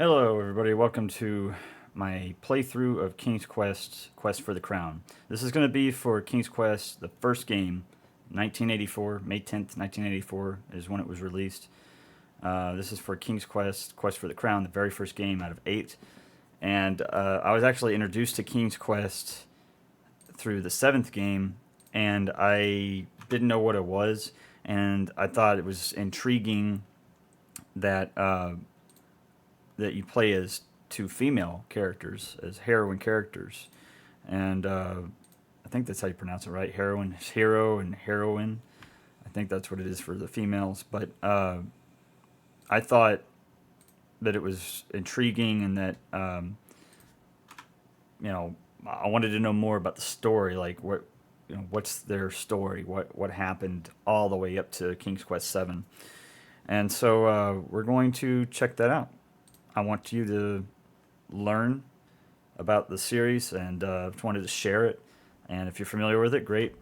Hello, everybody. Welcome to my playthrough of King's Quest: Quest for the Crown. This is going to be for King's Quest, the first game, 1984, May 10th, 1984 is when it was released. This is for King's Quest: Quest for the Crown, the very first game out of 8. And I was actually introduced to King's Quest through the 7th game, and I didn't know what it was, and I thought it was intriguing that that you play as two female characters, as heroine characters, and I think that's how you pronounce it, right? Heroine, hero, and heroine. I think that's what it is for the females. But I thought that it was intriguing, and that I wanted to know more about the story, like what's their story, what happened all the way up to King's Quest 7. And so we're going to check that out. I want you to learn about the series, and just wanted to share it. And if you're familiar with it, great.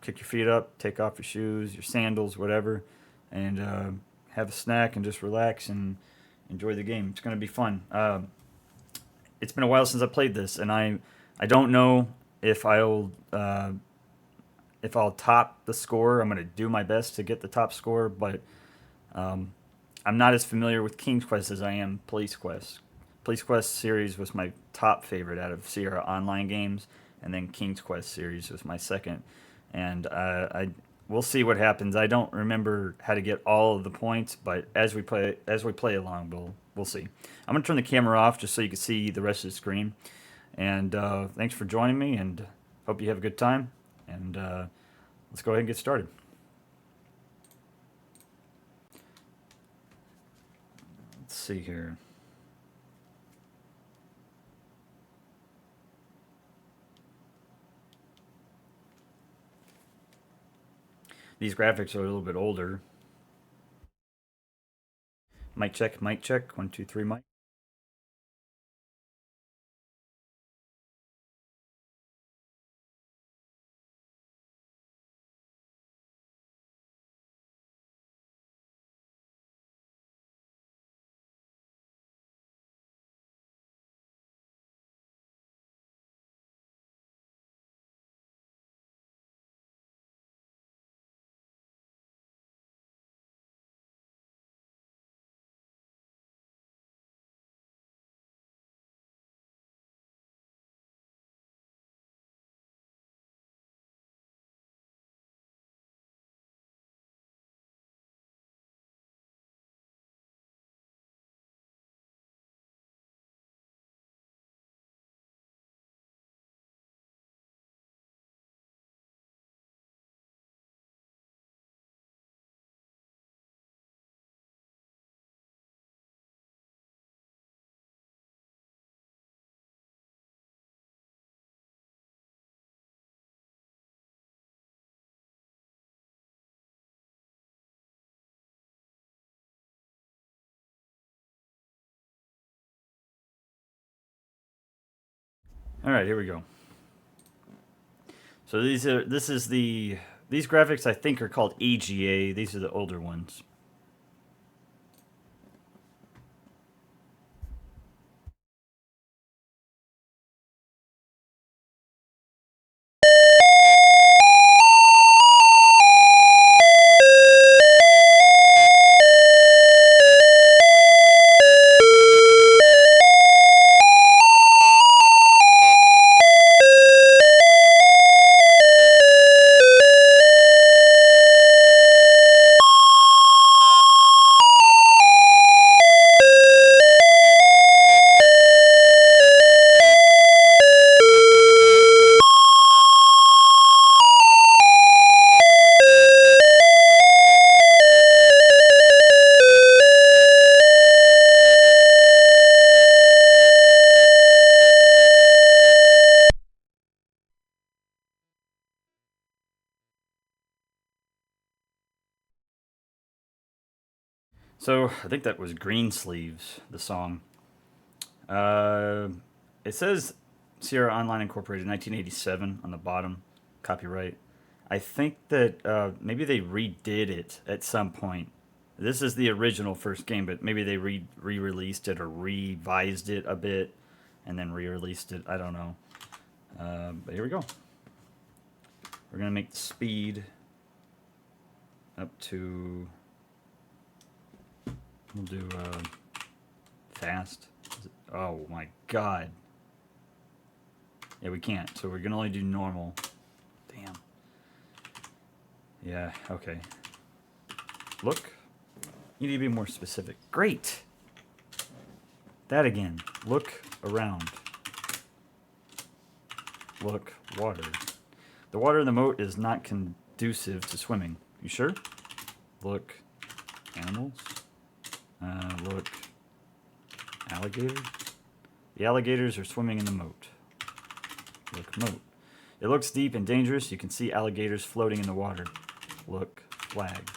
Kick your feet up, take off your shoes, your sandals, whatever, and have a snack and just relax and enjoy the game. It's going to be fun. It's been a while since I played this, and I don't know if I'll top the score. I'm going to do my best to get the top score, but I'm not as familiar with King's Quest as I am Police Quest. Police Quest series was my top favorite out of Sierra Online games, and then King's Quest series was my second. And we'll see what happens. I don't remember how to get all of the points, but as we play along, we'll see. I'm gonna turn the camera off just so you can see the rest of the screen. And thanks for joining me, and hope you have a good time. And let's go ahead and get started. Let's see here. These graphics are a little bit older. Mic check, mic check. 1, 2, 3, mic. All right, here we go. So these graphics, I think, are called EGA. These are the older ones. So I think that was Greensleeves, the song. Uh, it says Sierra Online Incorporated 1987 on the bottom, copyright. I think that maybe they redid it at some point. This is the original first game, but maybe they re-released it or revised it a bit and then re-released it. I don't know. But here we go. We're going to make the speed up to... We'll do fast. Oh my god. Yeah, we can't. So we're going to only do normal. Damn. Yeah, okay. Look. You need to be more specific. Great. That again. Look around. Look, water. The water in the moat is not conducive to swimming. You sure? Look, animals. Look, alligators. The alligators are swimming in the moat. Look, moat. It looks deep and dangerous. You can see alligators floating in the water. Look, flags.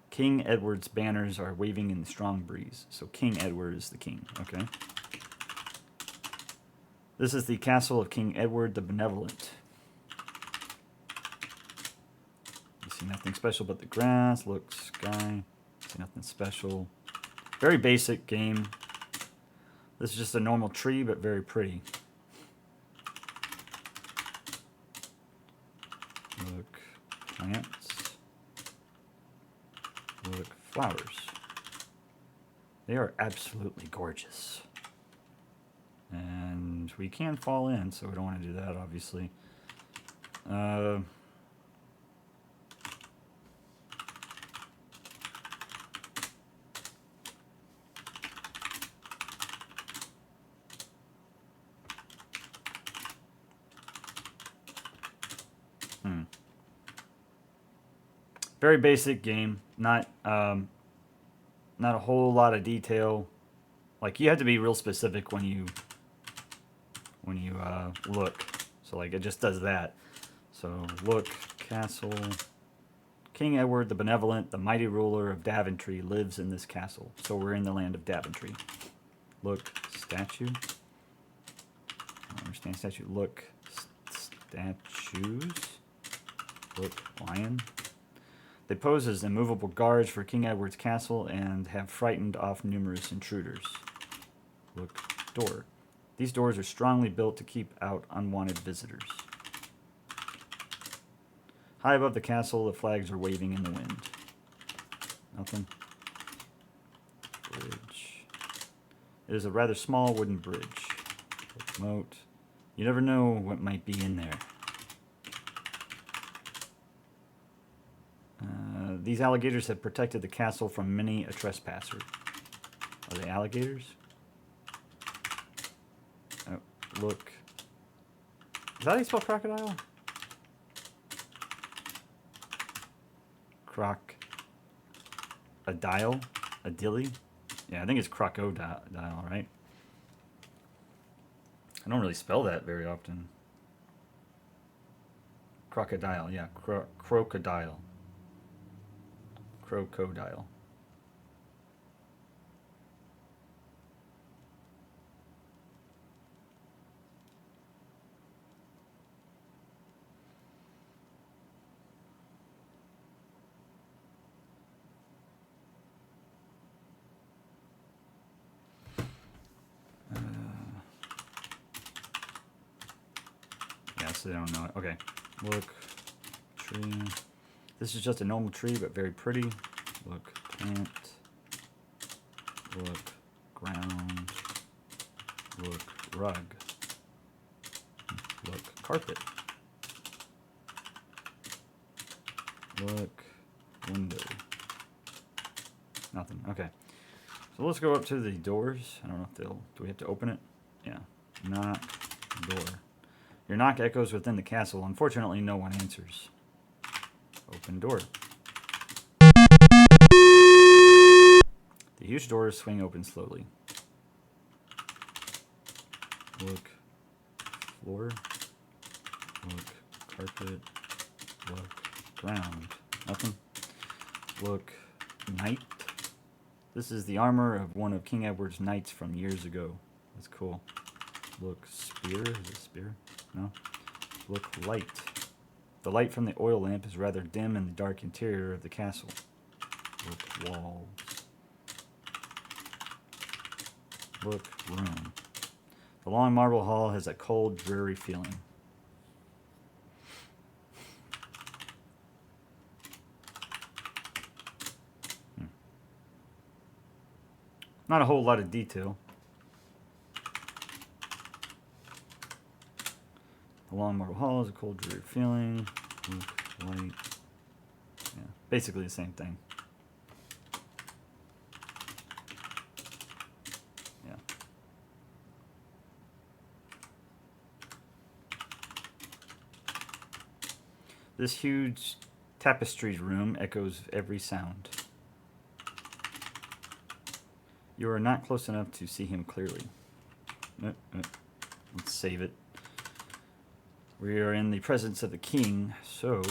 King Edward's banners are waving in the strong breeze. So King Edward is the king, okay? This is the castle of King Edward the Benevolent. You see nothing special but the grass. Look, sky. See nothing special. Very basic game. This is just a normal tree, but very pretty. Look, plants. Look, flowers. They are absolutely gorgeous. And we can fall in, so we don't want to do that, obviously. Very basic game. Not a whole lot of detail. Like, you have to be real specific when you look. So like, it just does that. So look, castle. King Edward the Benevolent, the mighty ruler of Daventry, lives in this castle. So we're in the land of Daventry. Look, statue. I don't understand statue. Look, statues. Look, lion. They pose as immovable guards for King Edward's castle and have frightened off numerous intruders. Look, door. These doors are strongly built to keep out unwanted visitors. High above the castle, the flags are waving in the wind. Nothing. Bridge. It is a rather small wooden bridge. Look, moat. You never know what might be in there. These alligators have protected the castle from many a trespasser. Are they alligators? Oh, look. Is that how you spell crocodile? A dial? A dilly? Yeah, I think it's crocodile, right? I don't really spell that very often. Crocodile, yeah. Crocodile. Crocodile. Yes, I don't know it. Okay. Look, tree. This is just a normal tree, but very pretty. Look, plant. Look, ground. Look, rug. Look, carpet. Look, window. Nothing. Okay. So let's go up to the doors. I don't know if they'll... Do we have to open it? Yeah. Knock. Door. Your knock echoes within the castle. Unfortunately, no one answers. Open door. The huge doors swing open slowly. Look, floor. Look, carpet. Look, ground. Nothing. Look, knight. This is the armor of one of King Edward's knights from years ago. That's cool. Look, spear. Is it spear? No. Look, light. The light from the oil lamp is rather dim in the dark interior of the castle. Look, walls. Look room. The long marble hall has a cold, dreary feeling. Not a whole lot of detail. The long marble hall has a cold, dreary feeling. Look light. Yeah, basically the same thing. Yeah. This huge tapestried room echoes every sound. You are not close enough to see him clearly. Let's save it. We are in the presence of the king, so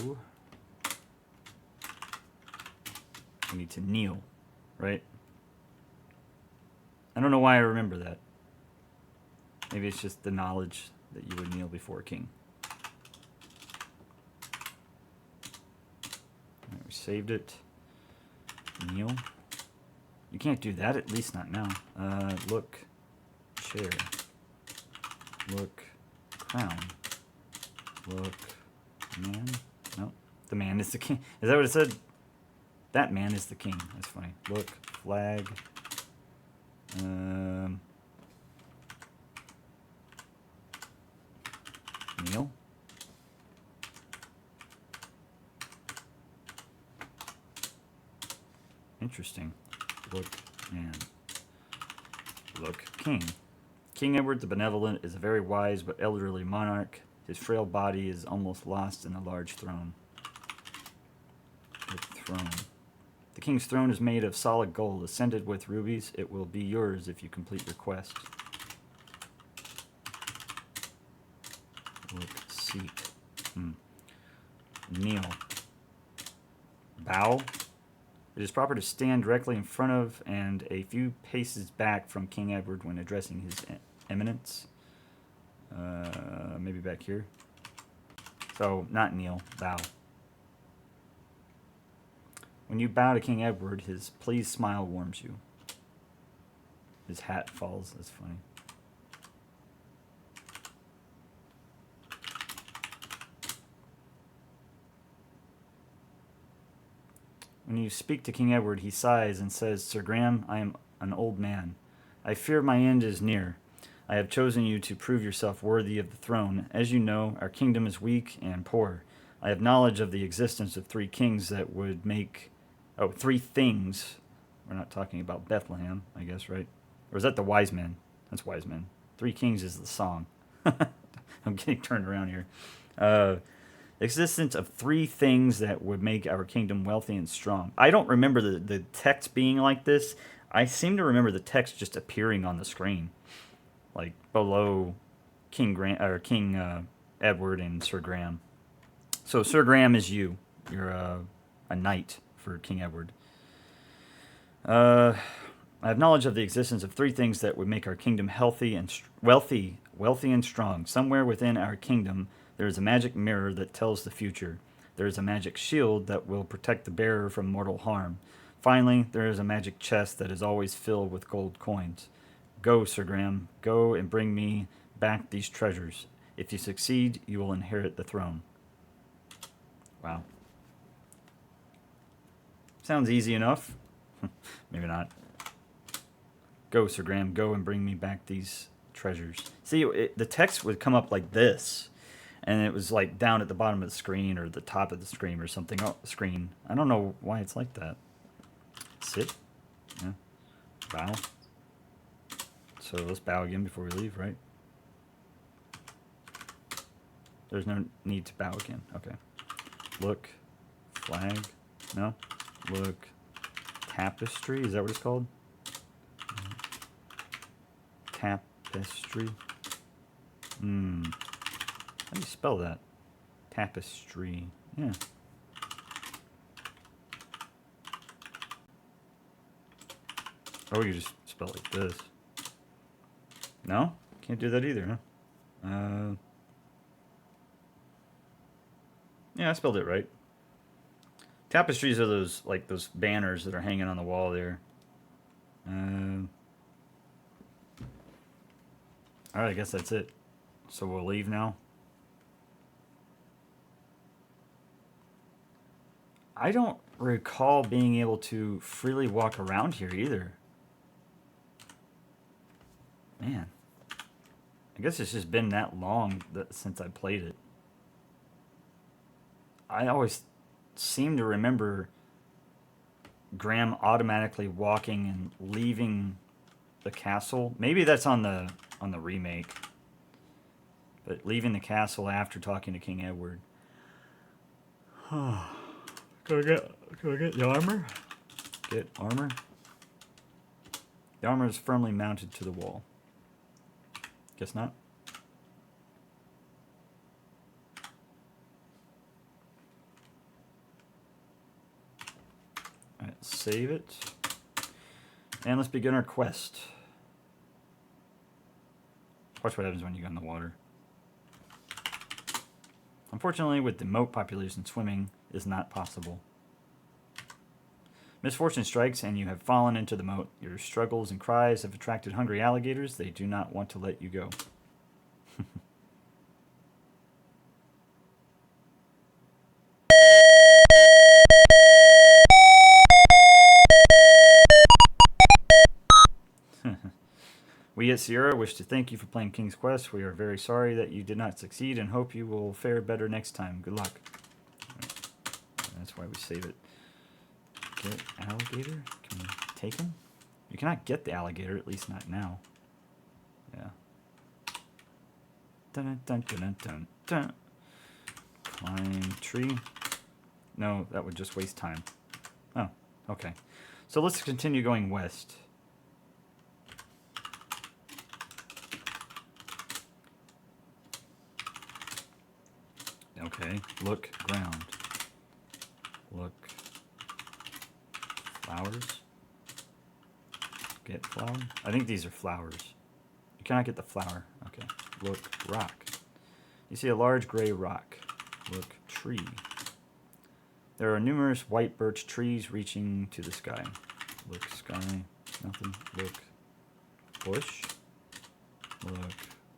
we need to kneel, right? I don't know why I remember that. Maybe it's just the knowledge that you would kneel before a king. All right, we saved it. Kneel. You can't do that, at least not now. Look, chair. Look, crown. Look, man. No, the man is the king. Is that what it said? That man is the king. That's funny. Look, flag. Kneel. Interesting. Look, man. Look, king. King Edward the Benevolent is a very wise but elderly monarch. His frail body is almost lost in a large throne. The throne. The king's throne is made of solid gold, ascended with rubies. It will be yours if you complete your quest. Look, seat. Kneel. Bow. It is proper to stand directly in front of and a few paces back from King Edward when addressing his eminence. Maybe back here. So, not kneel, bow. When you bow to King Edward, his pleased smile warms you. His hat falls. That's funny. When you speak to King Edward, he sighs and says, Sir Graham, I am an old man. I fear my end is near. I have chosen you to prove yourself worthy of the throne. As you know, our kingdom is weak and poor. I have knowledge of the existence of three kings that would make... Oh, three things. We're not talking about Bethlehem, I guess, right? Or is that the wise men? That's wise men. Three kings is the song. I'm getting turned around here. Existence of three things that would make our kingdom wealthy and strong. I don't remember the text being like this. I seem to remember the text just appearing on the screen, like below King Edward and Sir Graham. So Sir Graham is you. You're a knight for King Edward. I have knowledge of the existence of three things that would make our kingdom healthy and wealthy and strong. Somewhere within our kingdom, there is a magic mirror that tells the future. There is a magic shield that will protect the bearer from mortal harm. Finally, there is a magic chest that is always filled with gold coins. Go, Sir Graham, go and bring me back these treasures. If you succeed, you will inherit the throne. Wow. Sounds easy enough. Maybe not. Go, Sir Graham, go and bring me back these treasures. See, the text would come up like this. And it was like down at the bottom of the screen or the top of the screen or something. Oh, screen. I don't know why it's like that. Sit. Yeah. Bow. So let's bow again before we leave, right? There's no need to bow again. Okay. Look. Flag. No. Look. Tapestry. Is that what it's called? Tapestry. How do you spell that? Tapestry. Yeah. Oh, you just spell it like this. No? Can't do that either, huh? Yeah, I spelled it right. Tapestries are those, like, those banners that are hanging on the wall there. Alright, I guess that's it. So we'll leave now. I don't recall being able to freely walk around here either. Man. I guess it's just been that long since I played it. I always seem to remember Graham automatically walking and leaving the castle. Maybe that's on the remake. But leaving the castle after talking to King Edward. Can I get the armor? Get armor? The armor is firmly mounted to the wall. Guess not. Alright, save it. And let's begin our quest. Watch what happens when you go in the water. Unfortunately, with the moat population, swimming is not possible. Misfortune strikes and you have fallen into the moat. Your struggles and cries have attracted hungry alligators. They do not want to let you go. We at Sierra wish to thank you for playing King's Quest. We are very sorry that you did not succeed and hope you will fare better next time. Good luck. Right. That's why we save it. Get alligator? Can we take him? You cannot get the alligator, at least not now. Yeah. Dun dun dun dun dun dun. Climb tree. No, that would just waste time. Oh, okay. So let's continue going west. Okay, look ground. Look flowers. Get flower? I think these are flowers. You cannot get the flower. Okay. Look rock. You see a large gray rock. Look tree. There are numerous white birch trees reaching to the sky. Look sky. Nothing. Look bush. Look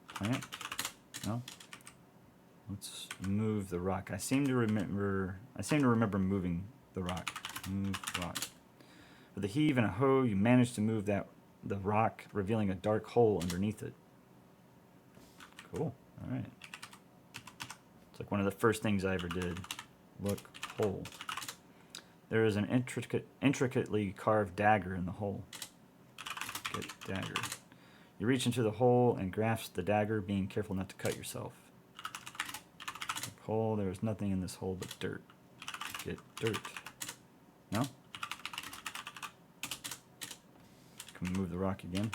plant. No. Let's move the rock. I seem to remember moving the rock. Move rock. With a heave and a hoe, you manage to move the rock, revealing a dark hole underneath it. Cool. All right. It's like one of the first things I ever did. Look hole. There is an intricately carved dagger in the hole. Get dagger. You reach into the hole and grasp the dagger, being careful not to cut yourself. Hole. There is nothing in this hole but dirt. Get dirt. No? Can we move the rock again?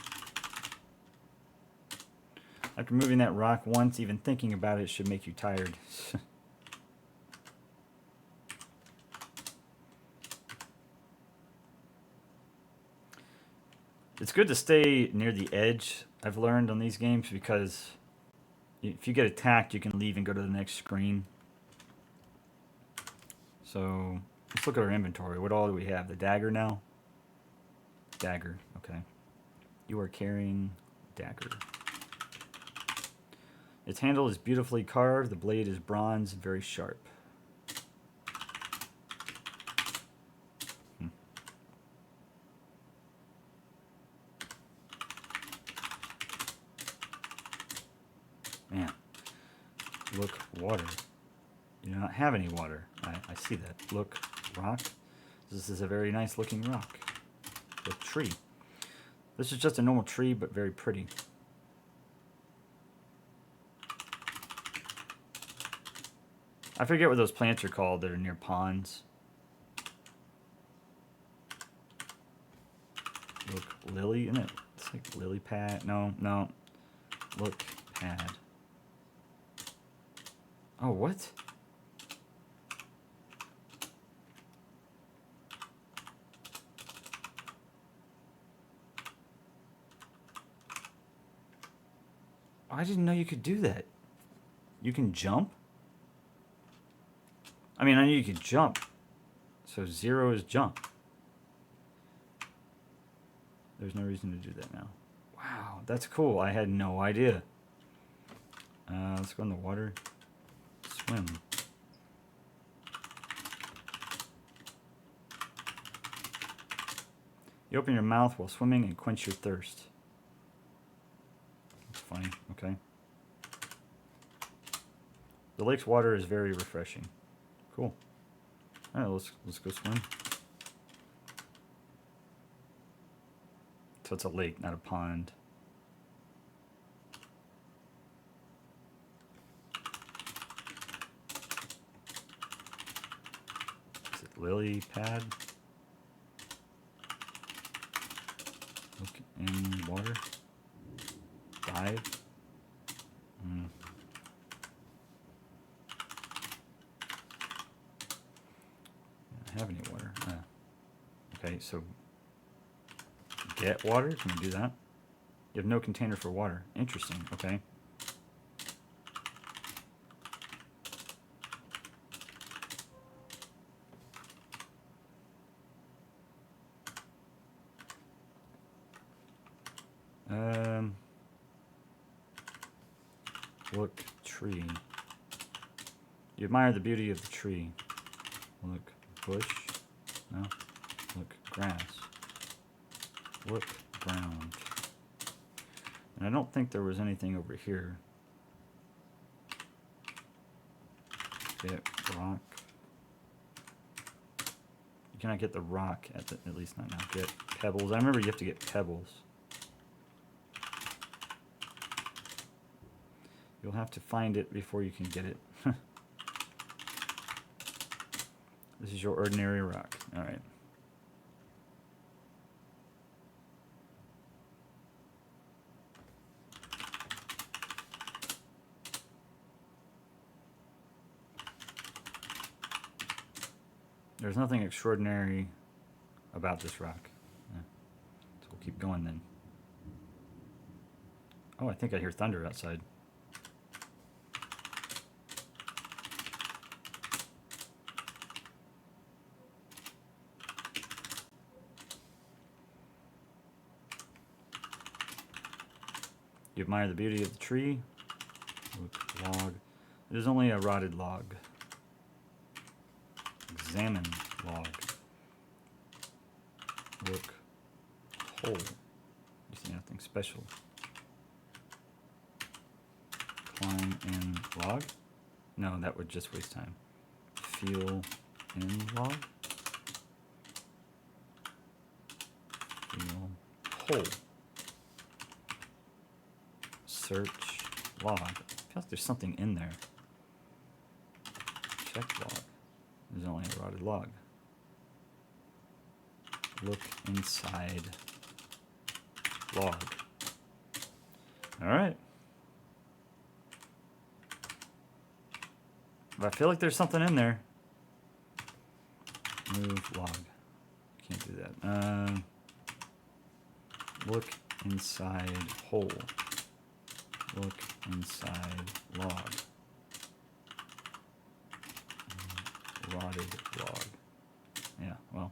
After moving that rock once, even thinking about it should make you tired. It's good to stay near the edge, I've learned on these games, because if you get attacked, you can leave and go to the next screen. So, let's look at our inventory. What all do we have? The dagger now? Dagger, okay. You are carrying dagger. Its handle is beautifully carved. The blade is bronze, very sharp. Man. Look, water. You do not have any water. I see that. Look, rock. This is a very nice looking rock. Look, tree. This is just a normal tree, but very pretty. I forget what those plants are called that are near ponds. Look, lily, isn't it? It's like lily pad. No, no. Look, pad. Oh, what? I didn't know you could do that. You can jump? I mean, I knew you could jump. So 0 is jump. There's no reason to do that now. Wow, that's cool. I had no idea. Let's go in the water. Swim. You open your mouth while swimming and quench your thirst. That's funny. Okay. The lake's water is very refreshing. Cool. All right, let's go swim. So it's a lake, not a pond. Is it lily pad? Look in water. Dive. Don't have any water. Okay, so get water. Can we do that? You have no container for water. Interesting. Okay. Look, tree. You admire the beauty of the tree. Look, bush. No. Look, grass. Look, ground. And I don't think there was anything over here. Get rock. You cannot get the rock at least not now. Get pebbles. I remember you have to get pebbles. You'll have to find it before you can get it. This is your ordinary rock. Alright. There's nothing extraordinary about this rock. Yeah. So we'll keep going then. Oh, I think I hear thunder outside. You admire the beauty of the tree. Look, log. It is only a rotted log. Examine log. Look, hole. You see nothing special. Climb in log. No, that would just waste time. Feel in log. Feel hole. Search log. I feel like there's something in there. Check log. There's only a rotted log. Look inside log. Alright. But I feel like there's something in there. Move log. Can't do that. Look inside hole. Look inside log. Rotted log. Yeah, well.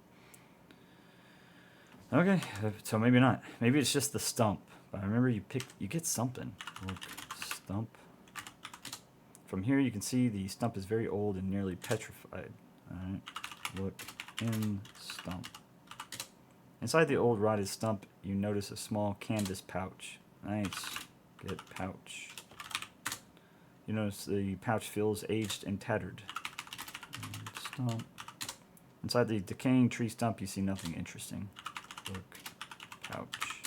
Okay, so maybe not. Maybe it's just the stump. But I remember you get something. Look, stump. From here you can see the stump is very old and nearly petrified. Alright, look in stump. Inside the old rotted stump, you notice a small canvas pouch. Nice. Get pouch. You notice the pouch feels aged and tattered. Stump. Inside the decaying tree stump, you see nothing interesting. Look, pouch.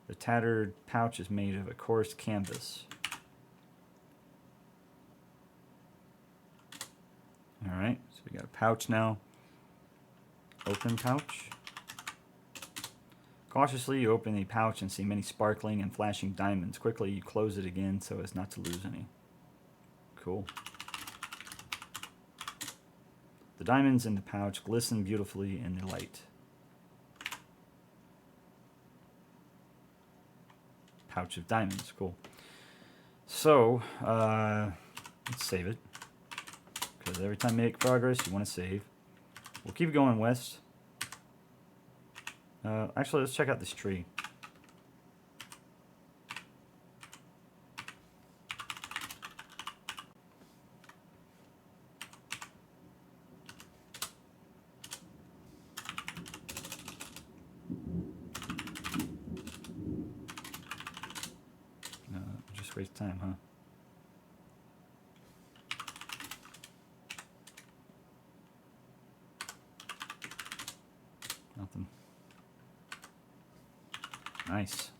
The tattered pouch is made of a coarse canvas. Alright, so we got a pouch now. Open pouch. Cautiously, you open the pouch and see many sparkling and flashing diamonds. Quickly, you close it again so as not to lose any. Cool. The diamonds in the pouch glisten beautifully in the light. Pouch of diamonds. Cool. So, let's save it. Because every time you make progress, you want to save. We'll keep going west. Actually, let's check out this tree. Just waste time, huh? Nothing. Nice.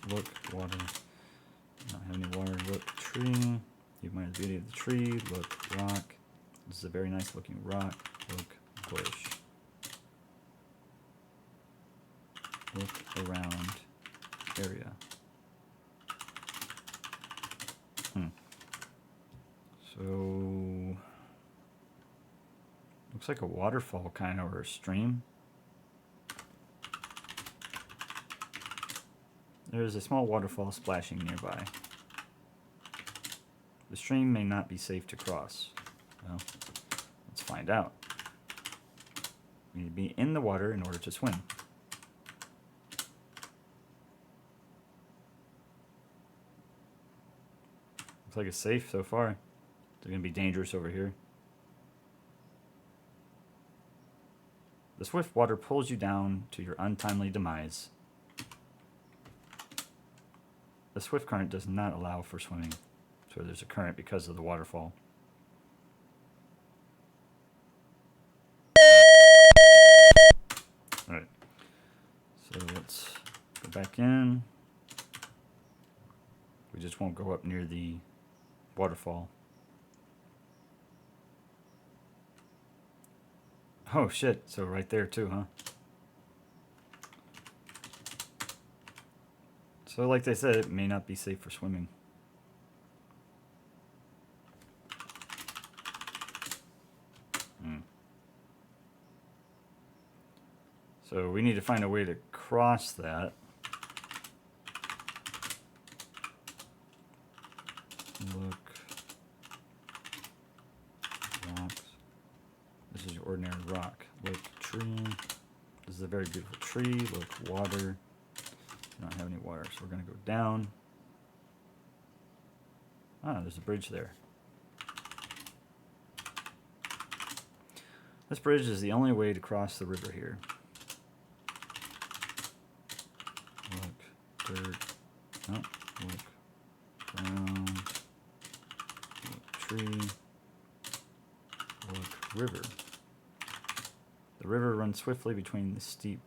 Look, water. Not have any water. Look, tree. You admire the beauty of the tree. Look, rock. This is a very nice looking rock. Look, bush. Look around area. So, looks like a waterfall kind of, or a stream. There is a small waterfall splashing nearby. The stream may not be safe to cross. Well, let's find out. We need to be in the water in order to swim. Looks like it's safe so far. It's going to be dangerous over here. The swift water pulls you down to your untimely demise. The swift current does not allow for swimming, so there's a current because of the waterfall. Alright, so let's go back in. We just won't go up near the waterfall. Oh shit, so right there too, huh? So like they said, it may not be safe for swimming. So we need to find a way to cross that. Look. Rocks. This is your ordinary rock. Look, tree. This is a very beautiful tree. Look, water. We don't have any water, so we're going to go down. Ah, there's a bridge there. This bridge is the only way to cross the river here. Look, dirt. Oh, look, ground. Look, tree. Look, river. The river runs swiftly between steep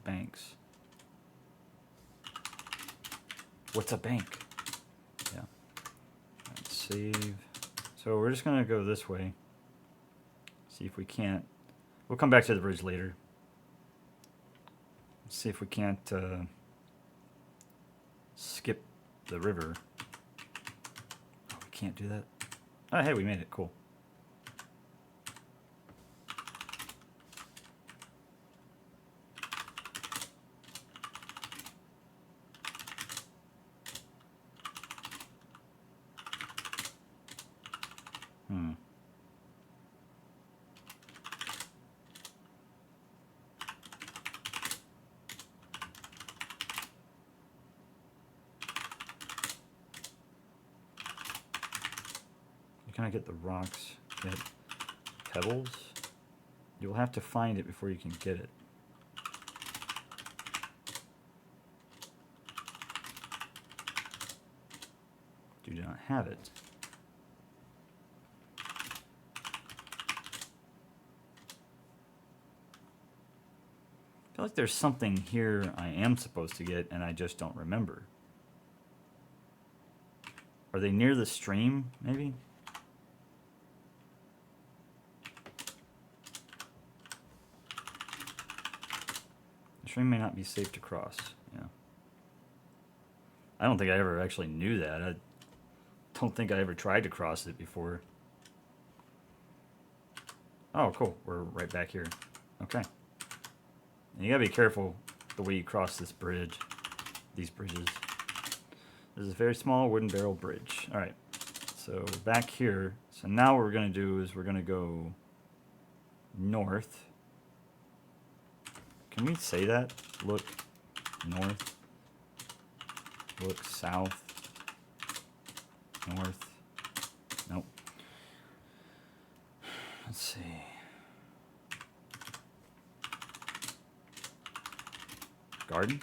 banks. What's a bank? Yeah. Right, save. So we're just gonna go this way. See if we can't. We'll come back to the bridge later. See if we can't skip the river. Oh, we can't do that. Oh, hey, we made it. Cool. Can I get the rocks? Get pebbles? You'll have to find it before you can get it. You do not have it. I feel like there's something here I am supposed to get and I just don't remember. Are they near the stream, maybe? The stream may not be safe to cross. Yeah. I don't think I ever actually knew that. I don't think I ever tried to cross it before. Oh, cool. We're right back here. Okay. And you gotta be careful the way you cross this bridge. These bridges. This is a very small wooden barrel bridge. All right, so back here. So now what we're gonna do is we're gonna go north. Can we say that? Look north. Look south. North. Nope. Let's see. Garden.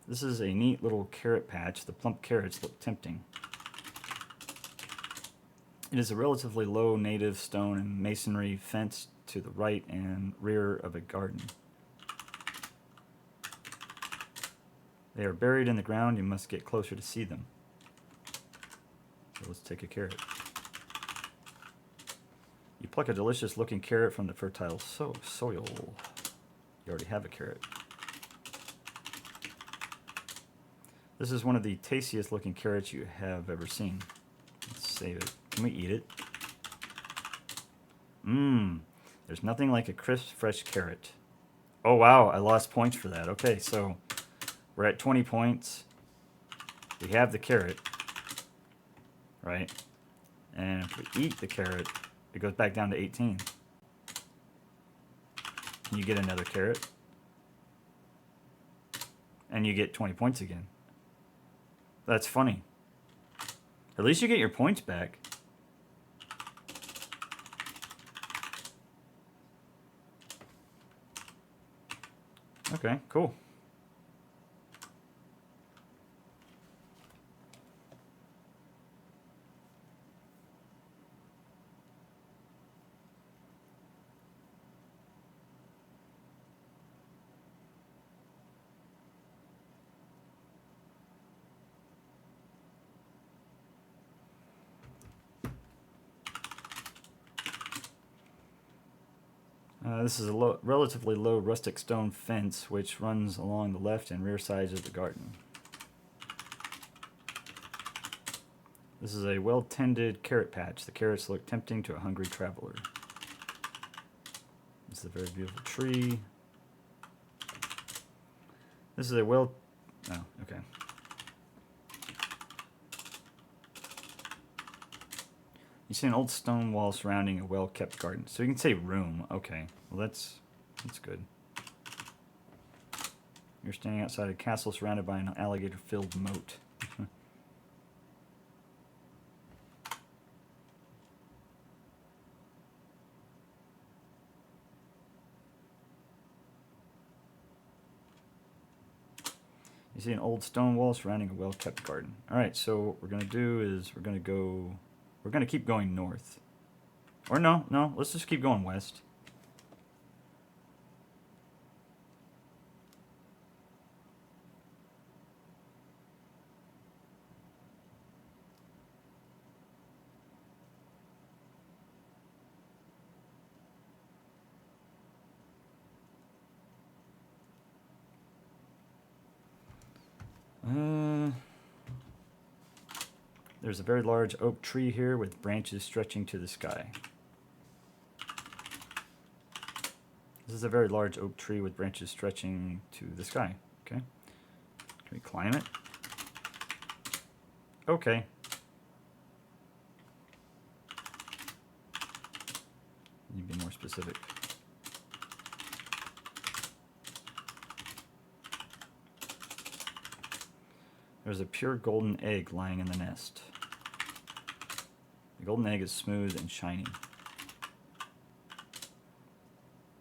This is a neat little carrot patch. The plump carrots look tempting. It is a relatively low native stone and masonry fence to the right and rear of a garden. They are buried in the ground. You must get closer to see them. So let's take a carrot. You pluck a delicious looking carrot from the fertile soil. You already have a carrot. This is one of the tastiest looking carrots you have ever seen. Let's save it. Can we eat it? There's nothing like a crisp, fresh carrot. Oh wow, I lost points for that. Okay, so we're at 20 points. We have the carrot, right? And if we eat the carrot, it goes back down to 18. You get another carrot. And you get 20 points again. That's funny. At least you get your points back. Okay, cool. This is a relatively low rustic stone fence which runs along the left and rear sides of the garden. This is a well-tended carrot patch. The carrots look tempting to a hungry traveler. This is a very beautiful tree. This is a oh, okay. You see an old stone wall surrounding a well-kept garden. So you can say room. Okay, well that's good. You're standing outside a castle surrounded by an alligator-filled moat. You see an old stone wall surrounding a well-kept garden. All right, so what we're gonna do is we're gonna keep going north. Or no, let's just keep going west. There's a very large oak tree here with branches stretching to the sky. This is a very large oak tree with branches stretching to the sky. Okay. Can we climb it? Okay. Need to be more specific. There's a pure golden egg lying in the nest. The golden egg is smooth and shiny.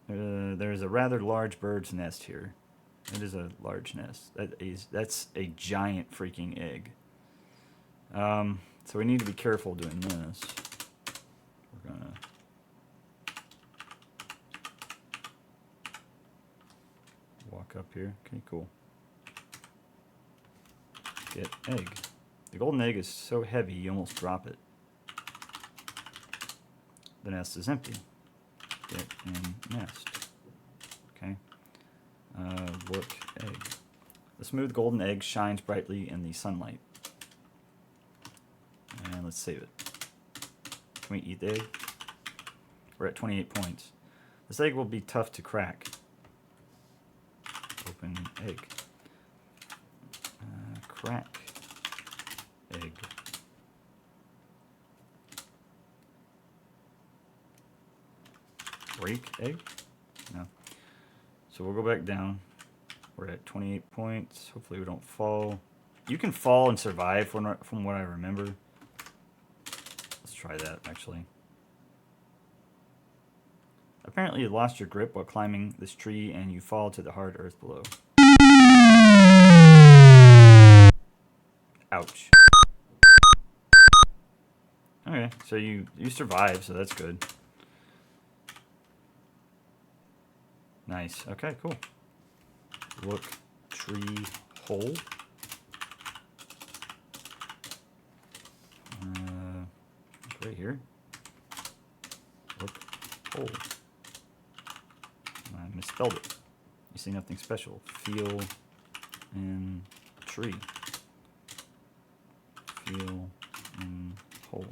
There's a rather large bird's nest here. It is a large nest. That's a giant freaking egg. So we need to be careful doing this. We're gonna walk up here. Okay, cool. Get egg. The golden egg is so heavy you almost drop it. The nest is empty. Get in nest. Okay. Look egg. The smooth golden egg shines brightly in the sunlight. And let's save it. Can we eat the egg? We're at 28 points. This egg will be tough to crack. Open egg. Crack egg. Break egg? No. So we'll go back down. We're at 28 points. Hopefully we don't fall. You can fall and survive from what I remember. Let's try that, actually. Apparently you lost your grip while climbing this tree and you fall to the hard earth below. Ouch. Okay, so you survived, so that's good. Nice. Okay, cool. Look, tree, hole. Right here. Look, hole. I misspelled it. You see nothing special. Feel in tree. Feel in hole.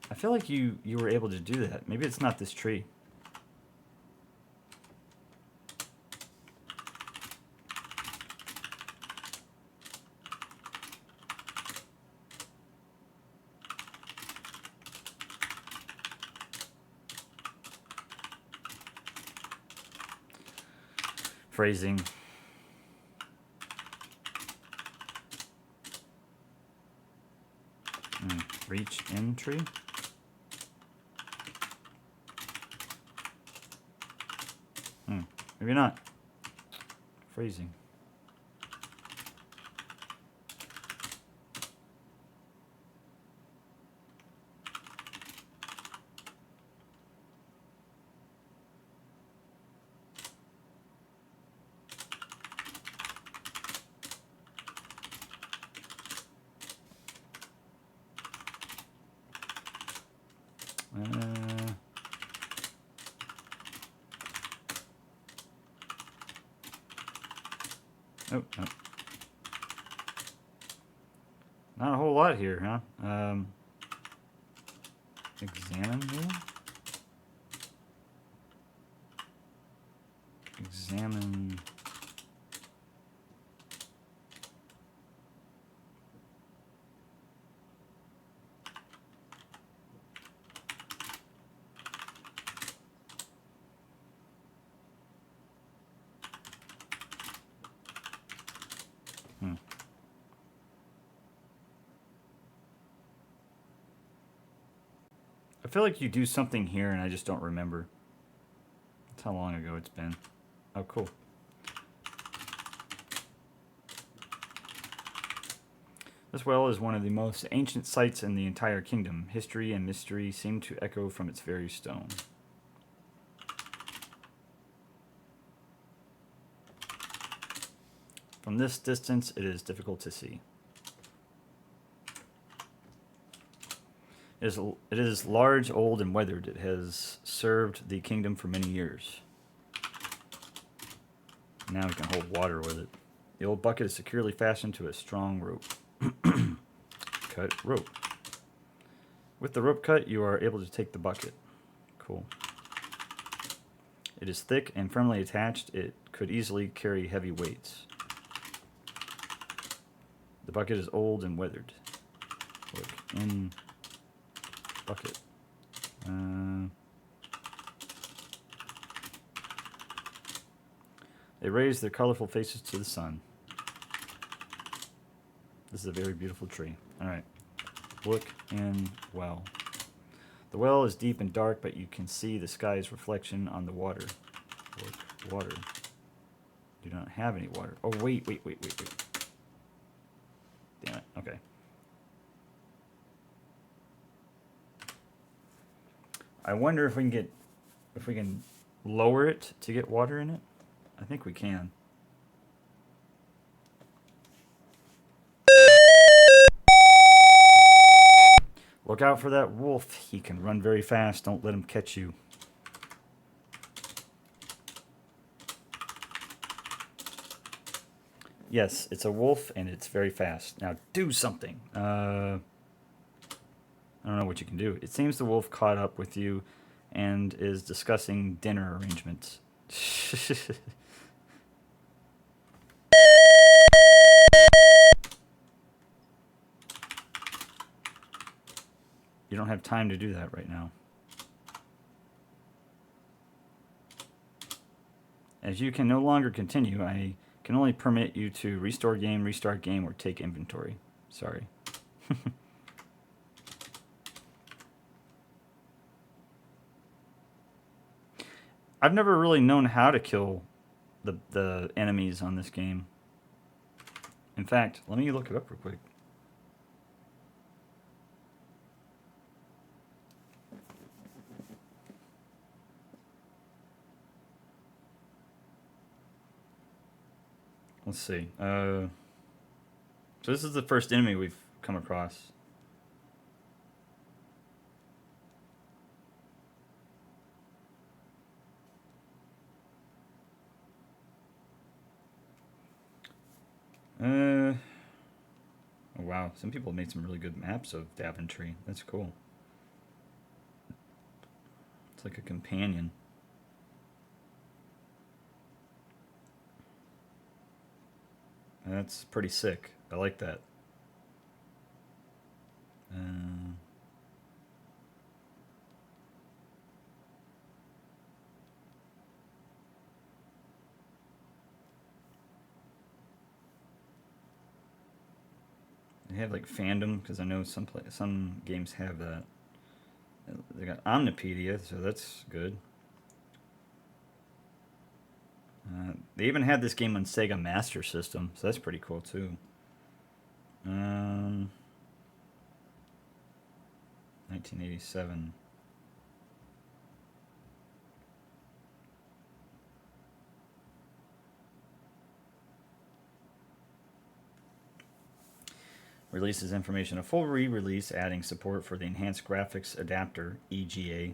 I feel like you were able to do that. Maybe it's not this tree. Phrasing. Reach in tree. Maybe not. Phrasing. Oh, no. Not a whole lot here, huh? Examine here? Examine. I feel like you do something here and I just don't remember. That's how long ago it's been. Oh, cool. This well is one of the most ancient sites in the entire kingdom. History and mystery seem to echo from its very stone. From this distance, it is difficult to see. It is large, old, and weathered. It has served the kingdom for many years. Now we can hold water with it. The old bucket is securely fastened to a strong rope. Cut rope. With the rope cut, you are able to take the bucket. Cool. It is thick and firmly attached. It could easily carry heavy weights. The bucket is old and weathered. Look in bucket. They raise their colorful faces to the sun. This is a very beautiful tree. Alright. Look in well. The well is deep and dark, but you can see the sky's reflection on the water. Look, water. Do not have any water. Oh, wait. Damn it. Okay. I wonder if we can lower it to get water in it. I think we can. Look out for that wolf. He can run very fast. Don't let him catch you. Yes, it's a wolf and it's very fast. Now do something. I don't know what you can do. It seems the wolf caught up with you and is discussing dinner arrangements. You don't have time to do that right now. As you can no longer continue, I can only permit you to restore game, restart game, or take inventory. Sorry. I've never really known how to kill the enemies on this game. In fact, let me look it up real quick. Let's see. So this is the first enemy we've come across. Oh wow, some people made some really good maps of Daventry. That's cool. It's like a companion. That's pretty sick. I like that. They have like fandom because I know some games have that. They got Omnipedia, so that's good. They even had this game on Sega Master System, so that's pretty cool too. 1987. Releases information. A full re-release adding support for the Enhanced Graphics Adapter, EGA.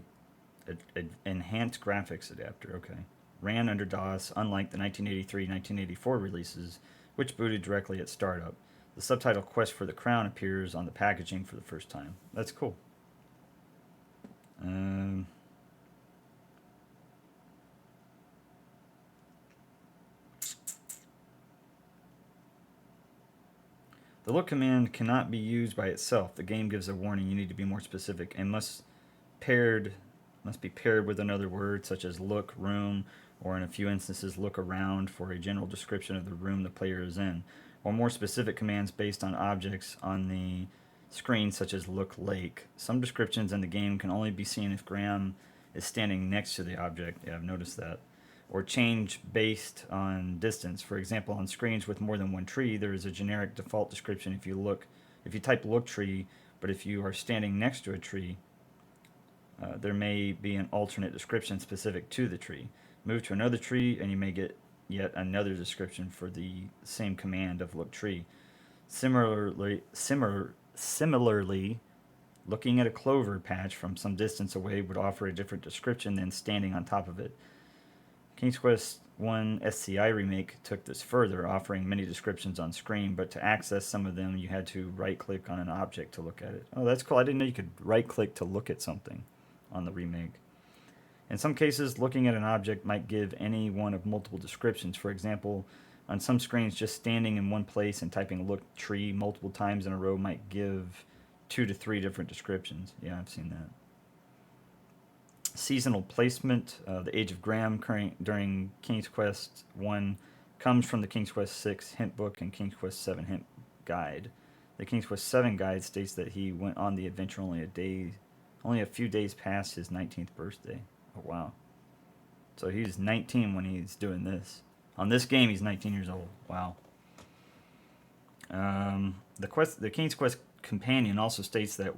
Enhanced Graphics Adapter, okay. Ran under DOS, unlike the 1983-1984 releases, which booted directly at startup. The subtitle Quest for the Crown appears on the packaging for the first time. That's cool. The look command cannot be used by itself. The game gives a warning. You need to be more specific and must be paired with another word such as look, room, or in a few instances look around for a general description of the room the player is in, or more specific commands based on objects on the screen such as look lake. Some descriptions in the game can only be seen if Graham is standing next to the object. Yeah, I've noticed that. Or change based on distance. For example, on screens with more than one tree, there is a generic default description if you type look tree, but if you are standing next to a tree, there may be an alternate description specific to the tree. Move to another tree and you may get yet another description for the same command of look tree. Similarly, looking at a clover patch from some distance away would offer a different description than standing on top of it. King's Quest I SCI Remake took this further, offering many descriptions on screen, but to access some of them, you had to right-click on an object to look at it. Oh, that's cool. I didn't know you could right-click to look at something on the remake. In some cases, looking at an object might give any one of multiple descriptions. For example, on some screens, just standing in one place and typing look tree multiple times in a row might give 2 to 3 different descriptions. Yeah, I've seen that. Seasonal placement. The Age of Graham during King's Quest I comes from the King's Quest VI hint book and King's Quest VII hint guide. The King's Quest VII guide states that he went on the adventure only a few days past his 19th birthday. Oh, wow. So he's 19 when he's doing this. On this game, he's 19 years old. Wow. The King's Quest companion also states that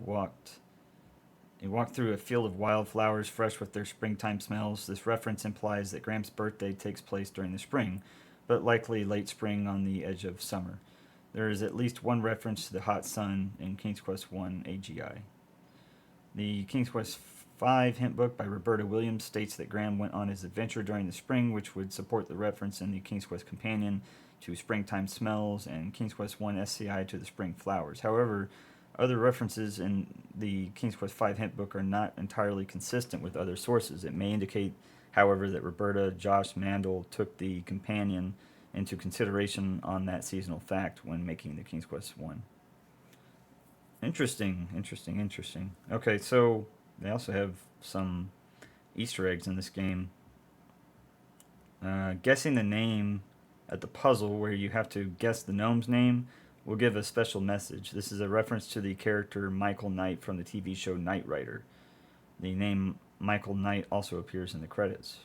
he walked through a field of wildflowers fresh with their springtime smells. This reference implies that Graham's birthday takes place during the spring, but likely late spring on the edge of summer. There is at least one reference to the hot sun in King's Quest I AGI. The King's Quest V hint book by Roberta Williams states that Graham went on his adventure during the spring, which would support the reference in the King's Quest companion to springtime smells and King's Quest I SCI to the spring flowers. However, other references in the King's Quest V hint book are not entirely consistent with other sources. It may indicate, however, that Roberta Josh Mandel took the companion into consideration on that seasonal fact when making the King's Quest I. Interesting, interesting, interesting. Okay, so they also have some Easter eggs in this game. Guessing the name at the puzzle, where you have to guess the gnome's name, will give a special message. This is a reference to the character Michael Knight from the TV show Knight Rider. The name Michael Knight also appears in the credits.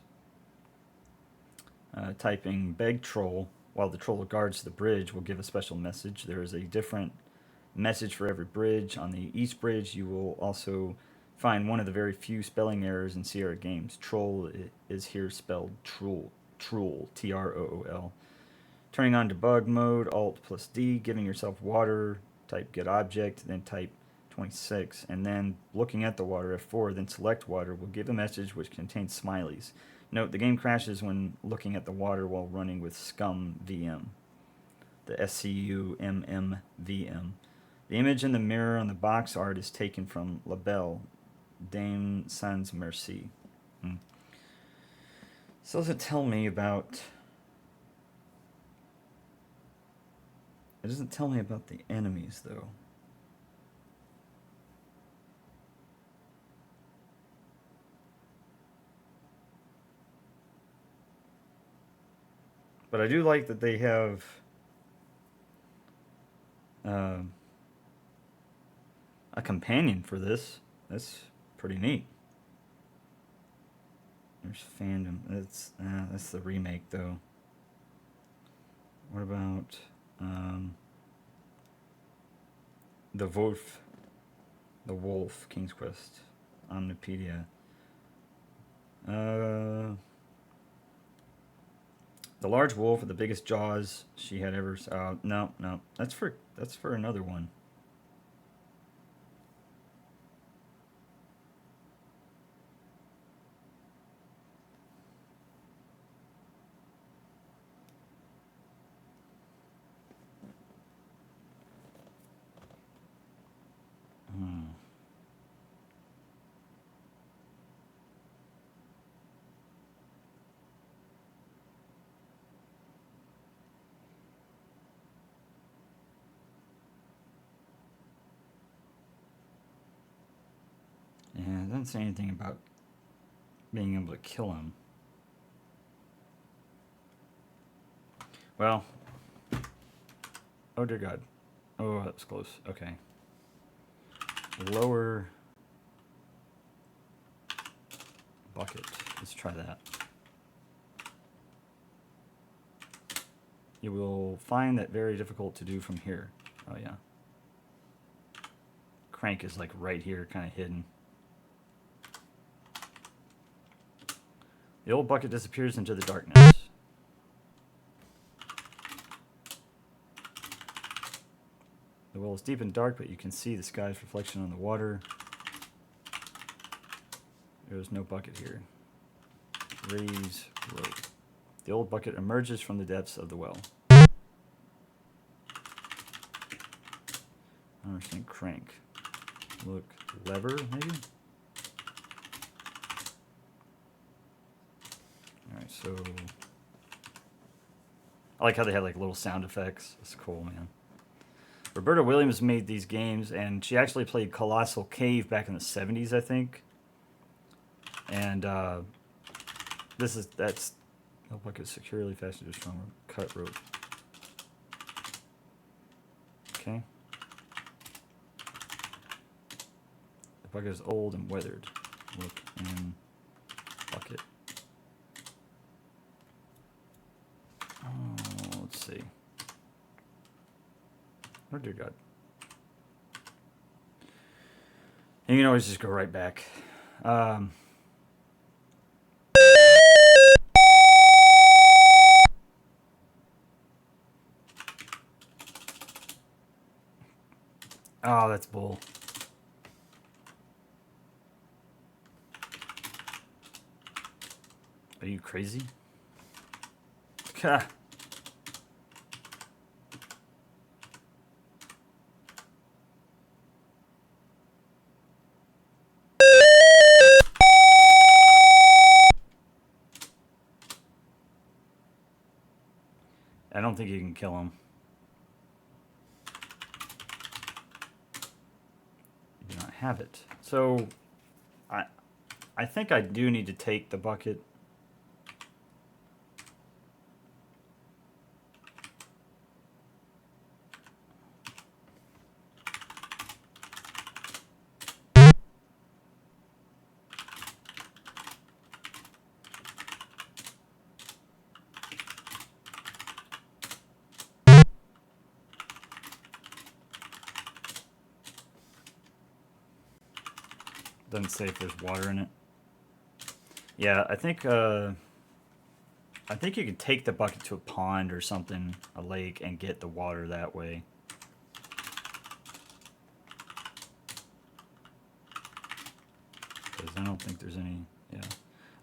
Typing beg troll while the troll guards the bridge will give a special message. There is a different message for every bridge. On the East Bridge, you will also find one of the very few spelling errors in Sierra games. Troll is here spelled trool, Trool. Turning on debug mode, Alt plus D, giving yourself water, type get object, then type 26, and then looking at the water, F4, then select water, will give a message which contains smileys. Note, the game crashes when looking at the water while running with Scum VM, the SCUMM VM. The image in the mirror on the box art is taken from La Belle, Dame Sans Merci. So does it tell me about... It doesn't tell me about the enemies, though. But I do like that they have... a companion for this. That's pretty neat. There's fandom. That's the remake, though. What about the Wolf, King's Quest, Omnipedia. The large wolf with the biggest jaws she had ever. No, that's for another one. Yeah, it doesn't say anything about being able to kill him. Well, oh dear God. Oh, that was close. Okay. Lower bucket. Let's try that. You will find that very difficult to do from here. Oh yeah. Crank is like right here, kind of hidden. The old bucket disappears into the darkness. The well is deep and dark, but you can see the sky's reflection on the water. There's no bucket here. Raise rope. The old bucket emerges from the depths of the well. I don't understand crank. Look, lever, maybe? Alright, so... I like how they had like little sound effects. That's cool, man. Roberta Williams made these games, and she actually played Colossal Cave back in the 70s, I think. And that's no bucket securely fastened to a strong cut rope. Okay. The bucket is old and weathered. Look in bucket. Oh, let's see. Oh dear God. And you can always just go right back. Oh, that's bull. Are you crazy? Gah. I don't think you can kill him. have it. So I think I do need to take the bucket. Doesn't say if there's water in it. Yeah, I think you could take the bucket to a pond or something, a lake, and get the water that way. Because I don't think there's any, yeah.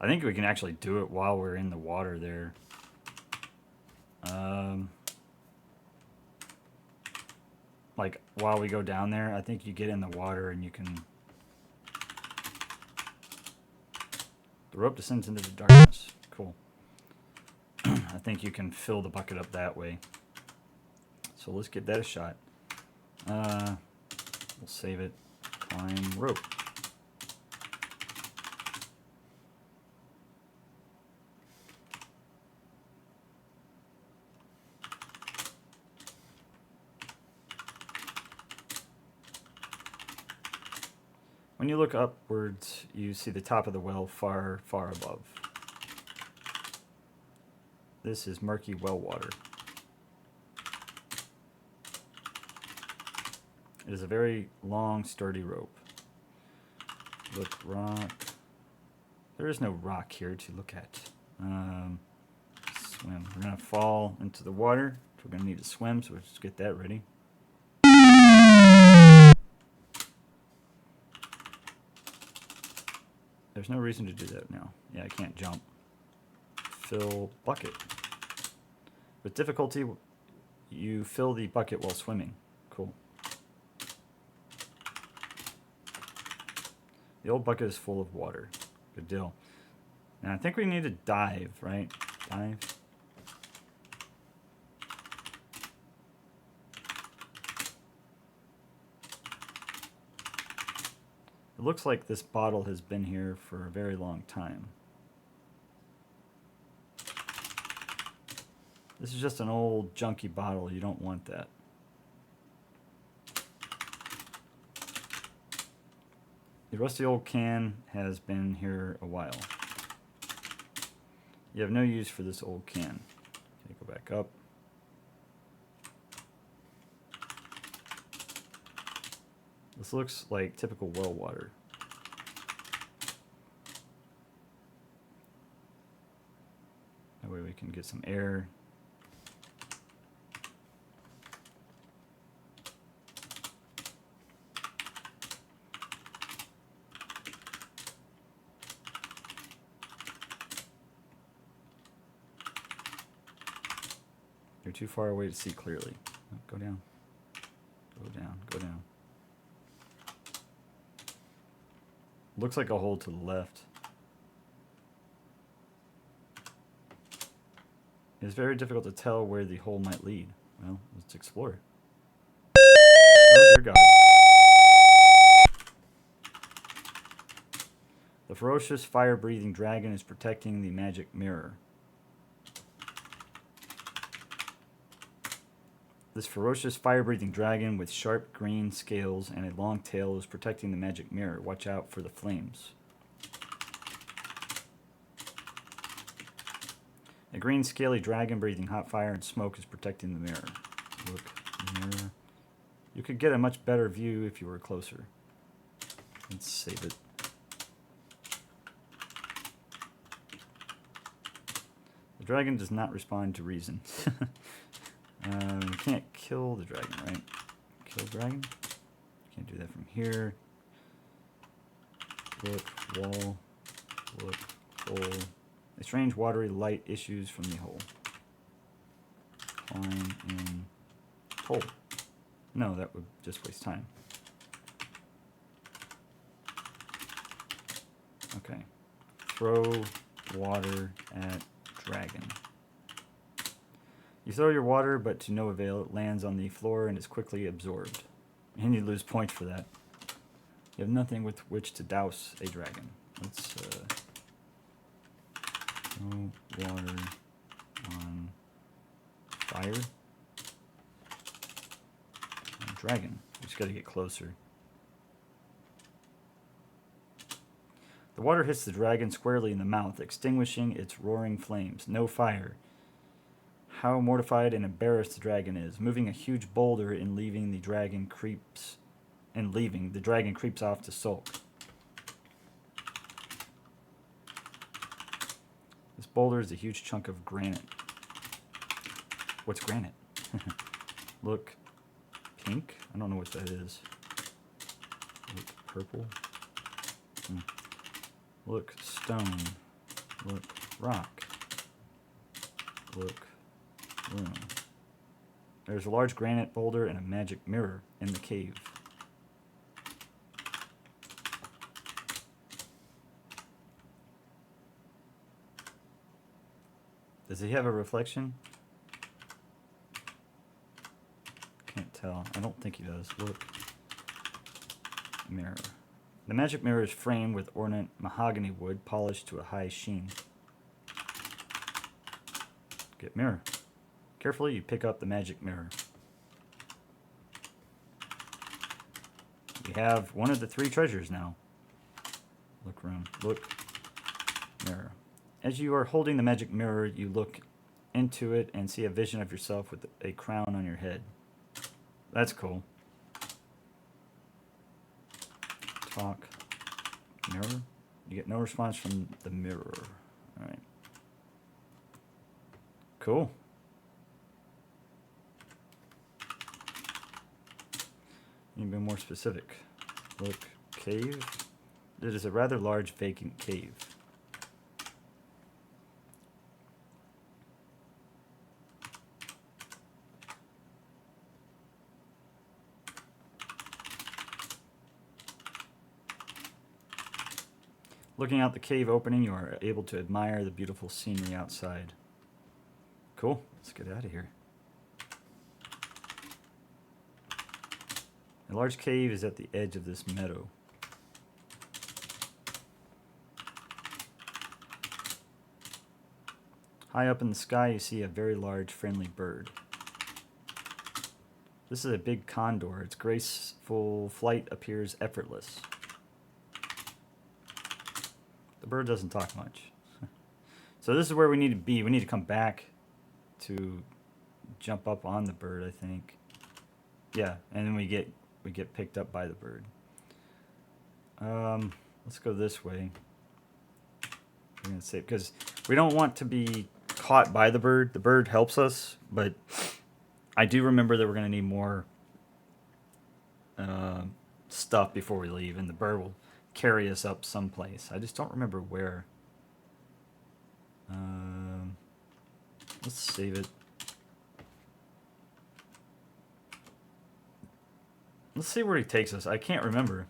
I think we can actually do it while we're in the water there. Like, while we go down there, I think you get in the water and you can... The rope descends into the darkness. Cool. I think you can fill the bucket up that way. So let's give that a shot. We'll save it. Climb rope. When you look upwards, you see the top of the well far, far above. This is murky well water. It is a very long, sturdy rope. Look, rock. There is no rock here to look at. Swim. We're going to fall into the water. So we're going to need to swim, so let's get that ready. There's no reason to do that now. Yeah, I can't jump. Fill bucket. With difficulty, you fill the bucket while swimming. Cool. The old bucket is full of water. Good deal. Now I think we need to dive, right? Dive. It looks like this bottle has been here for a very long time. This is just an old junky bottle. You don't want that. The rusty old can has been here a while. You have no use for this old can. Okay, go back up. This looks like typical well water. That way we can get some air. You're too far away to see clearly. Oh, go down. Go down. Go down. Looks like a hole to the left. It's very difficult to tell where the hole might lead. Well, let's explore. Oh, dear God. The ferocious fire-breathing dragon is protecting the magic mirror. This ferocious fire-breathing dragon with sharp green scales and a long tail is protecting the magic mirror. Watch out for the flames. A green scaly dragon breathing hot fire and smoke is protecting the mirror. Look, mirror. You could get a much better view if you were closer. Let's save it. The dragon does not respond to reason. We can't kill the dragon, right? Kill dragon? Can't do that from here. Look, wall. Look, hole. A strange watery light issues from the hole. Climb in hole. No, that would just waste time. Okay. Throw water at dragon. You throw your water, but to no avail. It lands on the floor and is quickly absorbed. And you lose points for that. You have nothing with which to douse a dragon. Let's no water on fire. Dragon. We just got to get closer. The water hits the dragon squarely in the mouth, extinguishing its roaring flames. No fire. How mortified and embarrassed the dragon is. Moving a huge boulder and leaving the dragon creeps off to sulk. This boulder is a huge chunk of granite. What's granite? Look pink? I don't know what that is. Look purple. Look stone. Look rock. Look room. There's a large granite boulder and a magic mirror in the cave. Does he have a reflection? Can't tell. I don't think he does. Look. Mirror. The magic mirror is framed with ornate mahogany wood polished to a high sheen. Get mirror. Carefully, you pick up the magic mirror. We have one of the 3 treasures now. Look room. Look. Mirror. As you are holding the magic mirror, you look into it and see a vision of yourself with a crown on your head. That's cool. Talk. Mirror. You get no response from the mirror. Alright. Cool. Need to be more specific. Look. Cave. It is a rather large vacant cave. Looking out the cave opening, you are able to admire the beautiful scenery outside. Cool. Let's get out of here. A large cave is at the edge of this meadow. High up in the sky, you see a very large, friendly bird. This is a big condor. Its graceful flight appears effortless. The bird doesn't talk much. So this is where we need to be. We need to come back to jump up on the bird, I think. Yeah, and then we get picked up by the bird. Let's go this way. I'm gonna say because we don't want to be caught by the bird. The bird helps us, but I do remember that we're gonna need more stuff before we leave, and the bird will carry us up someplace. I just don't remember where. Let's save it. Let's see where he takes us. I can't remember.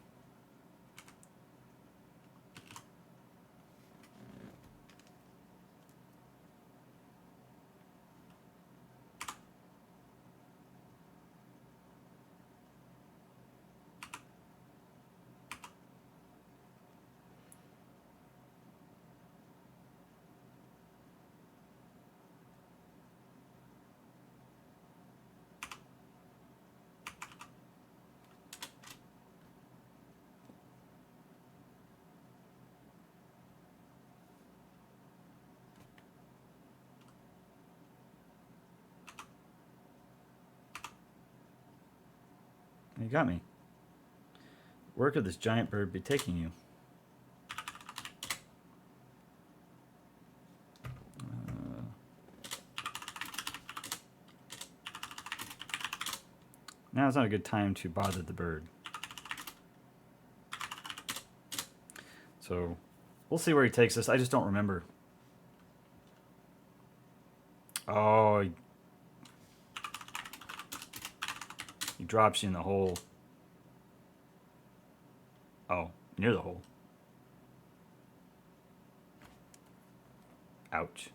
You got me. Where could this giant bird be taking you? Now is not a good time to bother the bird. So we'll see where he takes us. I just don't remember. Oh, he drops you in the hole. Oh, near the hole. Ouch.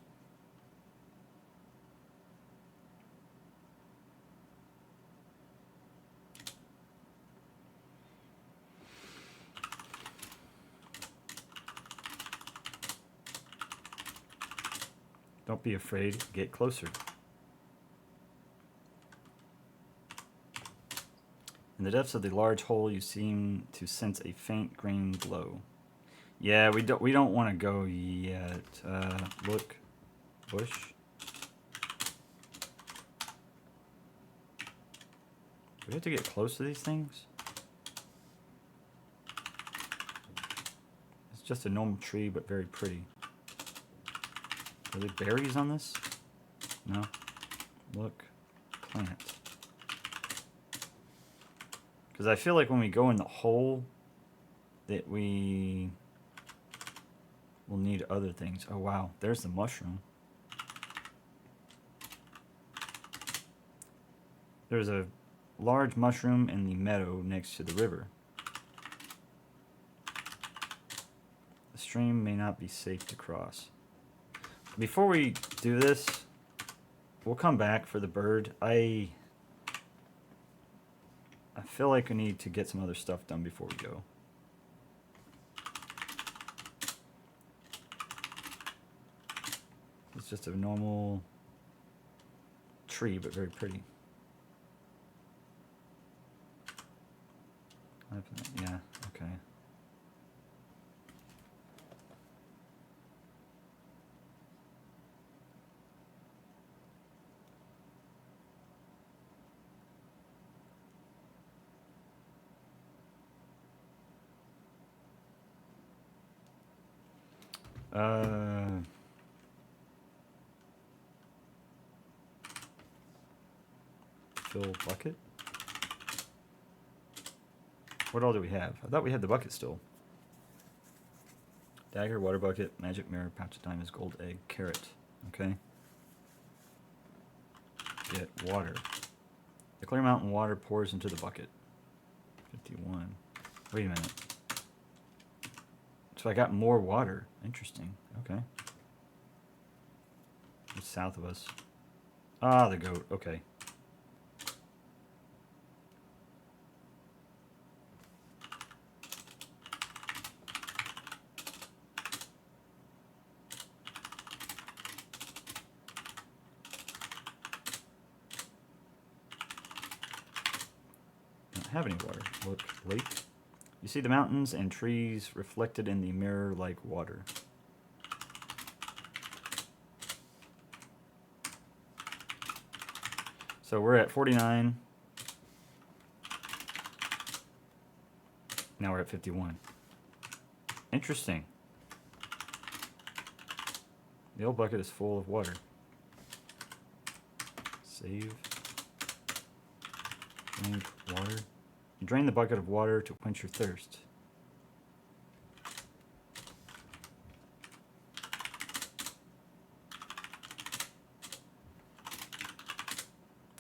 Don't be afraid. Get closer. In the depths of the large hole, you seem to sense a faint green glow. Yeah, we don't want to go yet. Look, bush. Do we have to get close to these things? It's just a normal tree, but very pretty. Are there berries on this? No. Look, plant. Because I feel like when we go in the hole, that we will need other things. Oh wow, there's the mushroom. There's a large mushroom in the meadow next to the river. The stream may not be safe to cross. Before we do this, we'll come back for the bird. I feel like we need to get some other stuff done before we go. It's just a normal tree, but very pretty. Yeah, okay. Fill bucket. What all do we have? I thought we had the bucket still. Dagger, water bucket, magic mirror, pouch of diamonds, gold egg, carrot. Okay. Get water. The clear mountain water pours into the bucket. 51. Wait a minute. So I got more water. Interesting. Okay. It's south of us. Ah, the goat. Okay. Don't have any water. Look, lake. You see the mountains and trees reflected in the mirror like water. So we're at 49. Now we're at 51. Interesting. The old bucket is full of water. Save. Drink water. Drain the bucket of water to quench your thirst.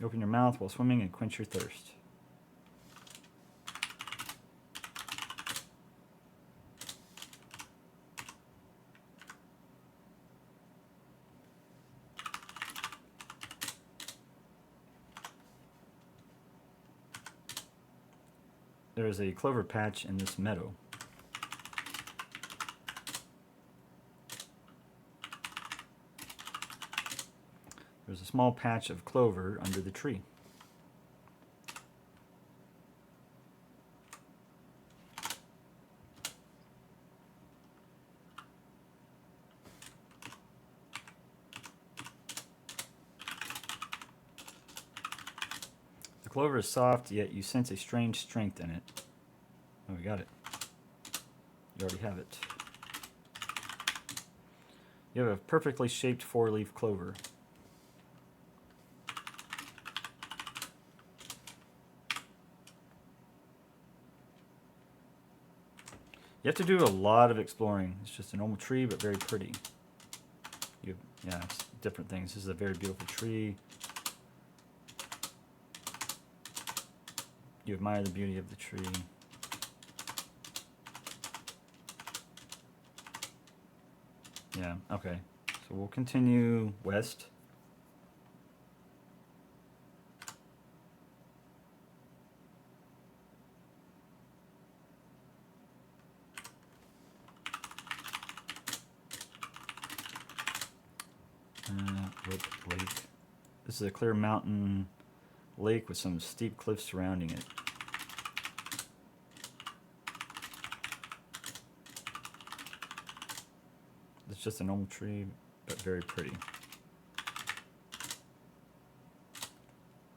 Open your mouth while swimming and quench your thirst. There is a clover patch in this meadow. There's a small patch of clover under the tree. The clover is soft, yet you sense a strange strength in it. Oh, we got it. You already have it. You have a perfectly shaped four-leaf clover. You have to do a lot of exploring. It's just a normal tree, but very pretty. Yeah, it's different things. This is a very beautiful tree. You admire the beauty of the tree. Yeah, okay. So we'll continue west. Lake. This is a clear mountain lake with some steep cliffs surrounding it. It's just a normal tree, but very pretty.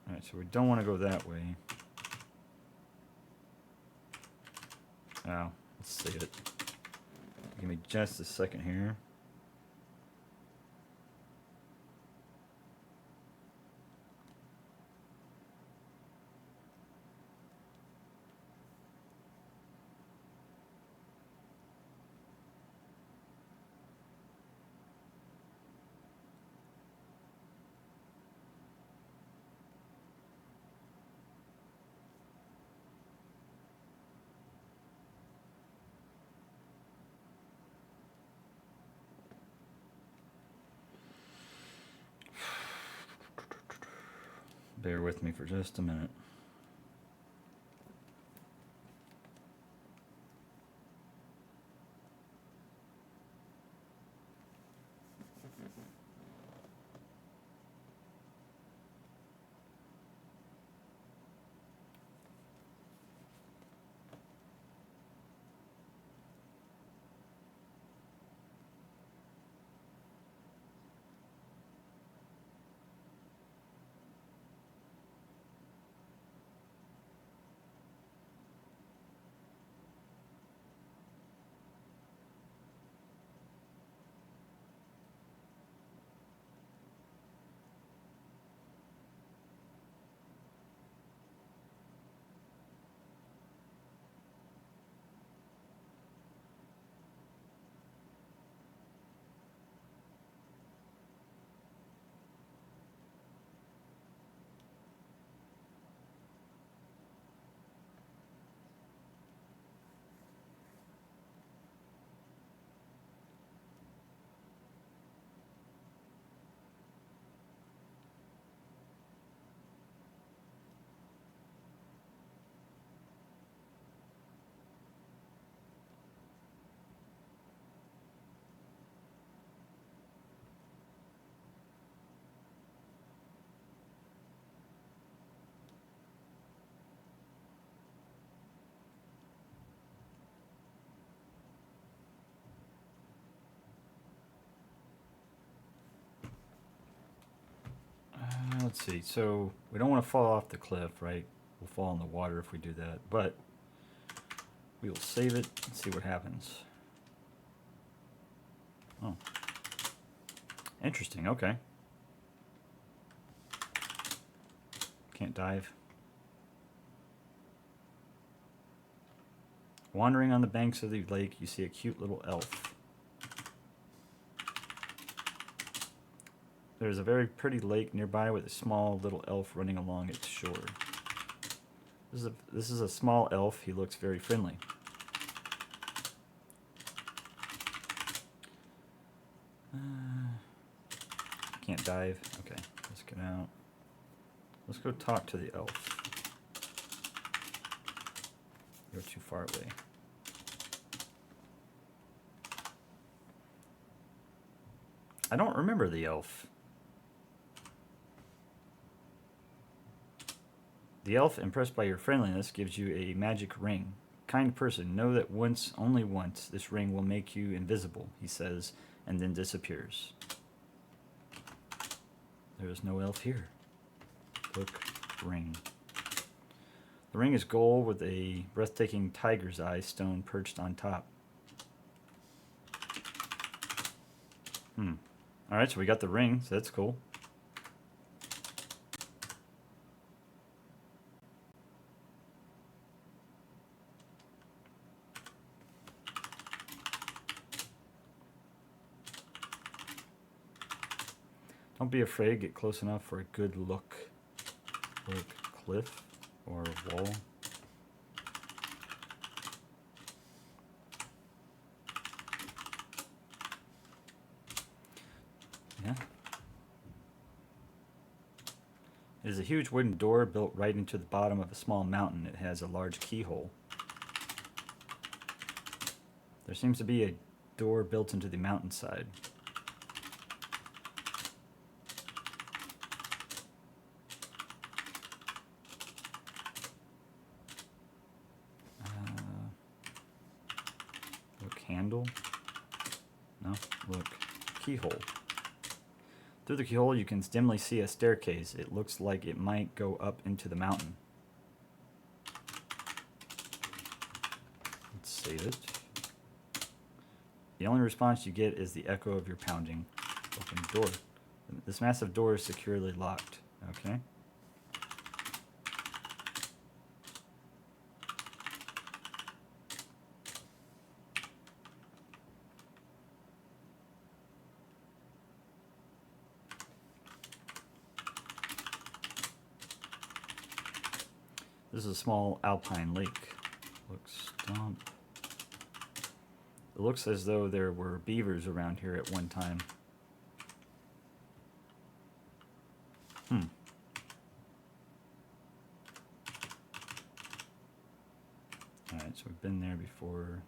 Alright, so we don't want to go that way. Oh, let's save it. Give me just a second here. Bear with me for just a minute. Let's see, so we don't want to fall off the cliff, right? We'll fall in the water if we do that, but we will save it and see what happens. Oh. Interesting, okay. Can't dive. Wandering on the banks of the lake, you see a cute little elf. There's a very pretty lake nearby with a small little elf running along its shore. This is a small elf. He looks very friendly. Can't dive. Okay, let's get out. Let's go talk to the elf. You're too far away. I don't remember the elf. The elf, impressed by your friendliness, gives you a magic ring. Kind person, know that once, only once, this ring will make you invisible, he says, and then disappears. There is no elf here. Look, ring. The ring is gold with a breathtaking tiger's eye stone perched on top. Alright, so we got the ring, so that's cool. Don't be afraid, get close enough for a good look. Look, cliff or wall. Yeah. It is a huge wooden door built right into the bottom of a small mountain. It has a large keyhole. There seems to be a door built into the mountainside. handle? No, look. Keyhole. Through the keyhole, you can dimly see a staircase. It looks like it might go up into the mountain. Let's save it. The only response you get is the echo of your pounding. Open door. This massive door is securely locked. Okay. This is a small alpine lake. Looks dump. It looks as though there were beavers around here at one time. Alright, so we've been there before.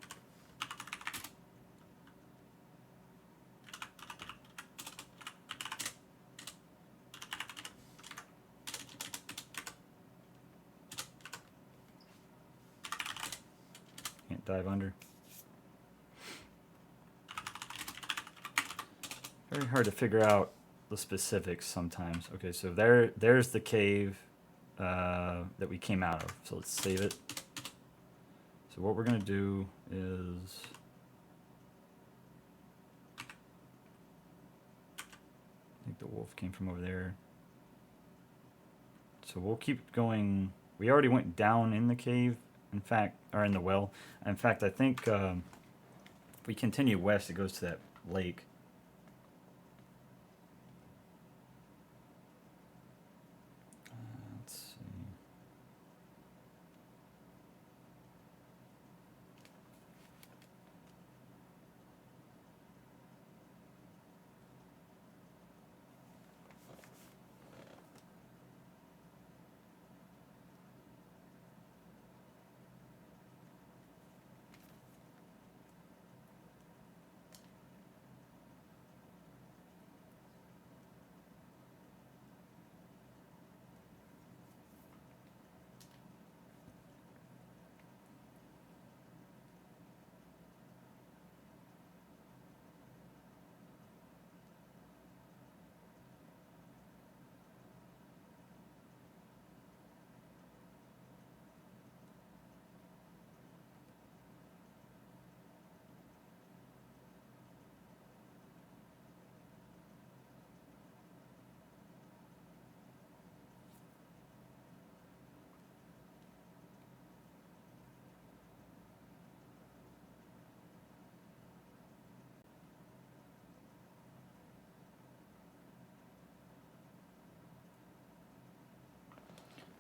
Can't dive under. Very hard to figure out the specifics sometimes. Okay, so there's the cave that we came out of. So let's save it. So what we're going to do is I think the wolf came from over there. So we'll keep going. We already went down in the cave, in fact, or in the well. In fact, I think if we continue west, it goes to that lake. Let's see.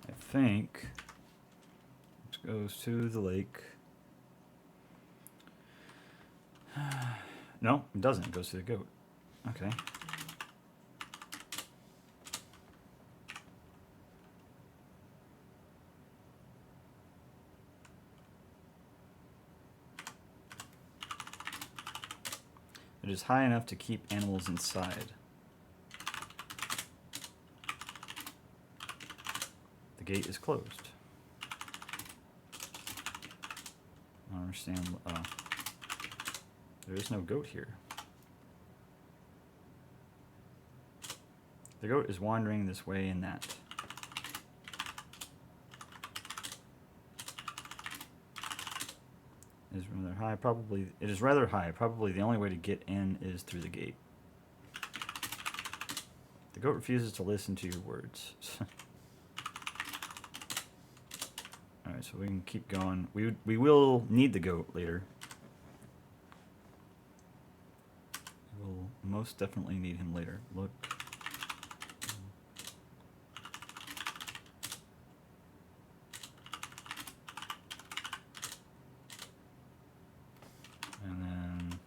I think it goes to the lake. No, it doesn't. It goes to the goat. Okay. It is high enough to keep animals inside. The gate is closed. I don't understand. There is no goat here. The goat is wandering this way and that. It is rather high. Probably it is rather high. Probably the only way to get in is through the gate. The goat refuses to listen to your words. Alright, so we can keep going. We will need the goat later. We'll most definitely need him later. Look. And then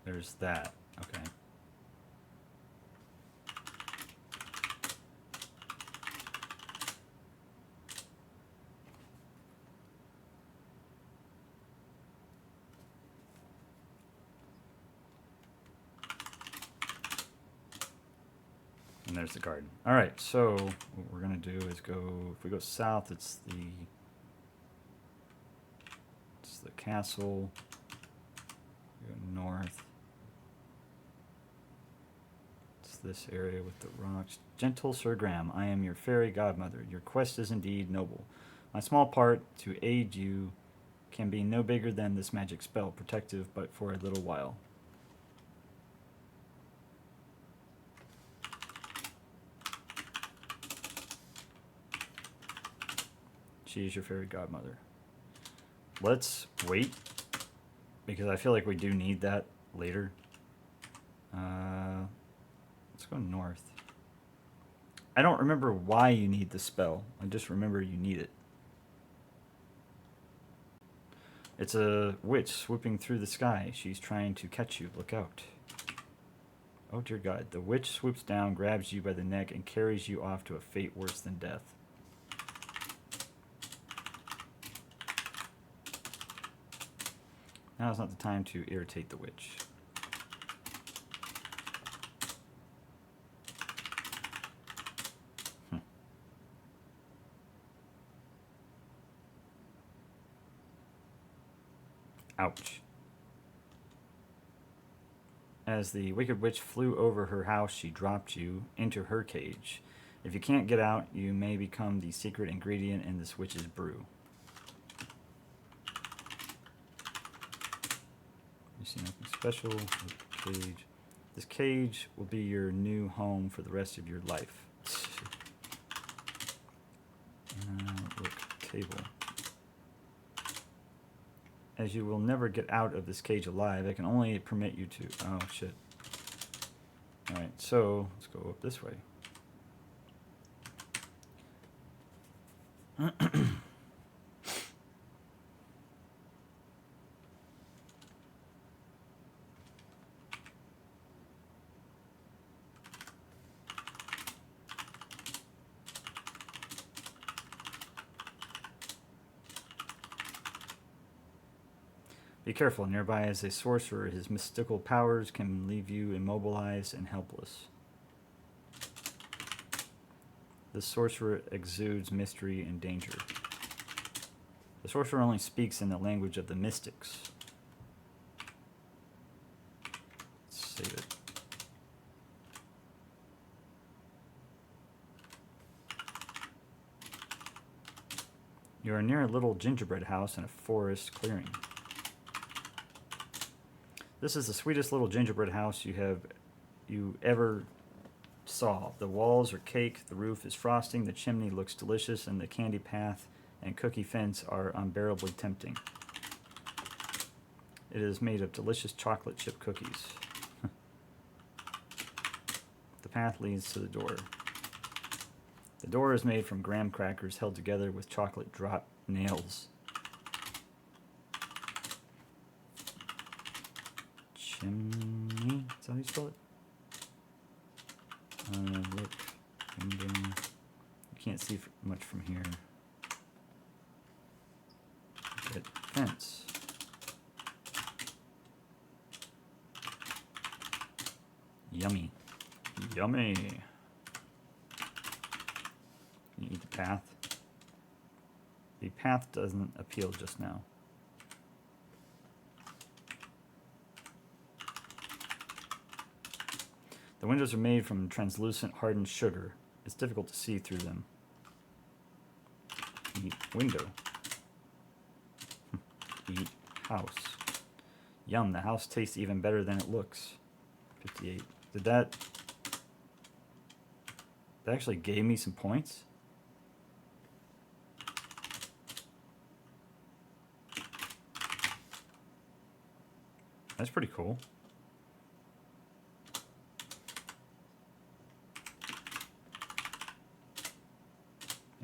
there's that. Okay. And there's the garden. All right, so what we're gonna do is go. If we go south, it's the castle. north. It's this area with the rocks. Gentle Sir Graham, I am your fairy godmother. Your quest is indeed noble. My small part to aid you can be no bigger than this magic spell, protective but for a little while. She is your fairy godmother. Let's wait, because I feel like we do need that later. Let's go north. I don't remember why you need the spell. I just remember you need it. It's a witch swooping through the sky. She's trying to catch you. Look out. Oh dear God. The witch swoops down, grabs you by the neck, and carries you off to a fate worse than death. Now is not the time to irritate the witch. Ouch. As the wicked witch flew over her house, she dropped you into her cage. If you can't get out, you may become the secret ingredient in this witch's brew. You see nothing special. Cage. This cage will be your new home for the rest of your life. Look, table. As you will never get out of this cage alive, I can only permit you to... Oh, shit. Alright, so let's go up this way. Be careful, nearby is a sorcerer. His mystical powers can leave you immobilized and helpless. This sorcerer exudes mystery and danger. The sorcerer only speaks in the language of the mystics. Let's save it. You are near a little gingerbread house in a forest clearing. This is the sweetest little gingerbread house you ever saw. The walls are cake, the roof is frosting, the chimney looks delicious, and the candy path and cookie fence are unbearably tempting. It is made of delicious chocolate chip cookies. The path leads to the door. The door is made from graham crackers held together with chocolate drop nails. Chimney? Is that how you spell it? Look. Window. You can't see much from here. Get fence. Yummy. Yummy. You eat the path. The path doesn't appeal just now. The windows are made from translucent hardened sugar. It's difficult to see through them. Eat window. Eat house. Yum, the house tastes even better than it looks. 58. Did that actually gave me some points? That's pretty cool.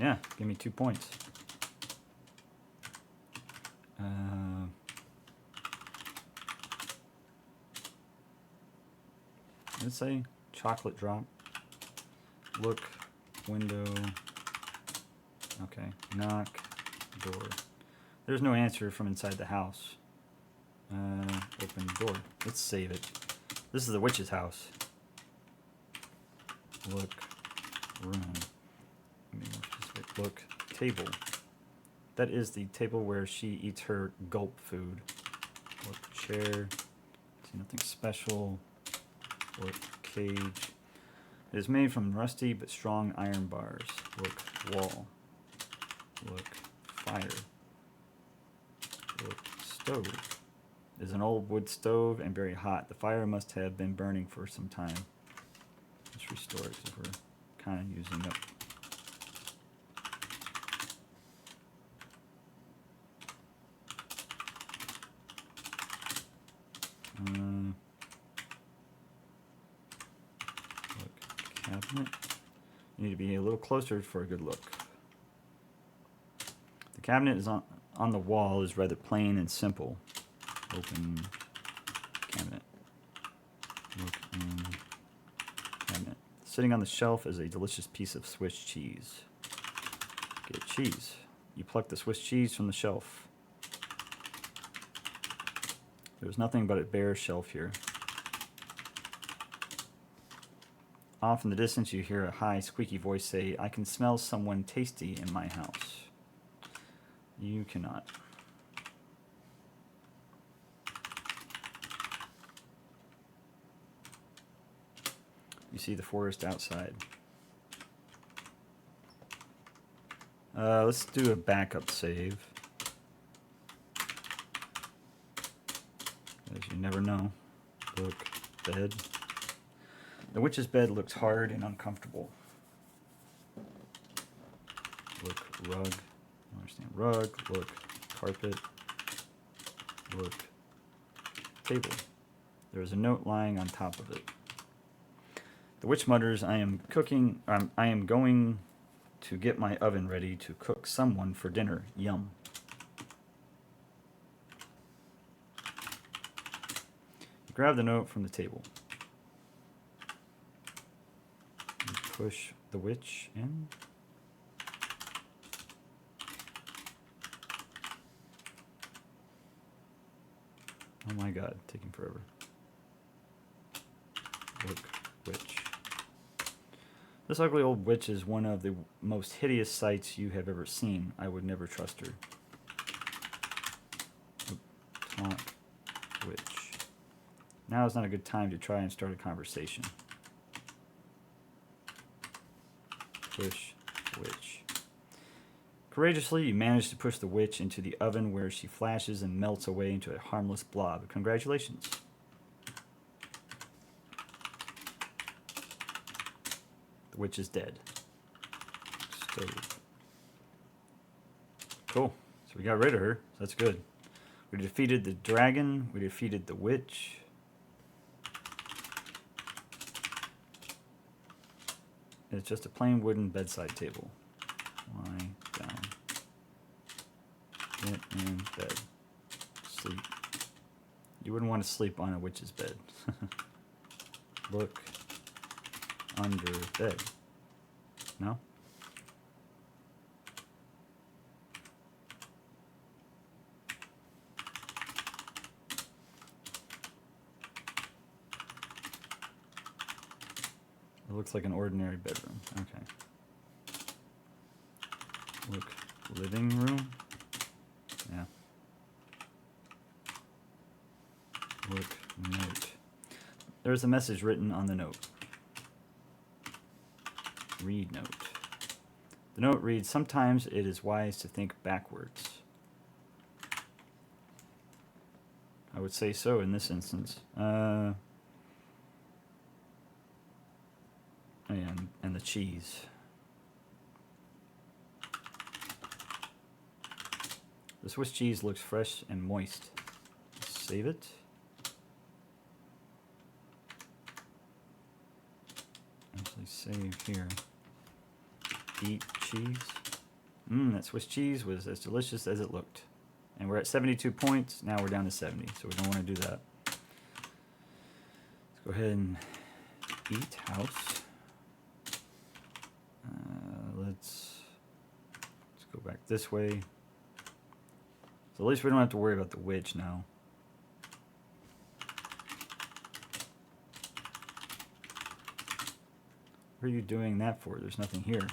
Yeah, give me 2 points. Let's say chocolate drop. Look, window. Okay, knock, door. There's no answer from inside the house. Open door. Let's save it. This is the witch's house. Look, room. Look, table. That is the table where she eats her gulp food. Look, chair, See, nothing special. Look, cage. It is made from rusty but strong iron bars. Look, wall. Look, fire. Look, stove. It is an old wood stove and very hot. The fire must have been burning for some time. Let's restore it because we're kind of using up. Look, cabinet. You need to be a little closer for a good look. The cabinet is on the wall is rather plain and simple. Open cabinet. Look in cabinet. Sitting on the shelf is a delicious piece of Swiss cheese. Get cheese. You pluck the Swiss cheese from the shelf. There's nothing but a bare shelf here. Off in the distance you hear a high, squeaky voice say, "I can smell someone tasty in my house." You cannot. You see the forest outside. Let's do a backup save. As you never know. Look, bed. The witch's bed looks hard and uncomfortable. Look, rug. I understand. Rug. Look, carpet. Look, table. There is a note lying on top of it. The witch mutters, I am going to get my oven ready to cook someone for dinner. Yum. You grab the note from the table. You push the witch in. Oh my god, taking forever. Look, witch. This ugly old witch is one of the most hideous sights you have ever seen. I would never trust her. Taunt witch. Now is not a good time to try and start a conversation. Push witch. Courageously, you manage to push the witch into the oven where she flashes and melts away into a harmless blob. Congratulations. The witch is dead. Stove. Cool. So we got rid of her. So that's good. We defeated the dragon. We defeated the witch. It's just a plain wooden bedside table. Lie down. Get in bed. Sleep. You wouldn't want to sleep on a witch's bed. Look under bed. No? It looks like an ordinary bedroom. Okay. Look, living room. Yeah. Look, note. There's a message written on the note. Read note. The note reads, sometimes it is wise to think backwards. I would say so in this instance. And the cheese. The Swiss cheese looks fresh and moist. Save it. Actually save here. Eat cheese. That Swiss cheese was as delicious as it looked. And we're at 72 points. Now we're down to 70, so we don't want to do that. Let's go ahead and eat house. Let's go back this way. So at least we don't have to worry about the witch now. What are you doing that for? There's nothing here.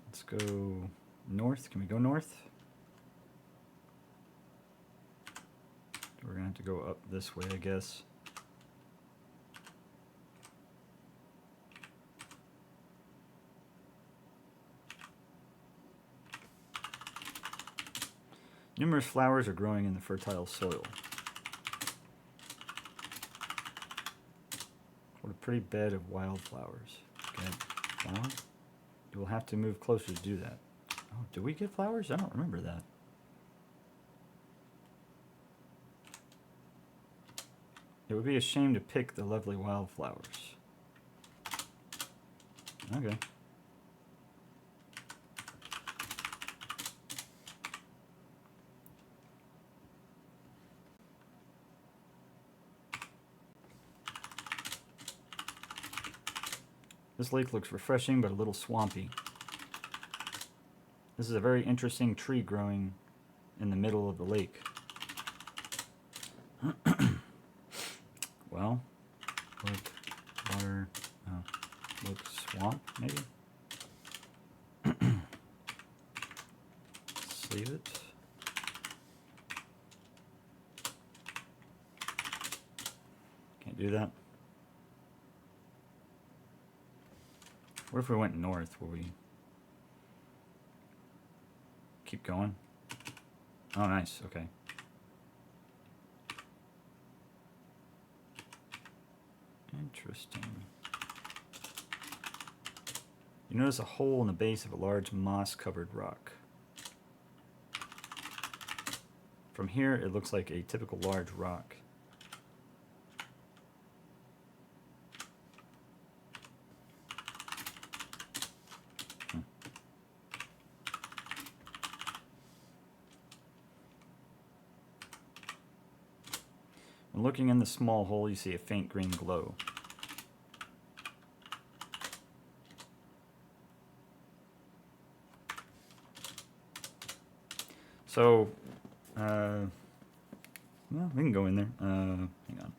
Let's go north. Can we go north? We're gonna have to go up this way, I guess. Numerous flowers are growing in the fertile soil. What a pretty bed of wildflowers. Get flowers? You will have to move closer to do that. Oh, do we get flowers? I don't remember that. It would be a shame to pick the lovely wildflowers. Okay. This lake looks refreshing, but a little swampy. This is a very interesting tree growing in the middle of the lake. Well, look, water, oh, look, swamp, maybe? Save it. Can't do that. What if we went north? Will we keep going? Oh, nice. Okay. Interesting. You notice a hole in the base of a large moss-covered rock. From here, it looks like a typical large rock. When looking in the small hole, you see a faint green glow. So, well, we can go in there. Hang on.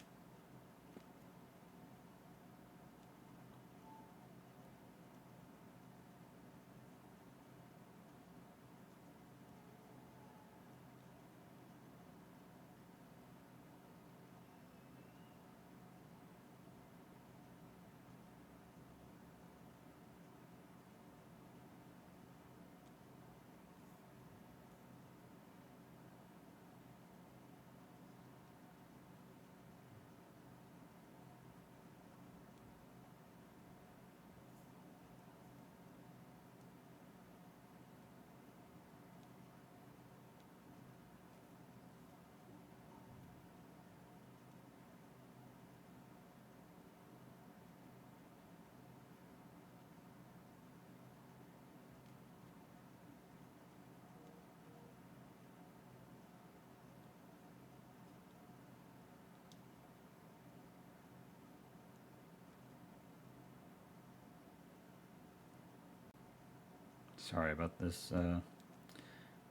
Sorry about this.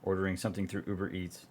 Ordering something through Uber Eats.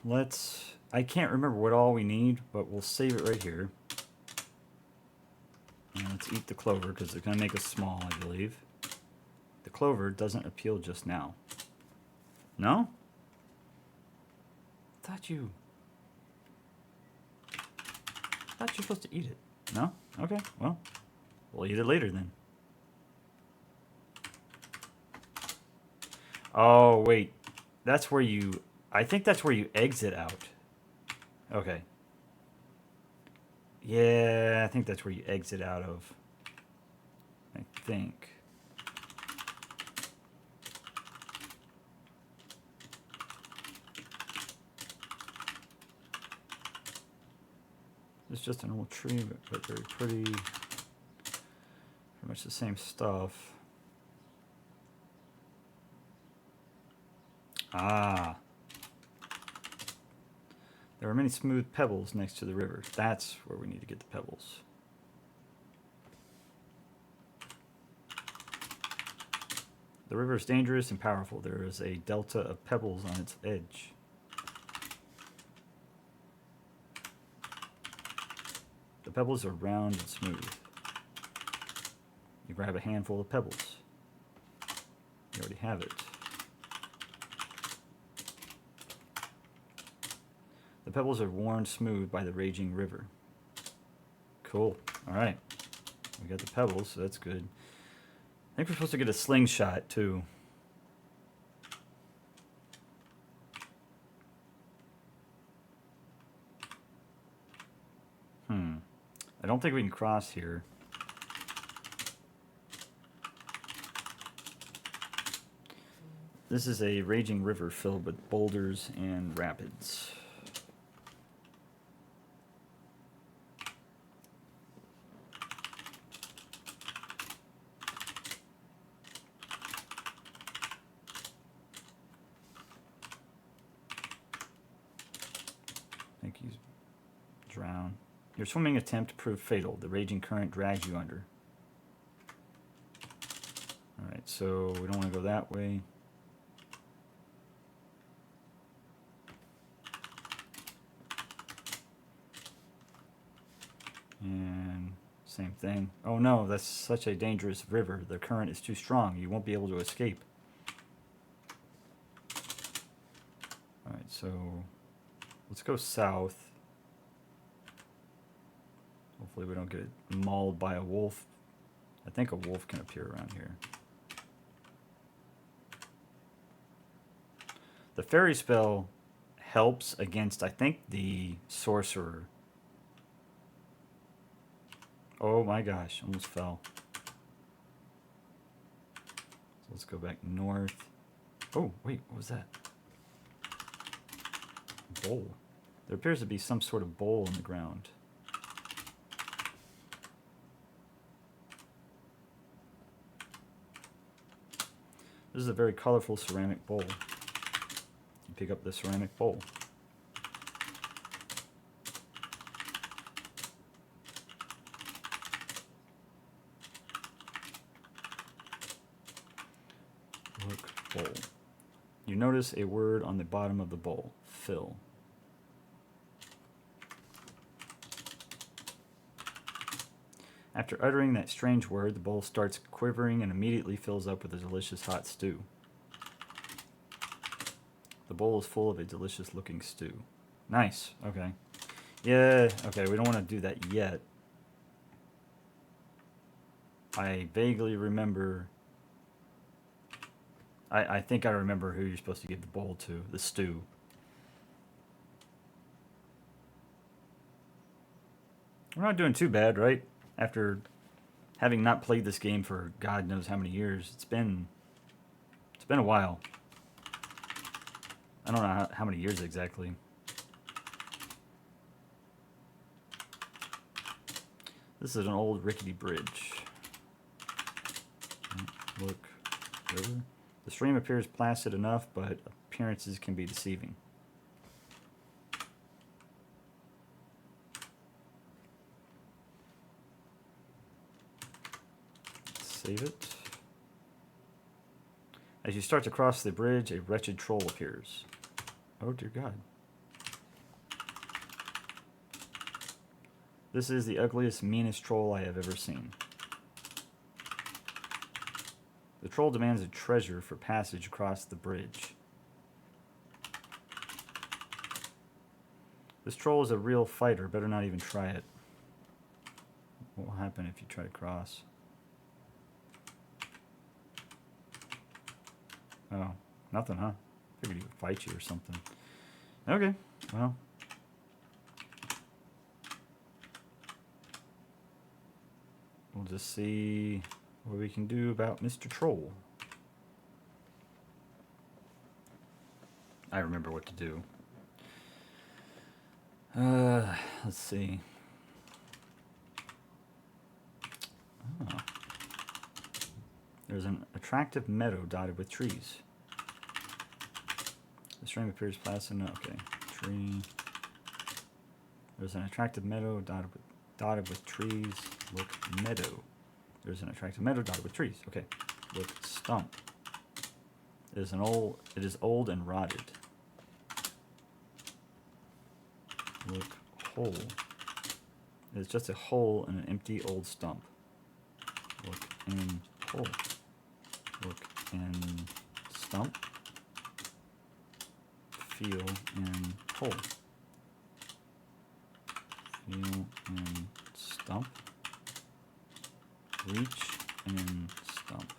Let's... I can't remember what all we need, but we'll save it right here. And let's eat the clover, because it's going to make us small, I believe. The clover doesn't appeal just now. No? Thought you were supposed to eat it. No? Okay, well, we'll eat it later then. Oh, wait. That's where you... I think that's where you exit out. Okay. Yeah, I think that's where you exit out of. I think. It's just an old tree, but very pretty. Pretty much the same stuff. Ah. There are many smooth pebbles next to the river. That's where we need to get the pebbles. The river is dangerous and powerful. There is a delta of pebbles on its edge. The pebbles are round and smooth. You grab a handful of pebbles. You already have it. The pebbles are worn smooth by the raging river. Cool. Alright. We got the pebbles, so that's good. I think we're supposed to get a slingshot, too. I don't think we can cross here. This is a raging river filled with boulders and rapids. I think he's drowned. Your swimming attempt proved fatal. The raging current drags you under. Alright, so we don't want to go that way. And same thing. Oh no, that's such a dangerous river. The current is too strong. You won't be able to escape. Alright, so let's go south. Hopefully we don't get mauled by a wolf. I think a wolf can appear around here. The fairy spell helps against, I think, the sorcerer. Oh my gosh, almost fell. So let's go back north. Oh, wait, what was that? Bowl. There appears to be some sort of bowl in the ground. This is a very colorful ceramic bowl. You pick up the ceramic bowl. Look, bowl. You notice a word on the bottom of the bowl. Fill. After uttering that strange word, the bowl starts quivering and immediately fills up with a delicious hot stew. The bowl is full of a delicious looking stew. Nice, okay. Yeah, okay, we don't want to do that yet. I vaguely remember... I think I remember who you're supposed to give the bowl to, the stew. We're not doing too bad, right? After having not played this game for God knows how many years. It's been a while. I don't know how many years exactly. This is an old rickety bridge. Look, river. The stream appears placid enough, but appearances can be deceiving. Save it. As you start to cross the bridge, a wretched troll appears. Oh dear God. This is the ugliest, meanest troll I have ever seen. The troll demands a treasure for passage across the bridge. This troll is a real fighter. Better not even try it. What will happen if you try to cross? Oh, nothing, huh? Figured he would fight you or something. Okay, well. We'll just see what we can do about Mr. Troll. I remember what to do. Let's see. Oh. There's an attractive meadow dotted with trees. The stream appears placid. Okay, tree. There's an attractive meadow dotted with trees. Look, meadow. There's an attractive meadow dotted with trees. Okay, look, stump. It is old and rotted. Look, hole. It is just a hole in an empty old stump. Look in hole. Look in stump. Feel in hole. Feel in stump. Reach in stump.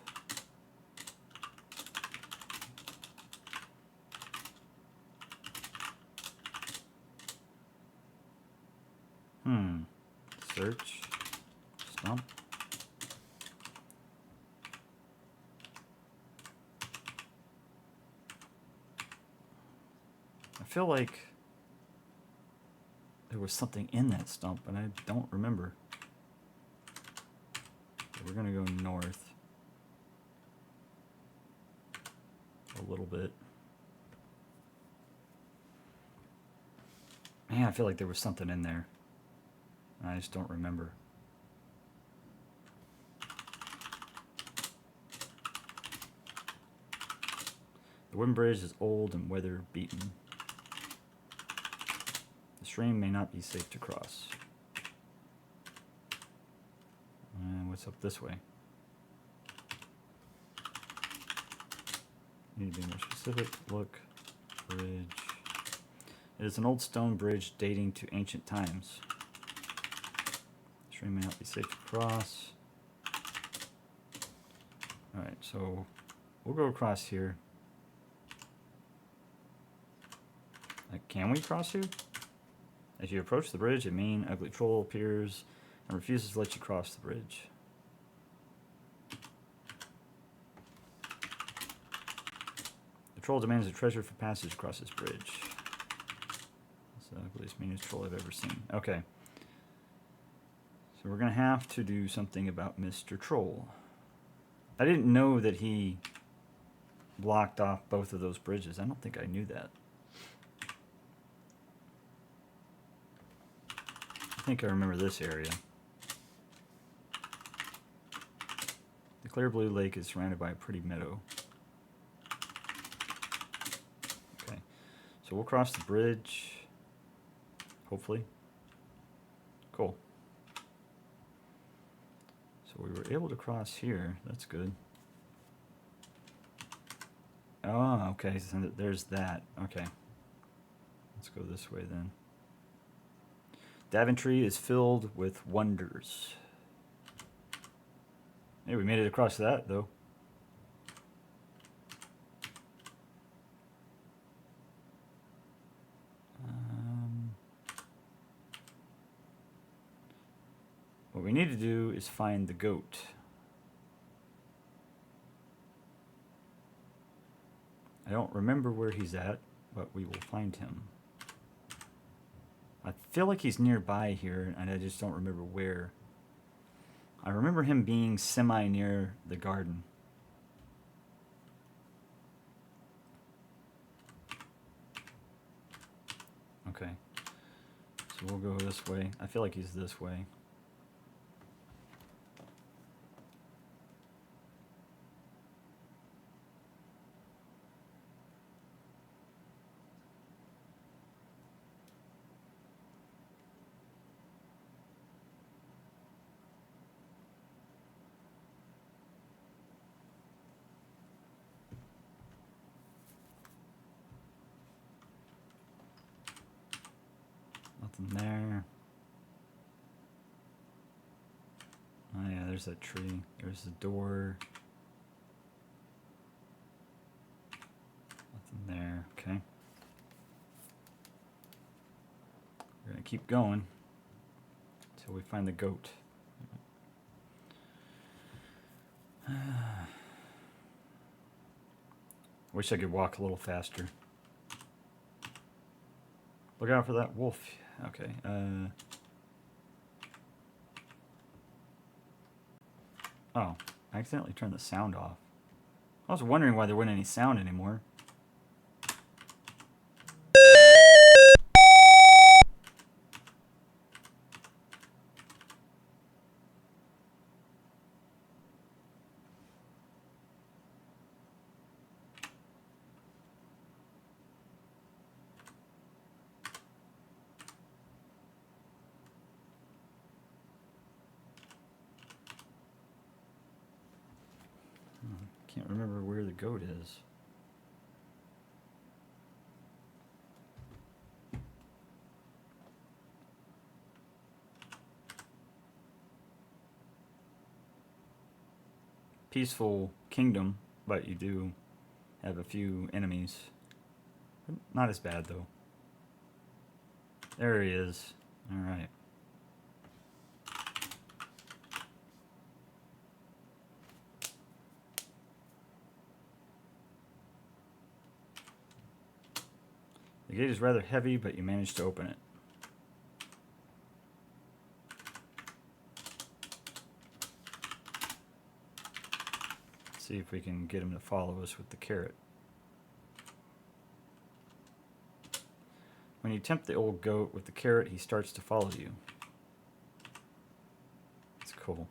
Search. Stump. I feel like there was something in that stump, and I don't remember. So we're gonna go north a little bit. Man, I feel like there was something in there. I just don't remember. The wooden bridge is old and weather beaten. The stream may not be safe to cross. And what's up this way? Need to be more specific. Look, bridge. It is an old stone bridge dating to ancient times. The stream may not be safe to cross. Alright, so we'll go across here. Like, can we cross here? As you approach the bridge, a mean, ugly troll appears and refuses to let you cross the bridge. The troll demands a treasure for passage across this bridge. It's the ugliest, meanest troll I've ever seen. Okay. So we're going to have to do something about Mr. Troll. I didn't know that he blocked off both of those bridges. I don't think I knew that. I think I remember this area. The clear blue lake is surrounded by a pretty meadow. Okay, so we'll cross the bridge, hopefully. Cool. So we were able to cross here, that's good. Oh, okay, so there's that, okay. Let's go this way then. Daventry is filled with wonders. Hey, we made it across that, though. What we need to do is find the goat. I don't remember where he's at, but we will find him. I feel like he's nearby here, and I just don't remember where. I remember him being semi-near the garden. Okay. So we'll go this way. I feel like he's this way. Nothing there. Oh yeah, there's that tree. There's the door. Nothing there. Okay. We're gonna keep going until we find the goat. Wish I could walk a little faster. Look out for that wolf. Okay. Oh, I accidentally turned the sound off. I was wondering why there wasn't any sound anymore. Can't remember where the goat is. Peaceful kingdom, but you do have a few enemies. Not as bad though. There he is. Alright. The gate is rather heavy, but you managed to open it. Let's see if we can get him to follow us with the carrot. When you tempt the old goat with the carrot, he starts to follow you. That's cool.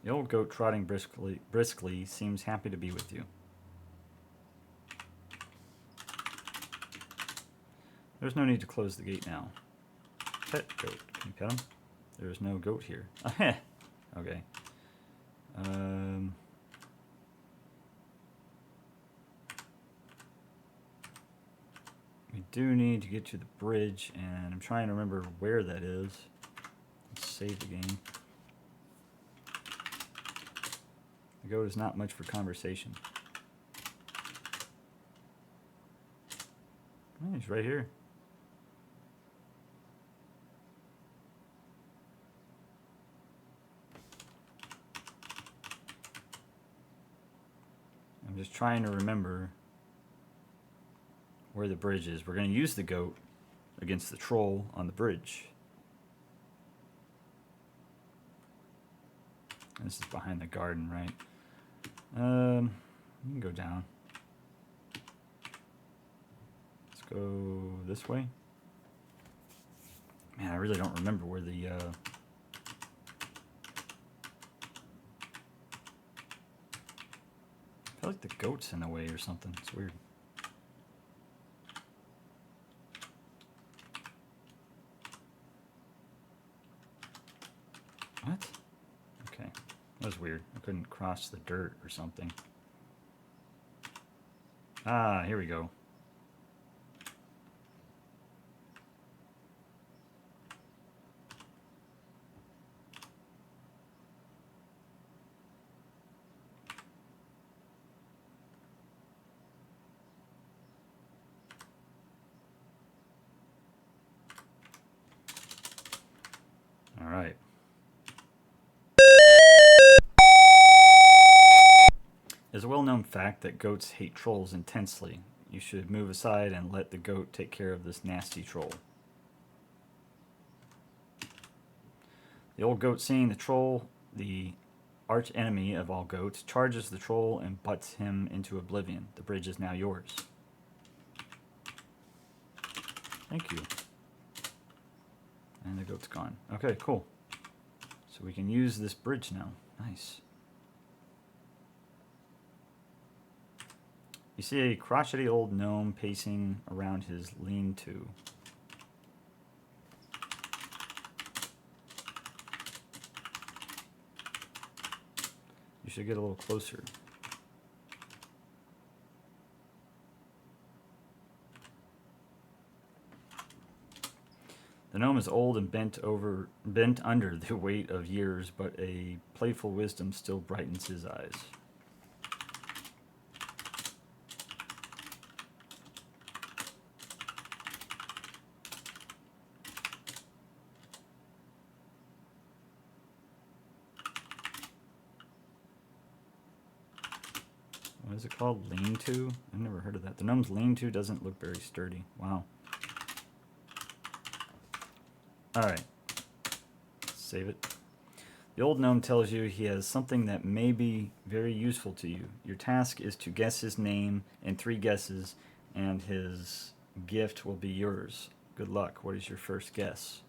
The old goat, trotting briskly, seems happy to be with you. There's no need to close the gate now. Pet goat. Can you pet him? There's no goat here. Okay. We do need to get to the bridge, and I'm trying to remember where that is. Let's save the game. The goat is not much for conversation. Oh, he's right here. I'm just trying to remember where the bridge is. We're going to use the goat against the troll on the bridge. This is behind the garden, right? You can go down. Let's go this way. Man, I really don't remember where the I feel like the goat's in the way or something. It's weird. What? Okay. That was weird. I couldn't cross the dirt or something. Ah, here we go. All right. It's a well-known fact that goats hate trolls intensely. You should move aside and let the goat take care of this nasty troll. The old goat, seeing the troll, the arch enemy of all goats, charges the troll and butts him into oblivion. The bridge is now yours. Thank you. And the goat's gone. Okay, cool. So we can use this bridge now. Nice. You see a crotchety old gnome pacing around his lean-to. You should get a little closer. The gnome is old and bent under the weight of years, but a playful wisdom still brightens his eyes. What is it called? Lean-to? I've never heard of that. The gnome's lean-to doesn't look very sturdy. Wow. Alright. Save it. The old gnome tells you he has something that may be very useful to you. Your task is to guess his name in 3 guesses, and his gift will be yours. Good luck. What is your first guess?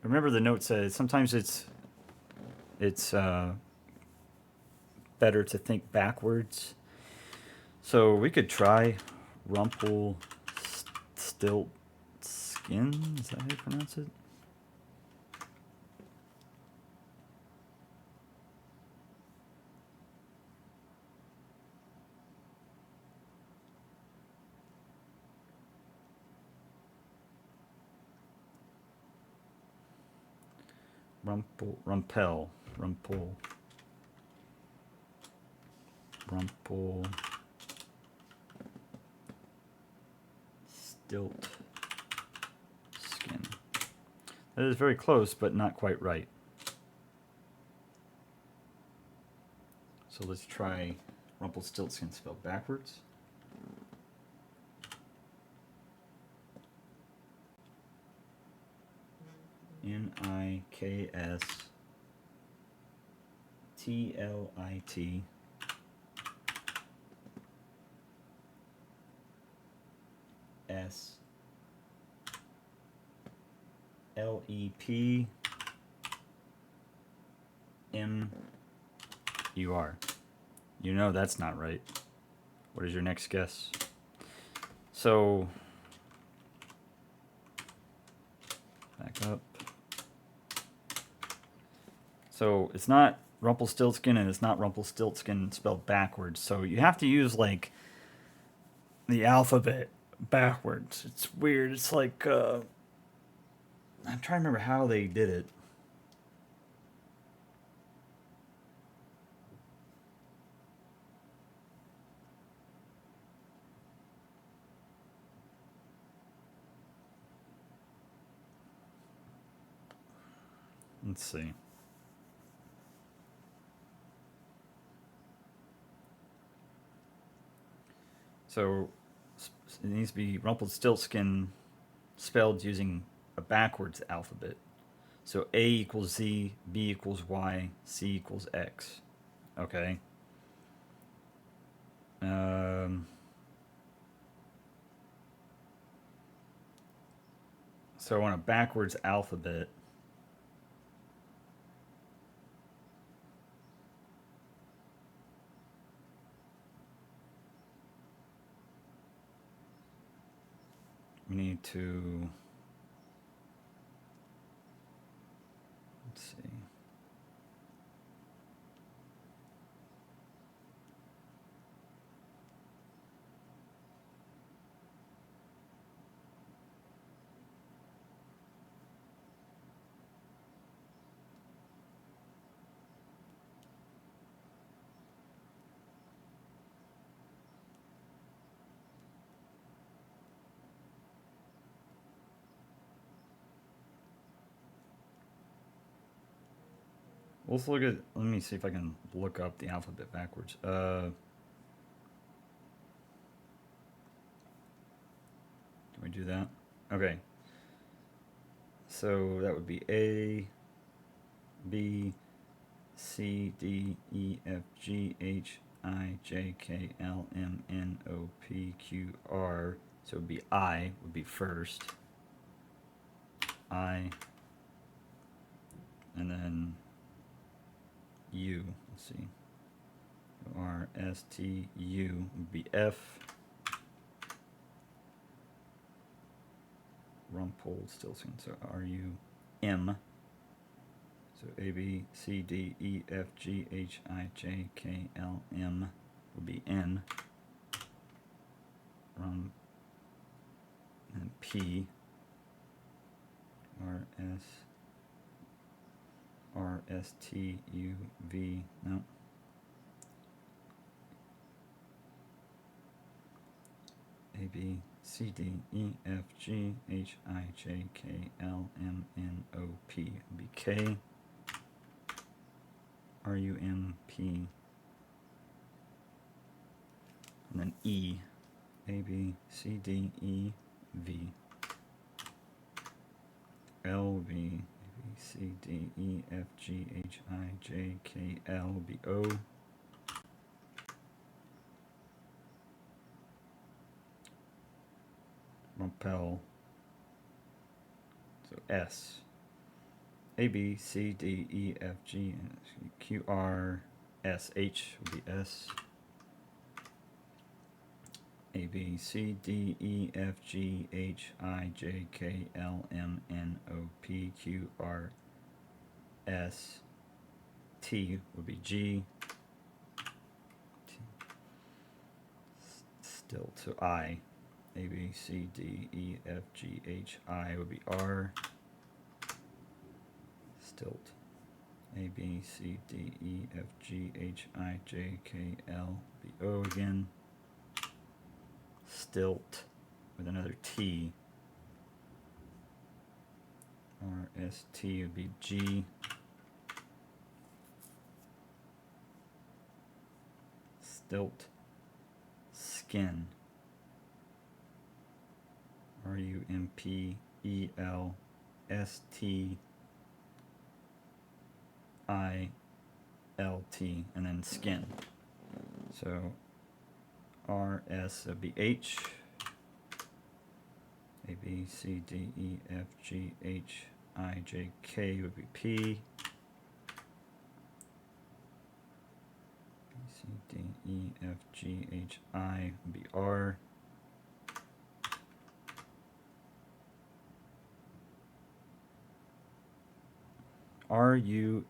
Remember the note says sometimes it's better to think backwards. So we could try Rumpelstiltskin. Is that how you pronounce it? Rumpel. Stiltskin. That is very close, but not quite right. So let's try Rumpelstiltskin spelled backwards. Nikstlit SLEPMUR. You know that's not right. What is your next guess? So, back up. So it's not Rumpelstiltskin and it's not Rumpelstiltskin spelled backwards. So you have to use like the alphabet backwards. It's weird. It's like I'm trying to remember how they did it. Let's see. So it needs to be Rumpelstiltskin spelled using a backwards alphabet. So A equals Z, B equals Y, C equals X. Okay. So on a backwards alphabet, we need to, let's see. Let's look at, let me see if I can look up the alphabet backwards. Can we do that? Okay. So that would be A, B, C, D, E, F, G, H, I, J, K, L, M, N, O, P, Q, R. So it would be I would be first. I. And then U. Let's see. R, S, T, U would be F. Rumpelstiltskin. So R, U, M. So A, B, C, D, E, F, G, H, I, J, K, L, M would be N. and P, RSTUV, no. A, B, C, D, E, F, G, H, I, J, K, L, M, N, O, P. It'd be K, R, U, M, P, and then E. A, B, C, D, E, V. L, B, B, C, D, E, F, G, H, I, J, K, L, would be O. Rumpel. So S. A, B, C, D, E, F, G, Q, R, S. H would be S. A, B, C, D, E, F, G, H, I, J, K, L, M, N, O, P, Q, R, S. T would be G. T. Still to I. A, B, C, D, E, F, G, H, I would be R. Stilt. A, B, C, D, E, F, G, H, I, J, K, L would be O again. Stilt with another T. R, S, T would be G. Stilt. Skin. R, U, M, P, E, L, S, T, I, L, T, and then skin. So R, S would be H. A, B, C, D, E, F, G, H, I, J, K would be P. B, C, D, E, F, G, H, I would be R. R, U,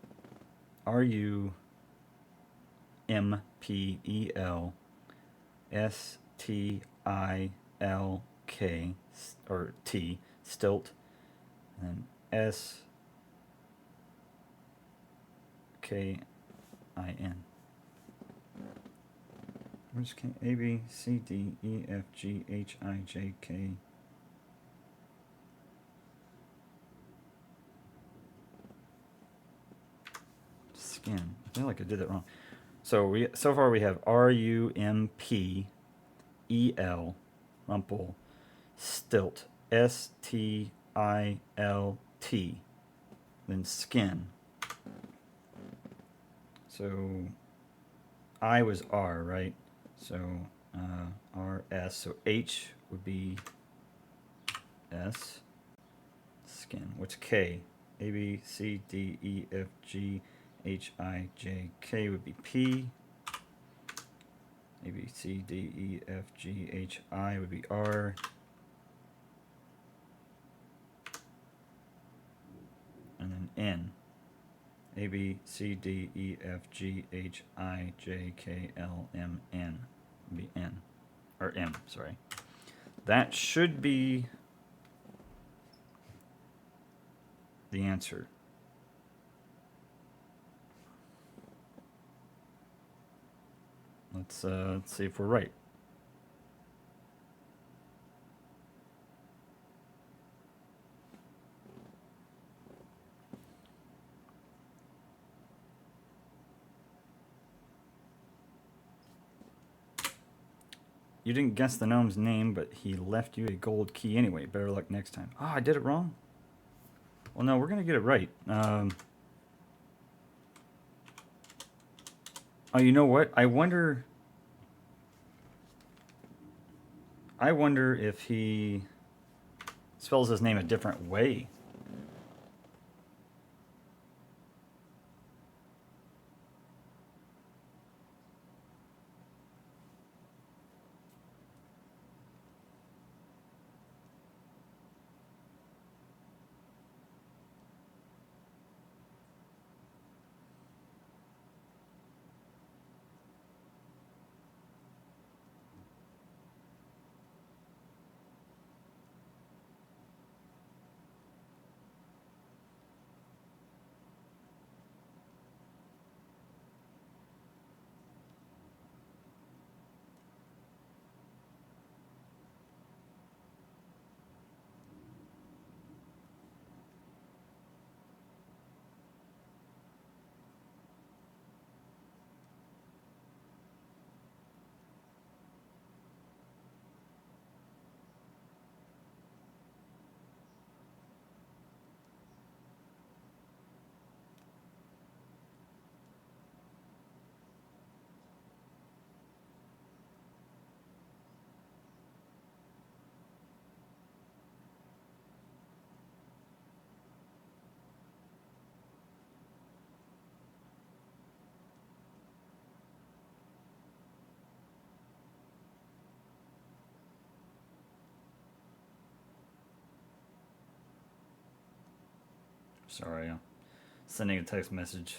M, P, E, L, S, T, I, L, K, or T, stilt, and then S, K, I, N. Where's K? A, B, C, D, E, F, G, H, I, J, K. Skin. I feel like I did that wrong. So far we have R, U, M, P, E, L, rumple, stilt, S, T, I, L, T, then skin. So I was R, right? So R, S. So H would be S. Skin. What's K? A, B, C, D, E, F, G, H, I, J, K would be P. A, B, C, D, E, F, G, H, I would be R. And then N. A, B, C, D, E, F, G, H, I, J, K, L, M, N would be N. Or M, sorry. That should be the answer. Let's see if we're right. You didn't guess the gnome's name, but he left you a gold key anyway. Better luck next time. Oh, I did it wrong? Well, no, we're going to get it right. Oh, you know what? I wonder if he spells his name a different way. Sorry, I'm sending a text message.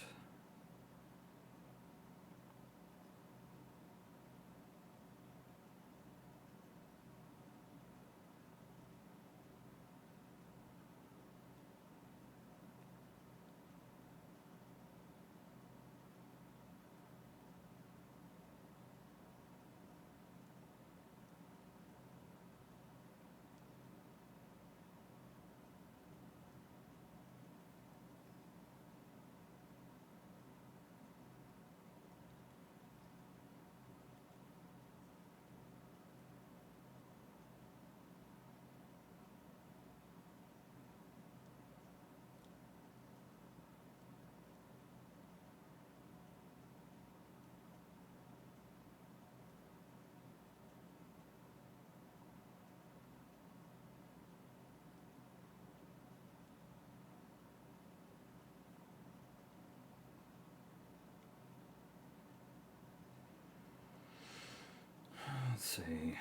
Let's see.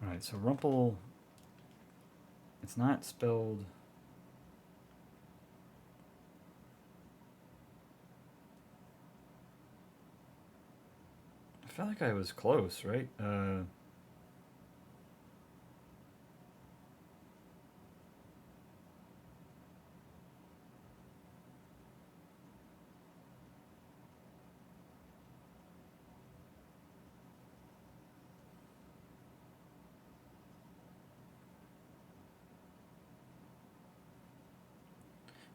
Alright, so Rumple, it's not spelled. I felt like I was close, right?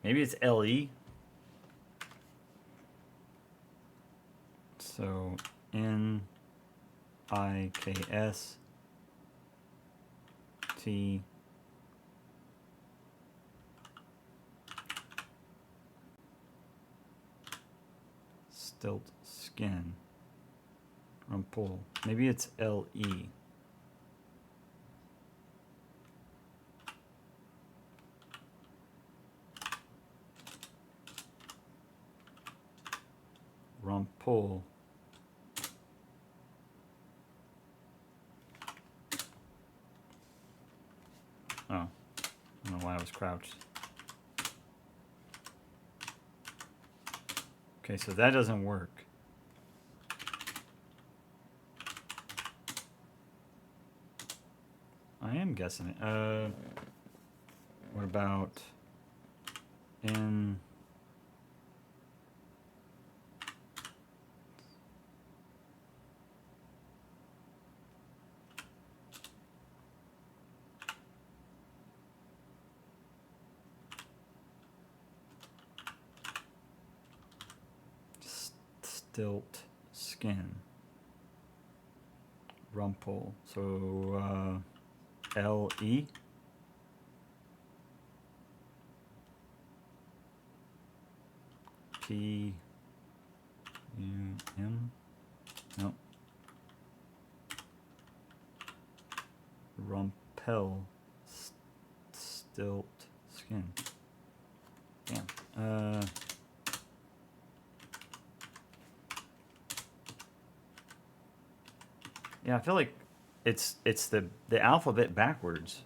Maybe it's LE. So NIKS T Stilt Skin Rumple. Maybe it's LE. Rumple. Oh, I don't know why I was crouched. Okay, so that doesn't work. I am guessing it. What about in Stilt Skin Rumple? So LE. P U M. Nope. Rumpel. Stilt Skin. Damn. Yeah, I feel like it's the alphabet backwards.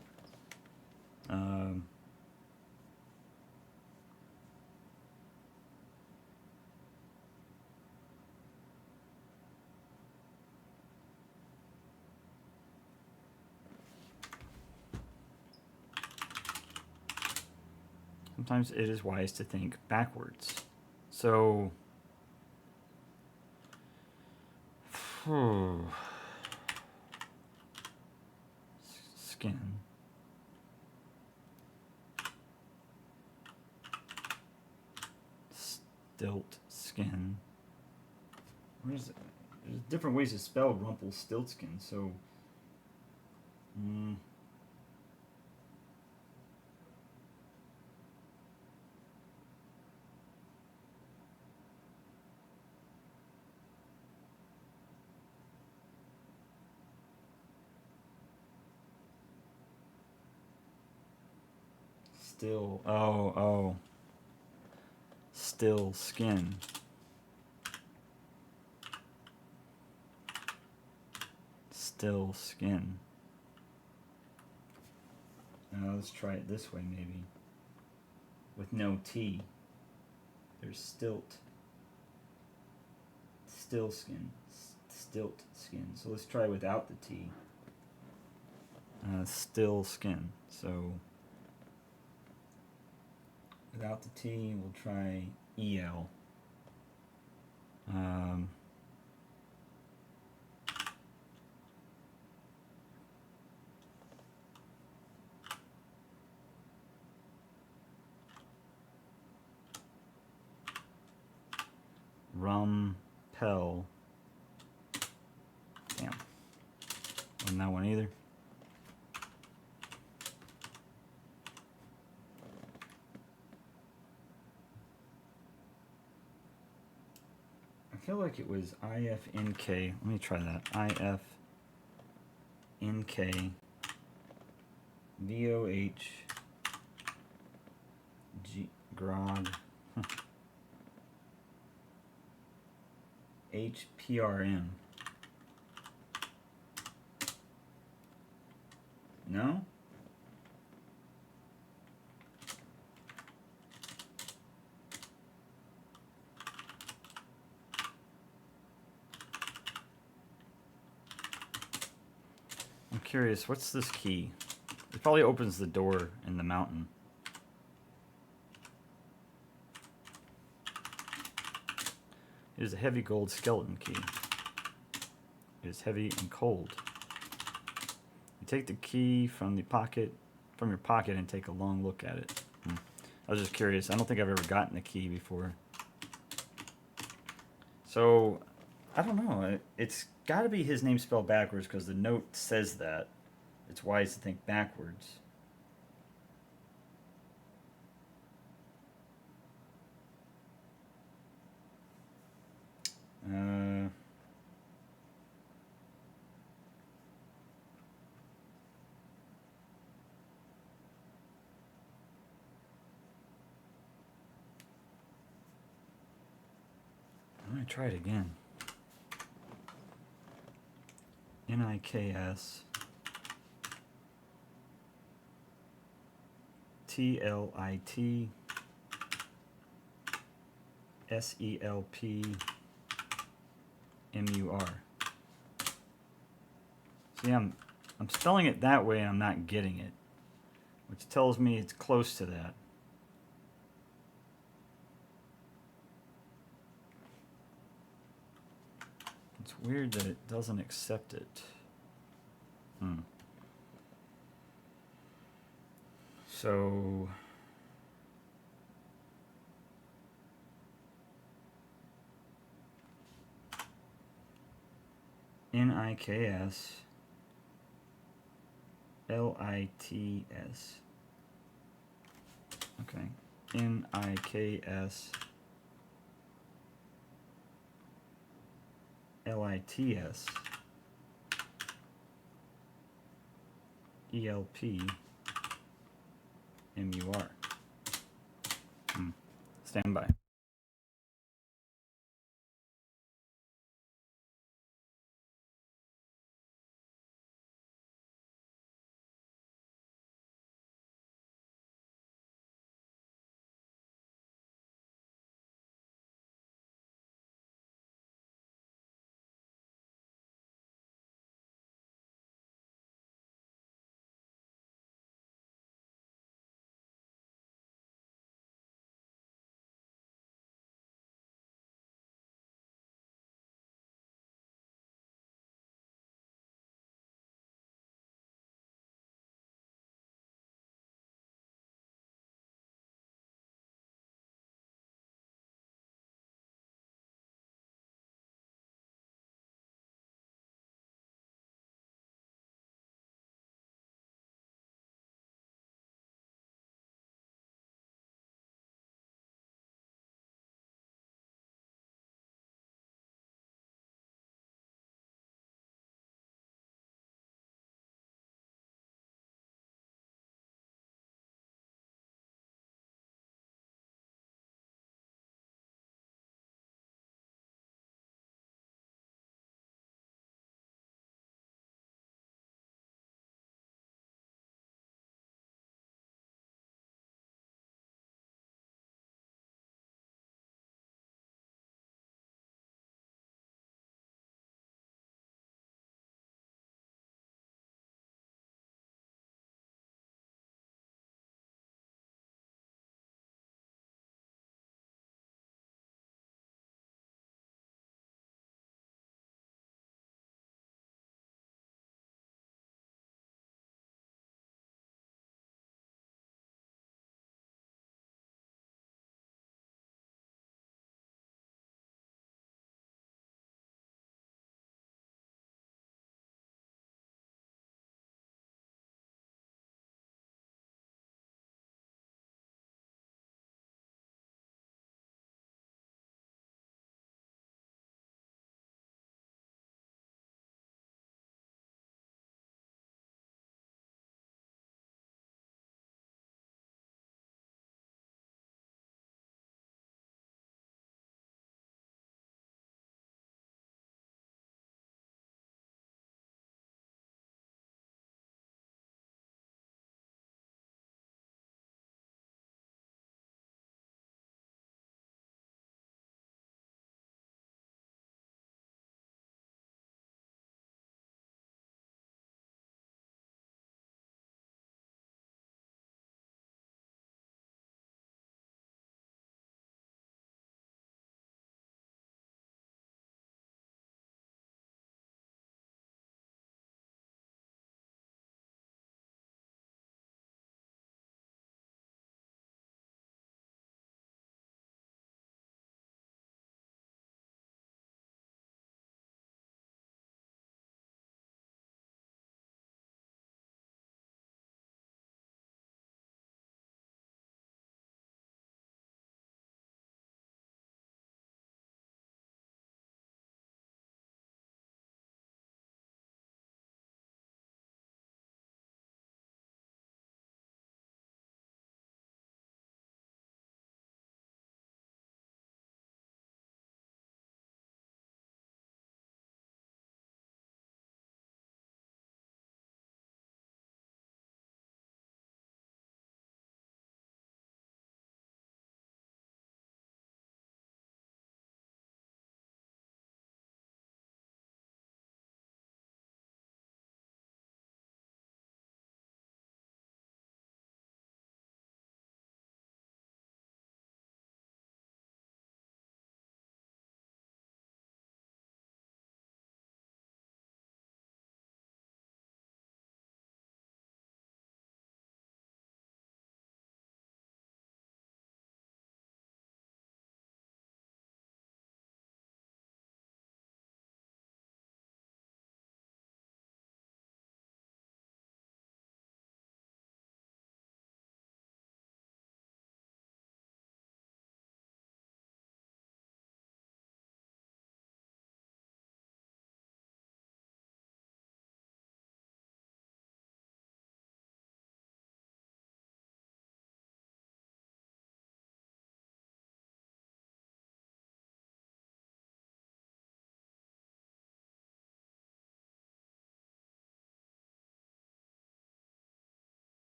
Sometimes it is wise to think backwards. So, skin. Stilt skin. What is it? There's different ways to spell Rumpelstiltskin, so. Still. Oh. Still skin. Still skin. Let's try it this way, maybe. With no T. There's stilt. Still skin. Stilt skin. So let's try without the T. Still skin. So without the T, we'll try EL. Rumpel. Damn. Wasn't that one either. I feel like it was IFNK. Let me try that. IFNK VOH G Grog HPRM. No? I'm curious, what's this key? It probably opens the door in the mountain. It is a heavy gold skeleton key. It is heavy and cold. You take the key from your pocket, and take a long look at it. I was just curious. I don't think I've ever gotten the key before. So, I don't know. It's got to be his name spelled backwards because the note says that. It's wise to think backwards. Let me try it again. NIKS TLIT SELP MUR. See, I'm spelling it that way and I'm not getting it, which tells me it's close to that. It's weird that it doesn't accept it. So NIKS LITS. Okay. NIKS LITS ELP MUR. Stand by.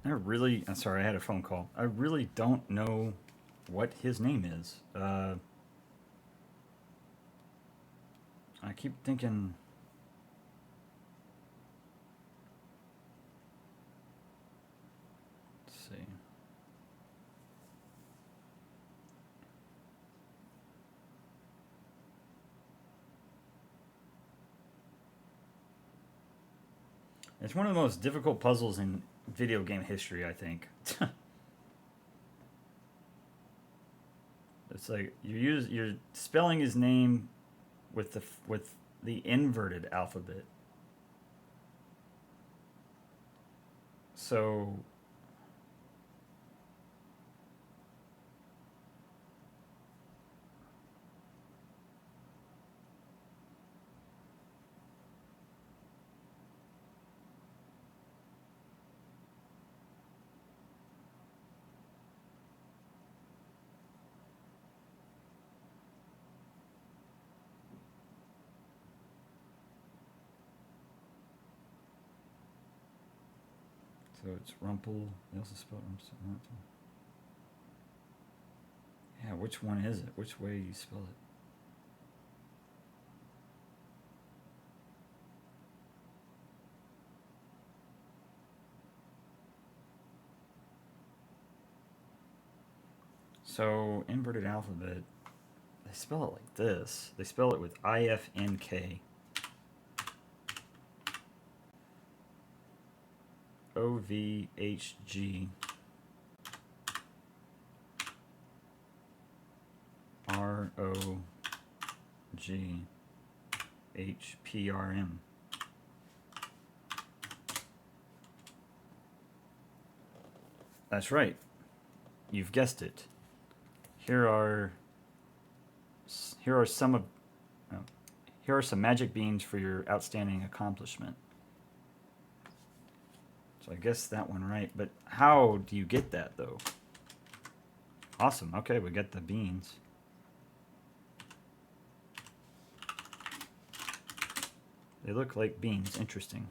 I'm sorry, I had a phone call. I really don't know what his name is. I keep thinking. Let's see. It's one of the most difficult puzzles in video game history, I think. It's like you're spelling his name with the inverted alphabet. So it's Rumple. They also spell Rumple. Yeah, which one is it? Which way do you spell it? So, inverted alphabet, they spell it like this. They spell it with IFNK. OVHG ROGHPRM. That's right. You've guessed it. Here are some magic beans for your outstanding accomplishment. So I guess that one right, but how do you get that though? Awesome. Okay, we got the beans. They look like beans. Interesting.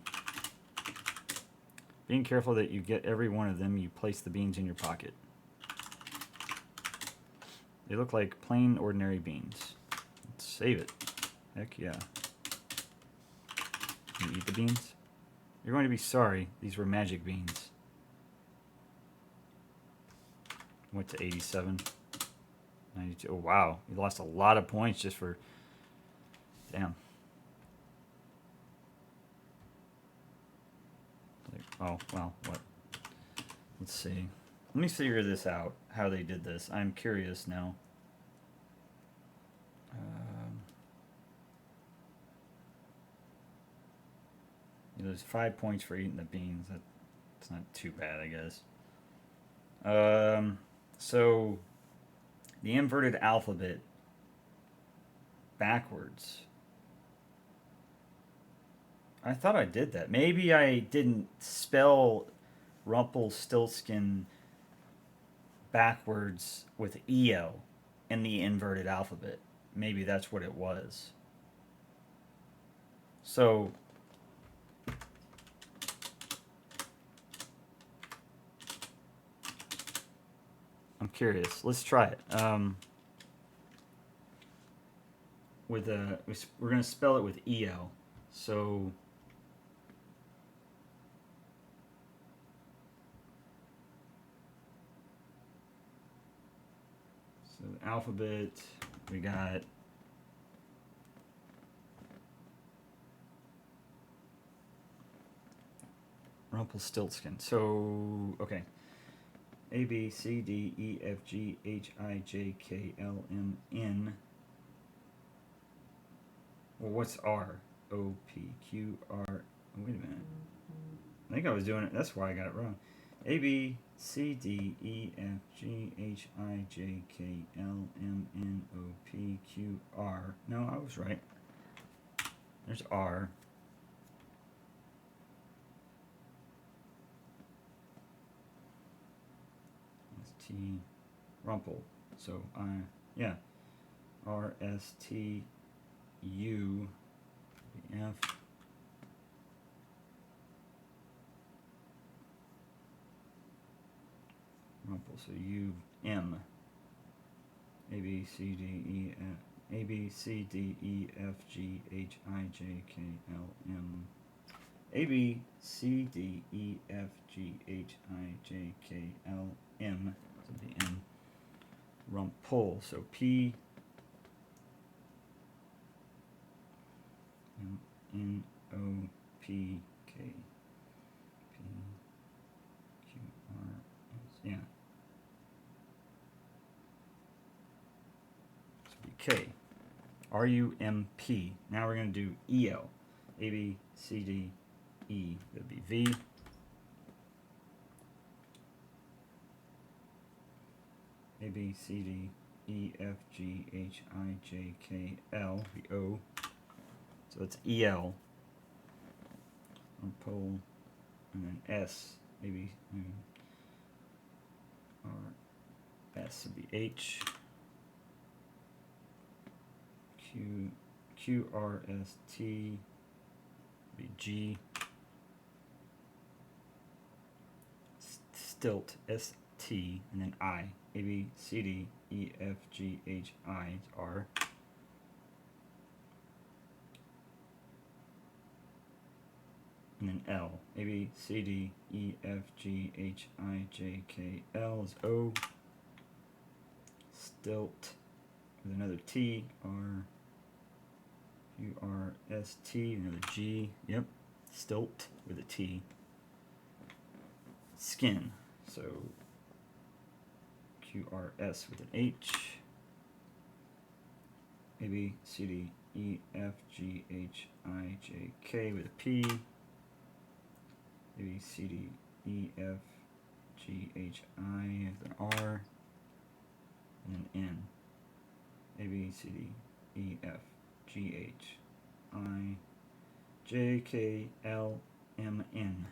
Being careful that you get every one of them, you place the beans in your pocket. They look like plain, ordinary beans. Let's save it. Heck yeah. Can you eat the beans? You're going to be sorry. These were magic beans. Went to 87. 92. Oh, wow. You lost a lot of points just for... Damn. Oh, well, what? Let's see. Let me figure this out, how they did this. I'm curious now. There's 5 points for eating the beans. That's not too bad, I guess. So, the inverted alphabet backwards. I thought I did that. Maybe I didn't spell Rumpelstiltskin backwards with EL in the inverted alphabet. Maybe that's what it was. So, I'm curious. Let's try it. We're going to spell it with EL. So the alphabet, we got Rumpelstiltskin. So, okay. A, B, C, D, E, F, G, H, I, J, K, L, M, N. Well, what's R? O, P, Q, R. Oh, wait a minute. I think I was doing it. That's why I got it wrong. A, B, C, D, E, F, G, H, I, J, K, L, M, N, O, P, Q, R. No, I was right. There's R. That's T. Rumple. So, yeah. R, S, T, U, F. Rumple. So U-M. A, B, C, D, E, F. A, B, C, D, E, F, G, H, I, J, K, L, M. A, B, C, D, E, F, G, H, I, J, K, L, M. So the M. Rumple. So P, N, O, P, K. P, Q, R, S. Yeah. So be K. R-U-M-P. Now we're going to do E-L. A, B, C, D, E. That would be V. A, B, C, D, E, F, G, H, I, J, K, L. Be O. So it's E-L. Pole. And then S. Maybe R, S would be H. Q, Q, R, S, T. Be G. Stilt, S, T, and then I. A, B, C, D, E, F, G, H, I, R. And then L. A, B, C, D, E, F, G, H, I, J, K, L is O. Stilt with another T, R, U, R, S, T, another G. Yep. Stilt with a T. Skin. So Q, R, S with an H. A, B, C, D, E, F, G, H, I, J, K with a P. A, B, C, D, E, F, G, H, I with an R. And an N. A, B, C, D, E, F, G, H, I, J, K, L, M, N.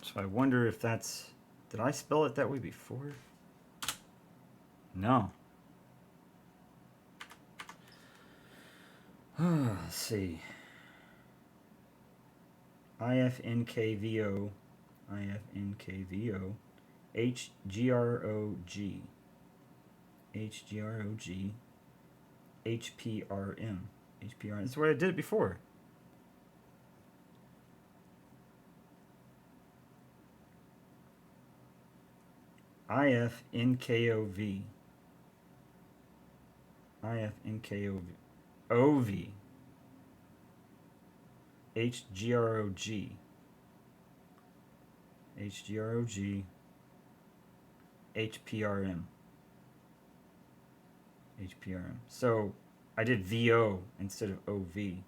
So I wonder if that's... Did I spell it that way before? No. Let's see. IFNKVO. IFNKVO. HGROG. HGROG. HPRM. HPRM. That's where I did it before. IFNKOV. IFNKOV. OV. HGROG. HGROG. HPRM. HPRM. So I did VO instead of OV.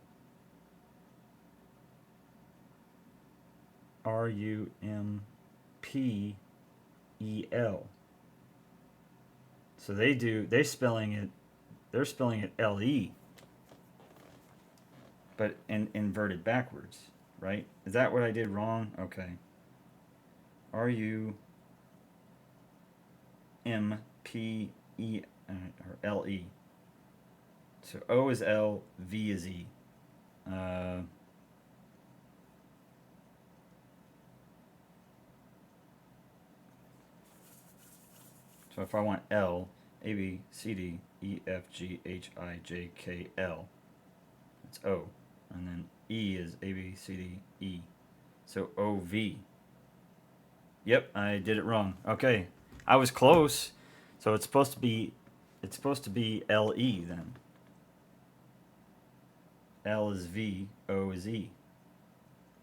RUMPEL. So they're spelling it LE, but inverted backwards, right? Is that what I did wrong? Okay. RUMPE or LE. So O is L, V is E. So if I want L, A, B, C, D, E, F, G, H, I, J, K, L. It's O. And then E is A, B, C, D, E. So OV. Yep, I did it wrong. Okay. I was close. So it's supposed to be LE then. L is V, O is E.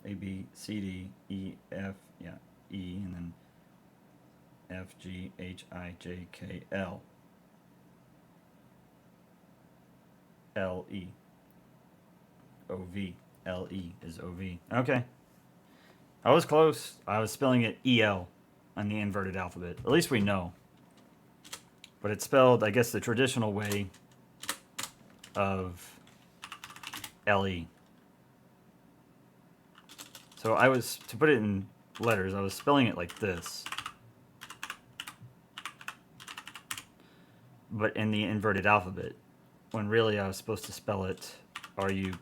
A, B, C, D, E, F, yeah, E, and then F, G, H, I, J, K, L. L, E. O, V. L, E is O, V. Okay. I was close. I was spelling it E-L on the inverted alphabet. At least we know. But it's spelled, I guess, the traditional way of L-E. So I was, to put it in letters, I was spelling it like this. But in the inverted alphabet. When really I was supposed to spell it R-U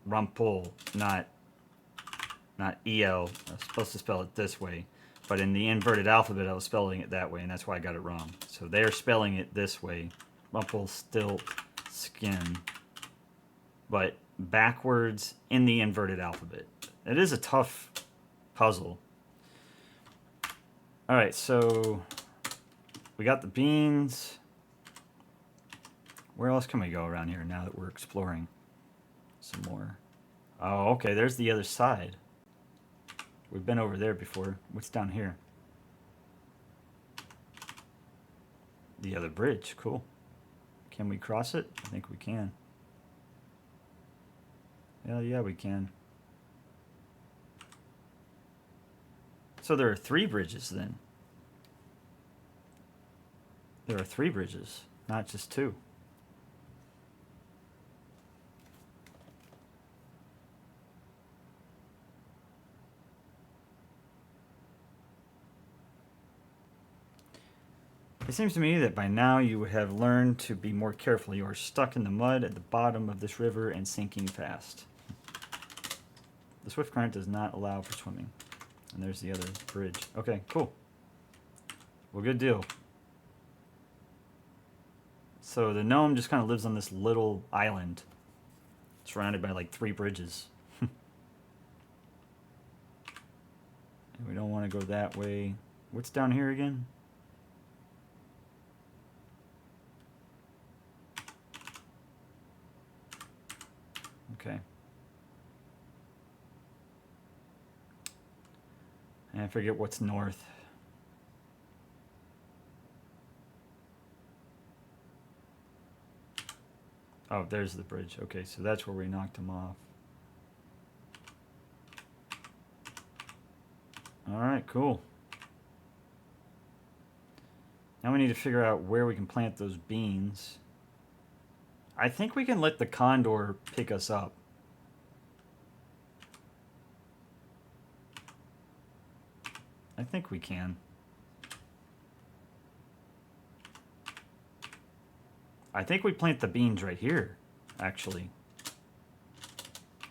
Rumple, not not EL. I was supposed to spell it this way, but in the inverted alphabet I was spelling it that way, and that's why I got it wrong. So they're spelling it this way, Rumpelstiltskin, but backwards in the inverted alphabet. It is a tough puzzle. All right, so we got the beans. Where else can we go around here now that we're exploring some more? Oh, okay, there's the other side. We've been over there before. What's down here? The other bridge, cool. Can we cross it? I think we can. Hell yeah, we can. So there are 3 bridges then. There are 3 bridges, not just 2. It seems to me that by now you would have learned to be more careful. You are stuck in the mud at the bottom of this river and sinking fast. The swift current does not allow for swimming. And there's the other bridge. Okay, cool. Well, good deal. So the gnome just kind of lives on this little island, surrounded by like 3 bridges. And we don't want to go that way. What's down here again? Okay. And I forget what's north. Oh, there's the bridge. Okay, so that's where we knocked him off. Alright, cool. Now we need to figure out where we can plant those beans. I think we can let the condor pick us up. I think we can. I think we plant the beans right here, actually.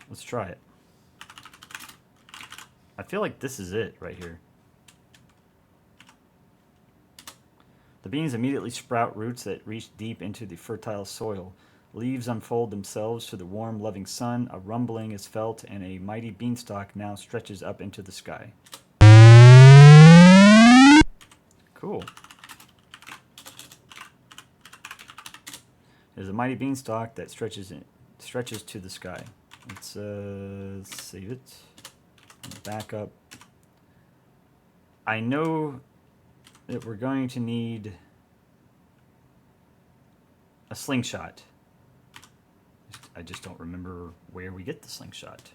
Let's try it. I feel like this is it right here. The beans immediately sprout roots that reach deep into the fertile soil. Leaves unfold themselves to the warm, loving sun. A rumbling is felt, and a mighty beanstalk now stretches up into the sky. Cool. There's a mighty beanstalk that stretches to the sky. Let's save it. Back up. I know that we're going to need a slingshot. I just don't remember where we get the slingshot.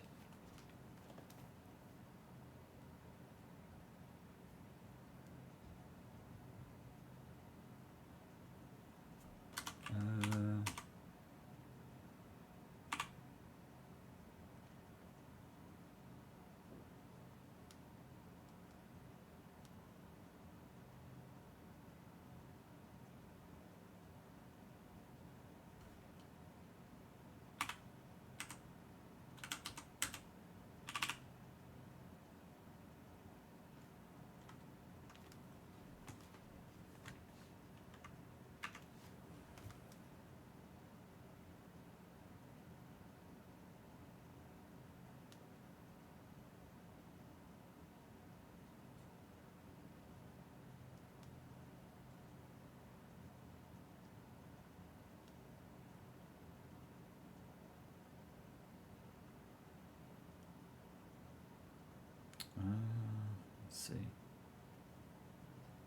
Let's see.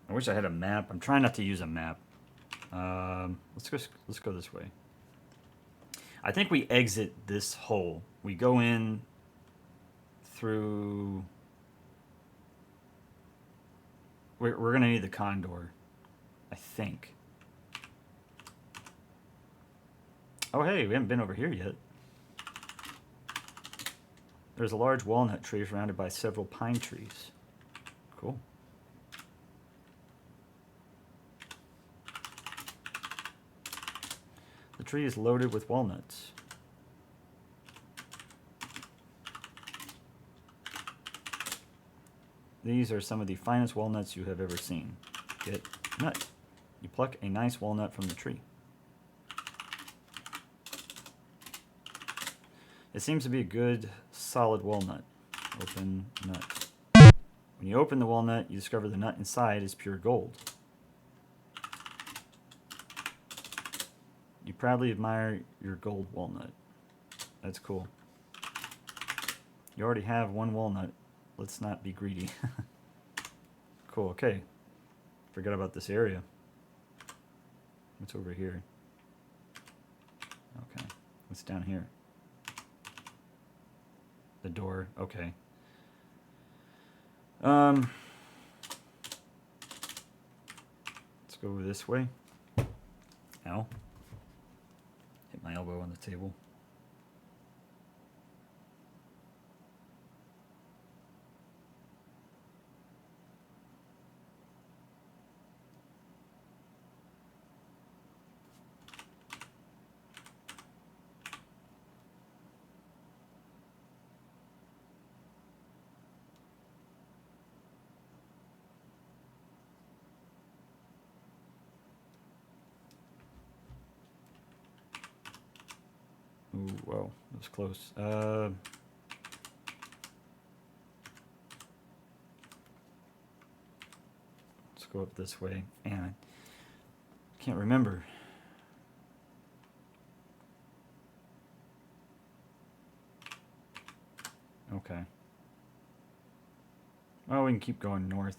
I wish I had a map. I'm trying not to use a map. Let's go this way. I think we exit this hole. We go in through. We're gonna need the condor, I think. Oh hey, we haven't been over here yet. There's a large walnut tree surrounded by several pine trees. Cool. The tree is loaded with walnuts. These are some of the finest walnuts you have ever seen. Get nut. You pluck a nice walnut from the tree. It seems to be a good, solid walnut. Open nut. When you open the walnut, you discover the nut inside is pure gold. You proudly admire your gold walnut. That's cool. You already have one walnut. Let's not be greedy. Cool, okay. Forgot about this area. What's over here? Okay. What's down here? The door. Okay. Let's go this way. Ow. Hit my elbow on the table. Ooh, whoa, that was close. Let's go up this way. Man, I can't remember. Okay. Oh, we can keep going north.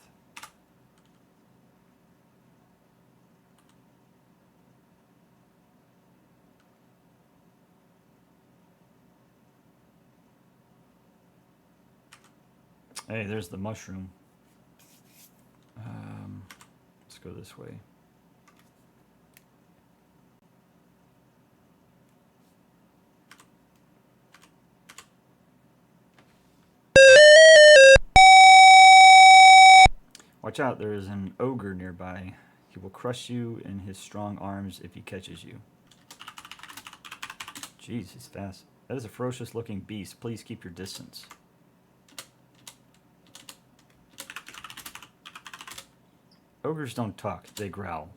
Hey, there's the mushroom. Let's go this way. Watch out, there is an ogre nearby. He will crush you in his strong arms if he catches you. Jeez, he's fast. That is a ferocious looking beast. Please keep your distance. Ogres don't talk, they growl.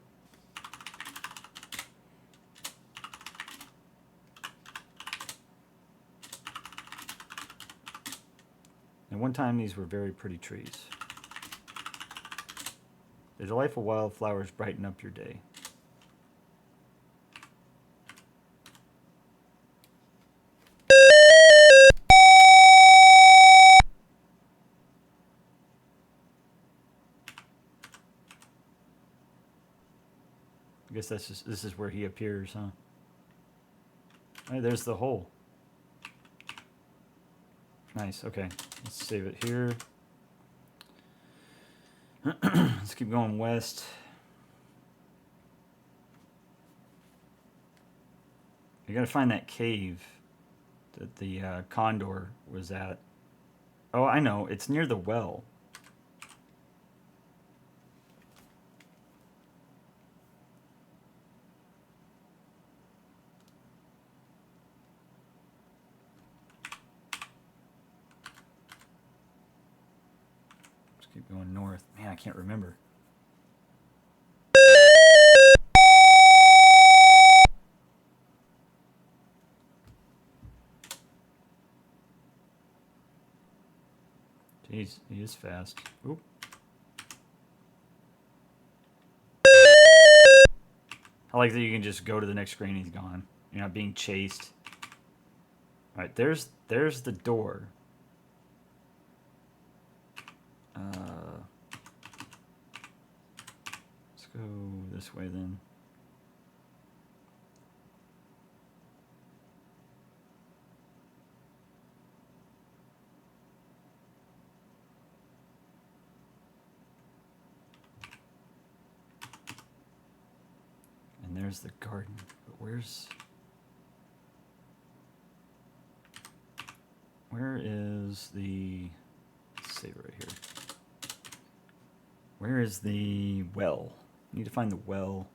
At one time, these were very pretty trees. The delightful wildflowers brighten up your day. I guess that's just, this is where he appears, huh? Alright, there's the hole. Nice, okay. Let's save it here. Let's keep going west. You gotta find that cave that the condor was at. Oh, I know. It's near the well. Keep going north. Man, I can't remember. Jeez, he is fast. Oop. I like that you can just go to the next screen and he's gone. You're not being chased. Alright, there's the door. Let's go this way then. And there's the garden. But where is the... Let's save it right here. Where is the well? I need to find the well.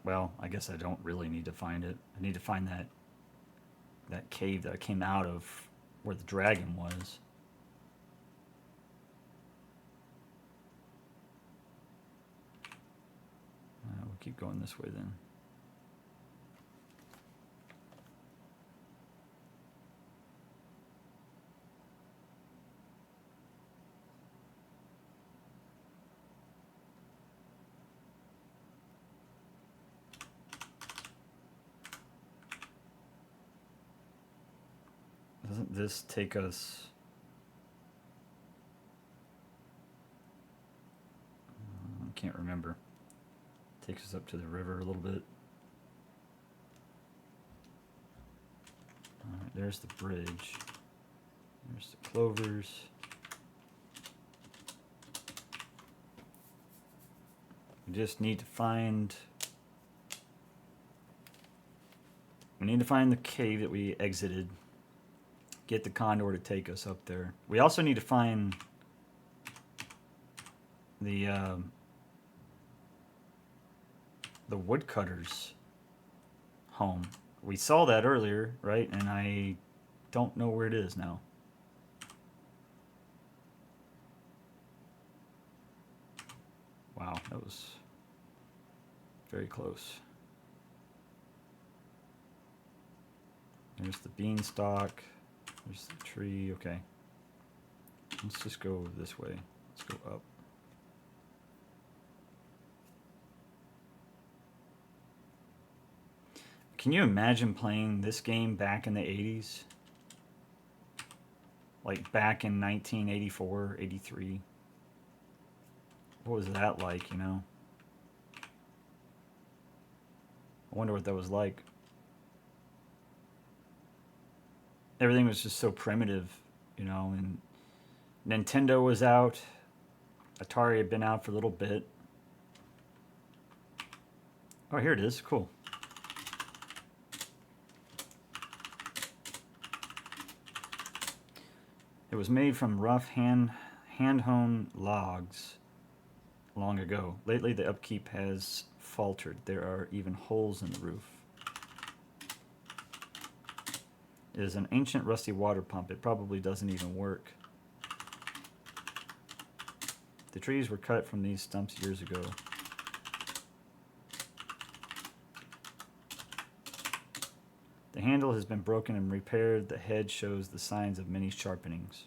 Well, I guess I don't really need to find it. I need to find that cave that I came out of where the dragon was. keep going this way then. Doesn't this take us... I can't remember. Takes us up to the river a little bit. Alright, there's the bridge. There's the clovers. We just need to find... We need to find the cave that we exited. Get the condor to take us up there. We also need to find the woodcutter's home. We saw that earlier, right? And I don't know where it is now. Wow, that was very close. There's the beanstalk. There's the tree. Okay. Let's just go this way. Let's go up. Can you imagine playing this game back in the 80s? Like back in 1984, 83? What was that like, you know? I wonder what that was like. Everything was just so primitive, you know, and Nintendo was out. Atari had been out for a little bit. Oh, here it is. Cool. It was made from rough hand-hewn logs long ago. Lately, the upkeep has faltered. There are even holes in the roof. It is an ancient rusty water pump. It probably doesn't even work. The trees were cut from these stumps years ago. The handle has been broken and repaired. The head shows the signs of many sharpenings.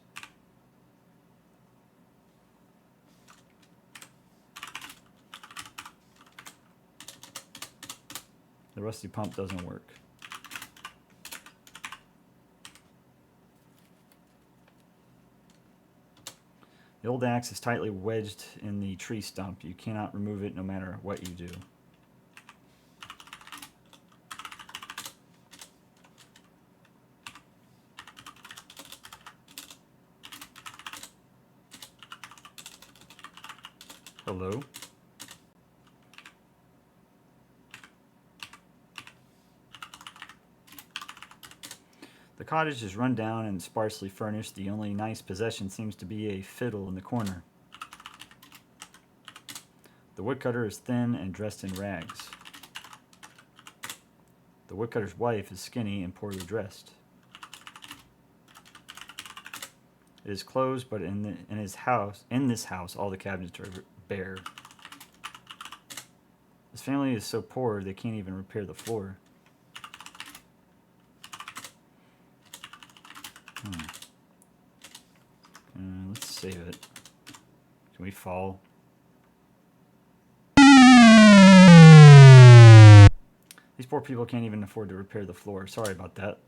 The rusty pump doesn't work. The old axe is tightly wedged in the tree stump. You cannot remove it no matter what you do. Hello? The cottage is run down and sparsely furnished. The only nice possession seems to be a fiddle in the corner. The woodcutter is thin and dressed in rags. The woodcutter's wife is skinny and poorly dressed. It is closed, but in this house, all the cabinets are bare. This family is so poor they can't even repair the floor. Let's save it. Can we fall? These poor people can't even afford to repair the floor. Sorry about that.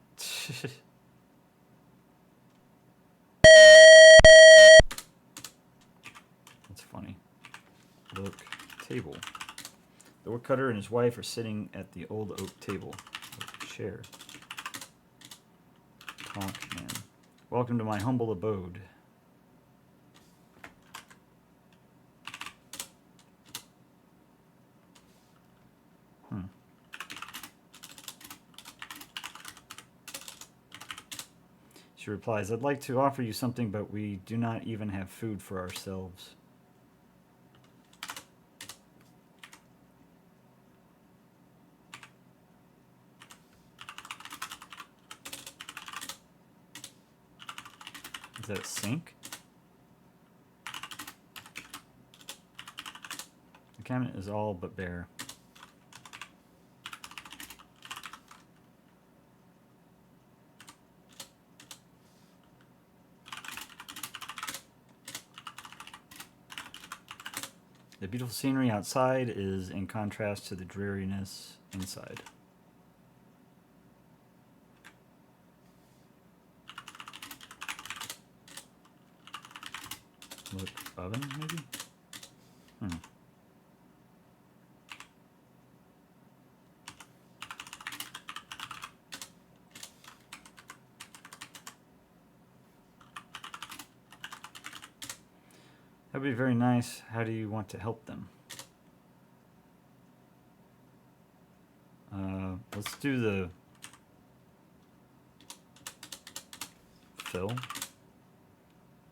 That's funny. Look, table. The woodcutter and his wife are sitting at the old oak table. Chair. Talk, man. Welcome to my humble abode. She replies, I'd like to offer you something, but we do not even have food for ourselves. Is that a sink? The cabinet is all but bare. The beautiful scenery outside is in contrast to the dreariness inside. Look, oven maybe? That'd be very nice. How do you want to help them? Let's do the fill.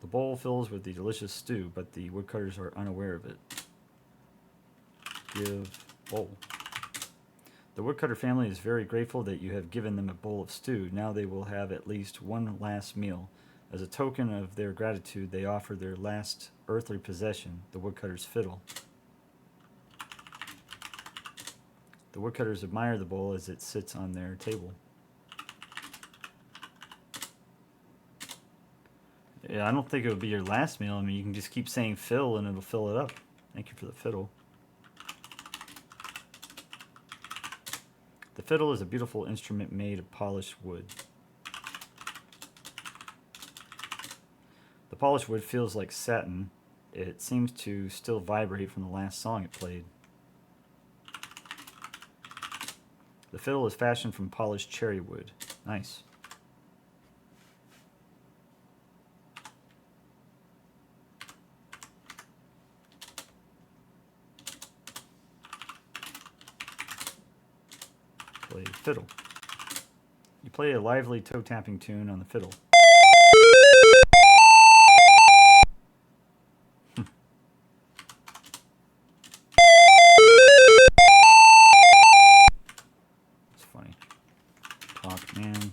The bowl fills with the delicious stew, but the woodcutters are unaware of it. Give bowl. The woodcutter family is very grateful that you have given them a bowl of stew. Now they will have at least one last meal. As a token of their gratitude, they offer their last earthly possession, the woodcutter's fiddle. The woodcutters admire the bowl as it sits on their table. Yeah, I don't think it would be your last meal. I mean, you can just keep saying fill and it'll fill it up. Thank you for the fiddle. The fiddle is a beautiful instrument made of polished wood. The polished wood feels like satin. It seems to still vibrate from the last song it played. The fiddle is fashioned from polished cherry wood. Nice. Play fiddle. You play a lively toe-tapping tune on the fiddle. It's funny. Talk man.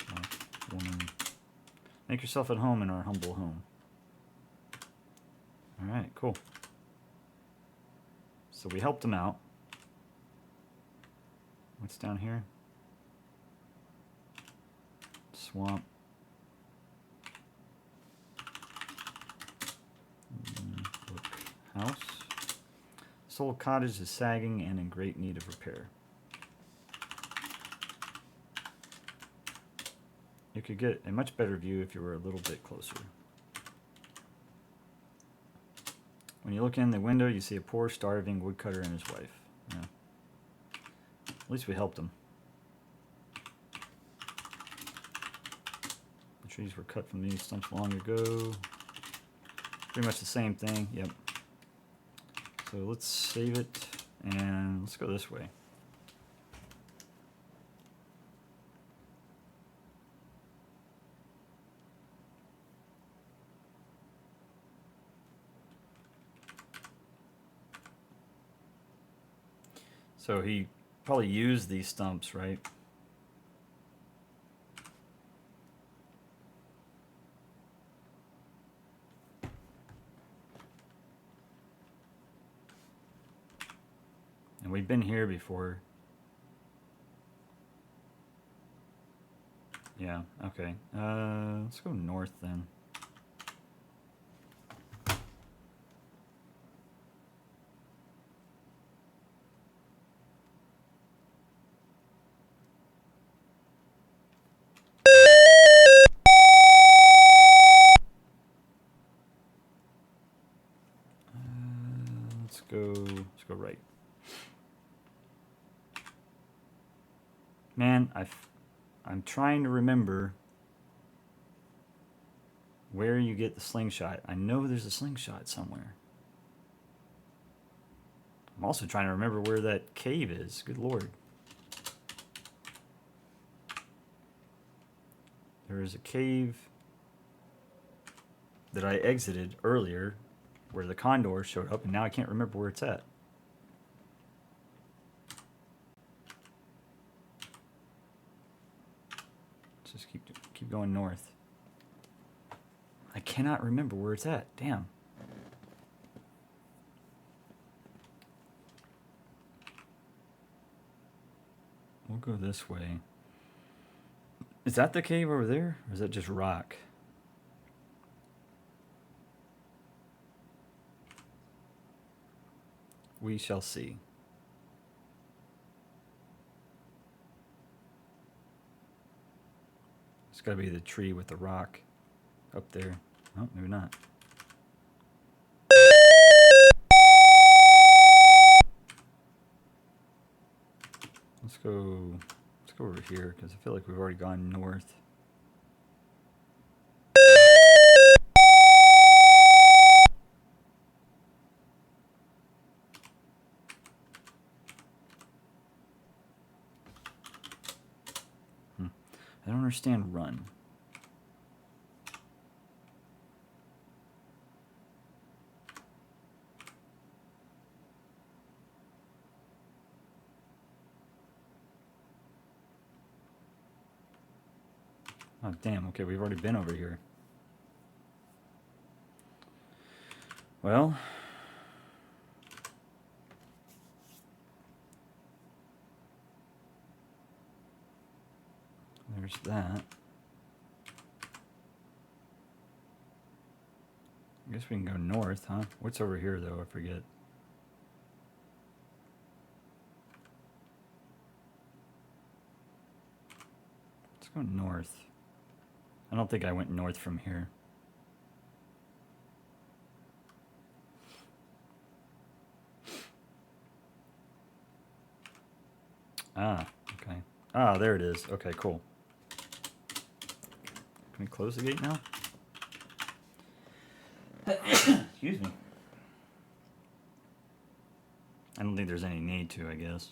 Talk woman. Make yourself at home in our humble home. Alright, cool. So we helped him out. What's down here? Swamp. House. This old cottage is sagging and in great need of repair. You could get a much better view if you were a little bit closer. When you look in the window, you see a poor, starving woodcutter and his wife. Yeah. At least we helped him. The trees were cut from these stumps long ago. Pretty much the same thing, yep. So let's save it, and let's go this way. So he probably used these stumps, right? And we've been here before. Yeah, okay. Let's go north then. Let's go right. Man, I'm trying to remember where you get the slingshot. I know there's a slingshot somewhere. I'm also trying to remember where that cave is. Good lord. There is a cave that I exited earlier where the condor showed up, and now I can't remember where it's at. Let's just keep going north. I cannot remember where it's at. Damn. We'll go this way. Is that the cave over there? Or is that just rock? we shall see. It's got to be the tree with the rock up there. Oh, maybe not. Let's go over here because I feel like we've already gone north. I don't understand run. Oh, damn. Okay, we've already been over here. Well, there's that. I guess we can go north, huh? What's over here, though? I forget. Let's go north. I don't think I went north from here. Ah, okay. Ah, there it is. Okay, cool. Can we close the gate now? Excuse me. I don't think there's any need to, I guess.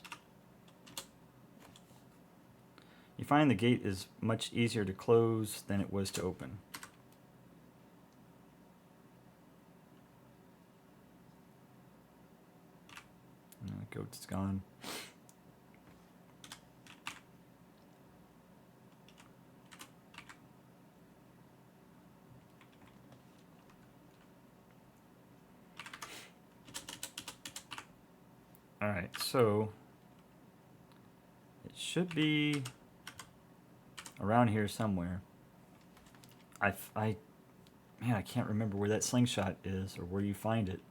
You find the gate is much easier to close than it was to open. The goat's gone. Alright, so it should be around here somewhere. Man, I can't remember where that slingshot is or where you find it.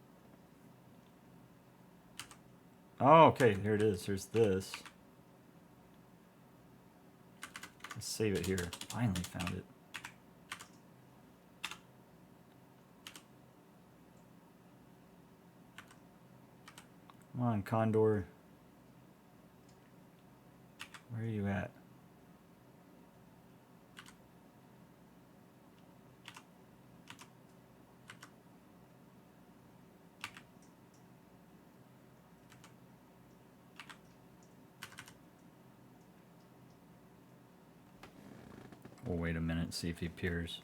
Oh, okay, here it is. Here's this. Let's save it here. Finally found it. Come on, Condor. Where are you at? We'll wait a minute, see if he appears.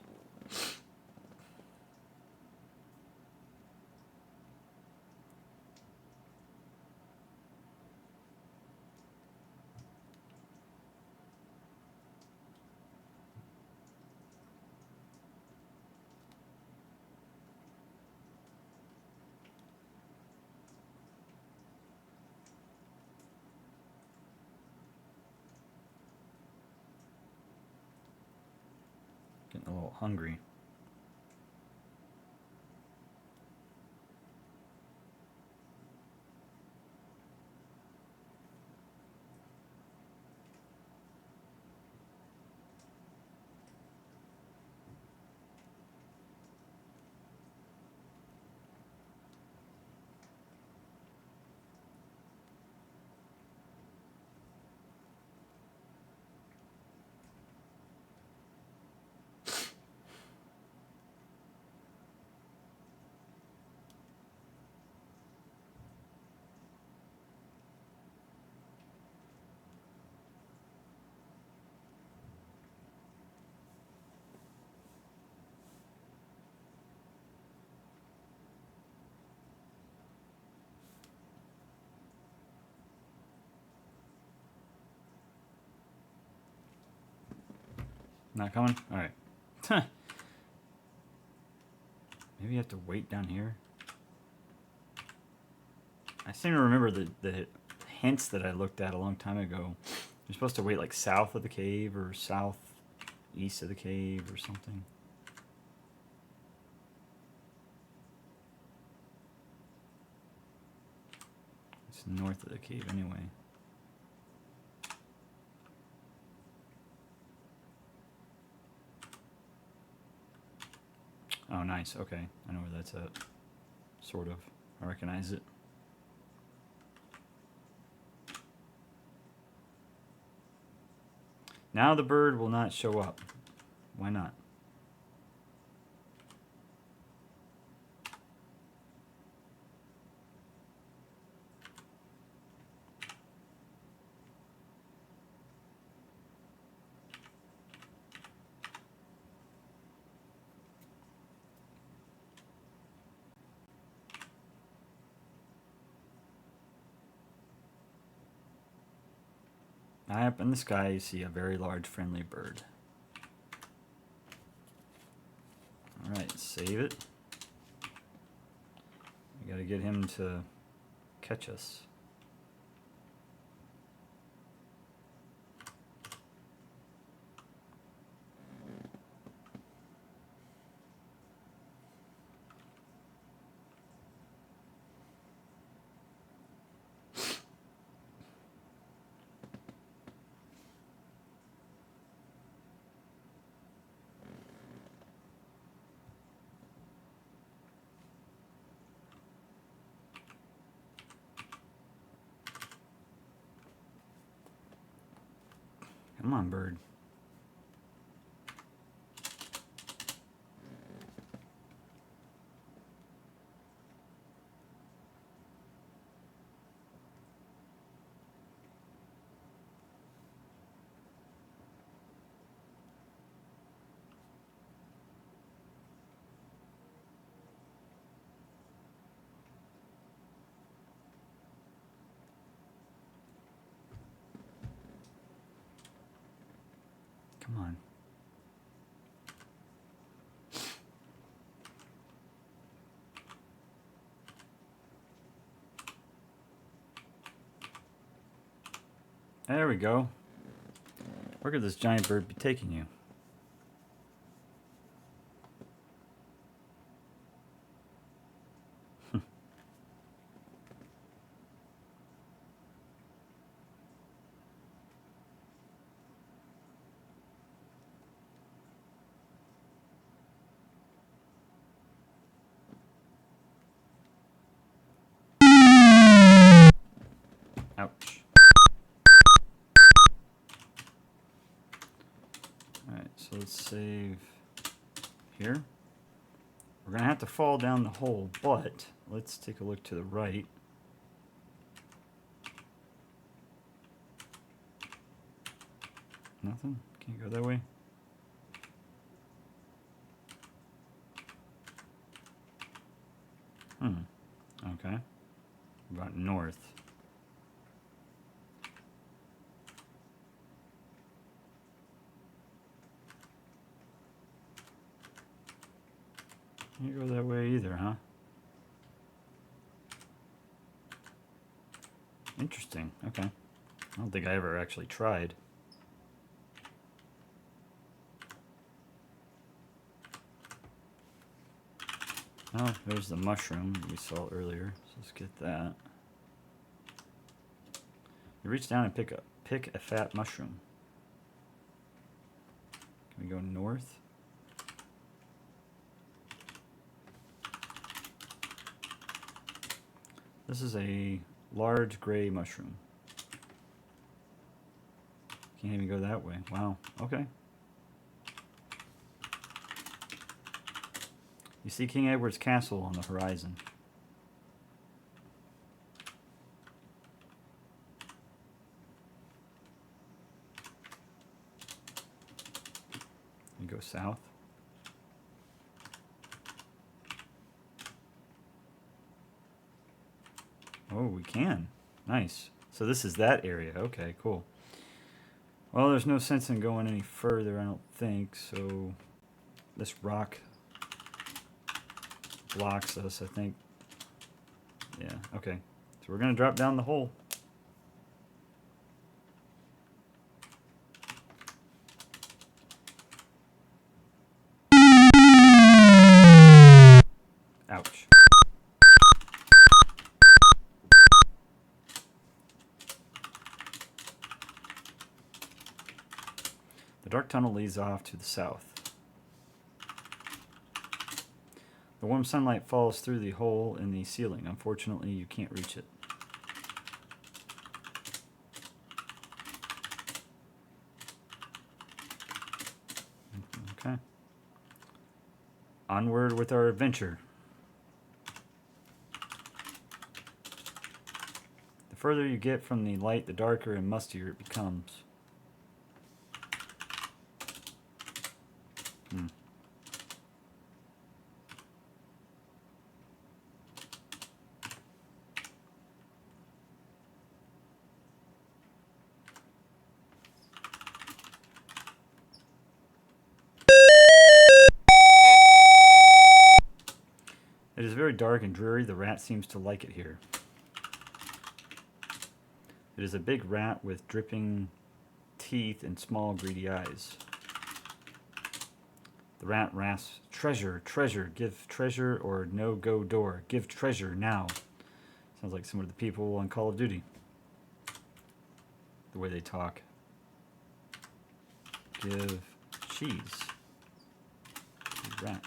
Getting a little hungry. Not coming? Alright. Maybe you have to wait down here. I seem to remember the hints that I looked at a long time ago. You're supposed to wait like south of the cave or southeast of the cave or something. north of the cave anyway. Oh, nice. Okay. I know where that's at. Sort of. I recognize it. Now the bird will not show up. Why not? High up in the sky, you see a very large friendly bird. Alright, save it. We gotta get him to catch us. Come on, bird. Come on. There we go. Where could this giant bird be taking you? Ouch. Alright, so let's save here. We're going to have to fall down the hole, but let's take a look to the right. Nothing? Can't go that way? Okay. About north. Can't go that way either, huh? Interesting. Okay. I don't think I ever actually tried. Oh, there's the mushroom we saw earlier. So let's get that. You reach down and pick a fat mushroom. Can we go north? This is a large gray mushroom. Can't even go that way. Wow. Okay. You see King Edward's castle on the horizon. You go south. Oh, we can. Nice. So this is that area. Okay, cool. Well, there's no sense in going any further, I don't think. So this rock blocks us, I think. Yeah, okay. So we're going to drop down the hole. Ouch. The dark tunnel leads off to the south. The warm sunlight falls through the hole in the ceiling. Unfortunately, you can't reach it. Okay. Onward with our adventure. The further you get from the light, the darker and mustier it becomes. It is very dark and dreary. The rat seems to like it here. It is a big rat with dripping teeth and small greedy eyes. The rat rasps, "Treasure, treasure, give treasure or no go door. Give treasure now." Sounds like some of the people on Call of Duty. The way they talk. Give cheese. Rat.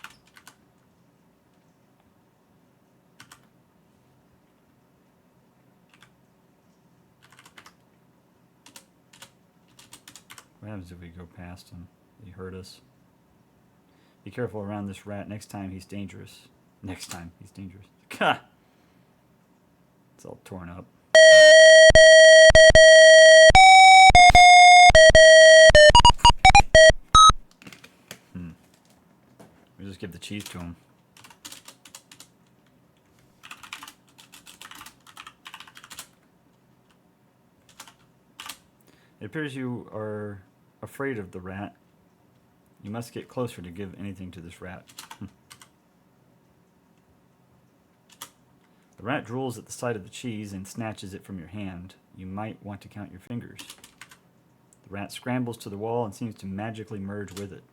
What happens if we go past him? He hurt us. Be careful around this rat. Next time he's dangerous. Next time he's dangerous. Gah! It's all torn up. We just give the cheese to him. It appears you are afraid of the rat. You must get closer to give anything to this rat. The rat drools at the sight of the cheese and snatches it from your hand. You might want to count your fingers. The rat scrambles to the wall and seems to magically merge with it.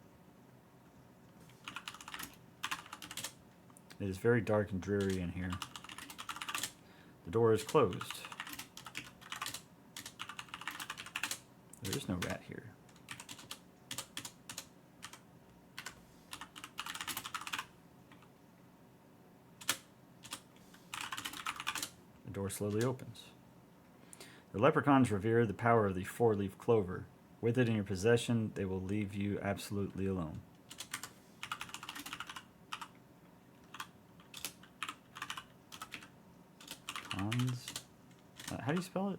It is very dark and dreary in here. The door is closed. There is no rat here. The door slowly opens. The leprechauns revere the power of the four-leaf clover. With it in your possession, they will leave you absolutely alone. Cons? How do you spell it?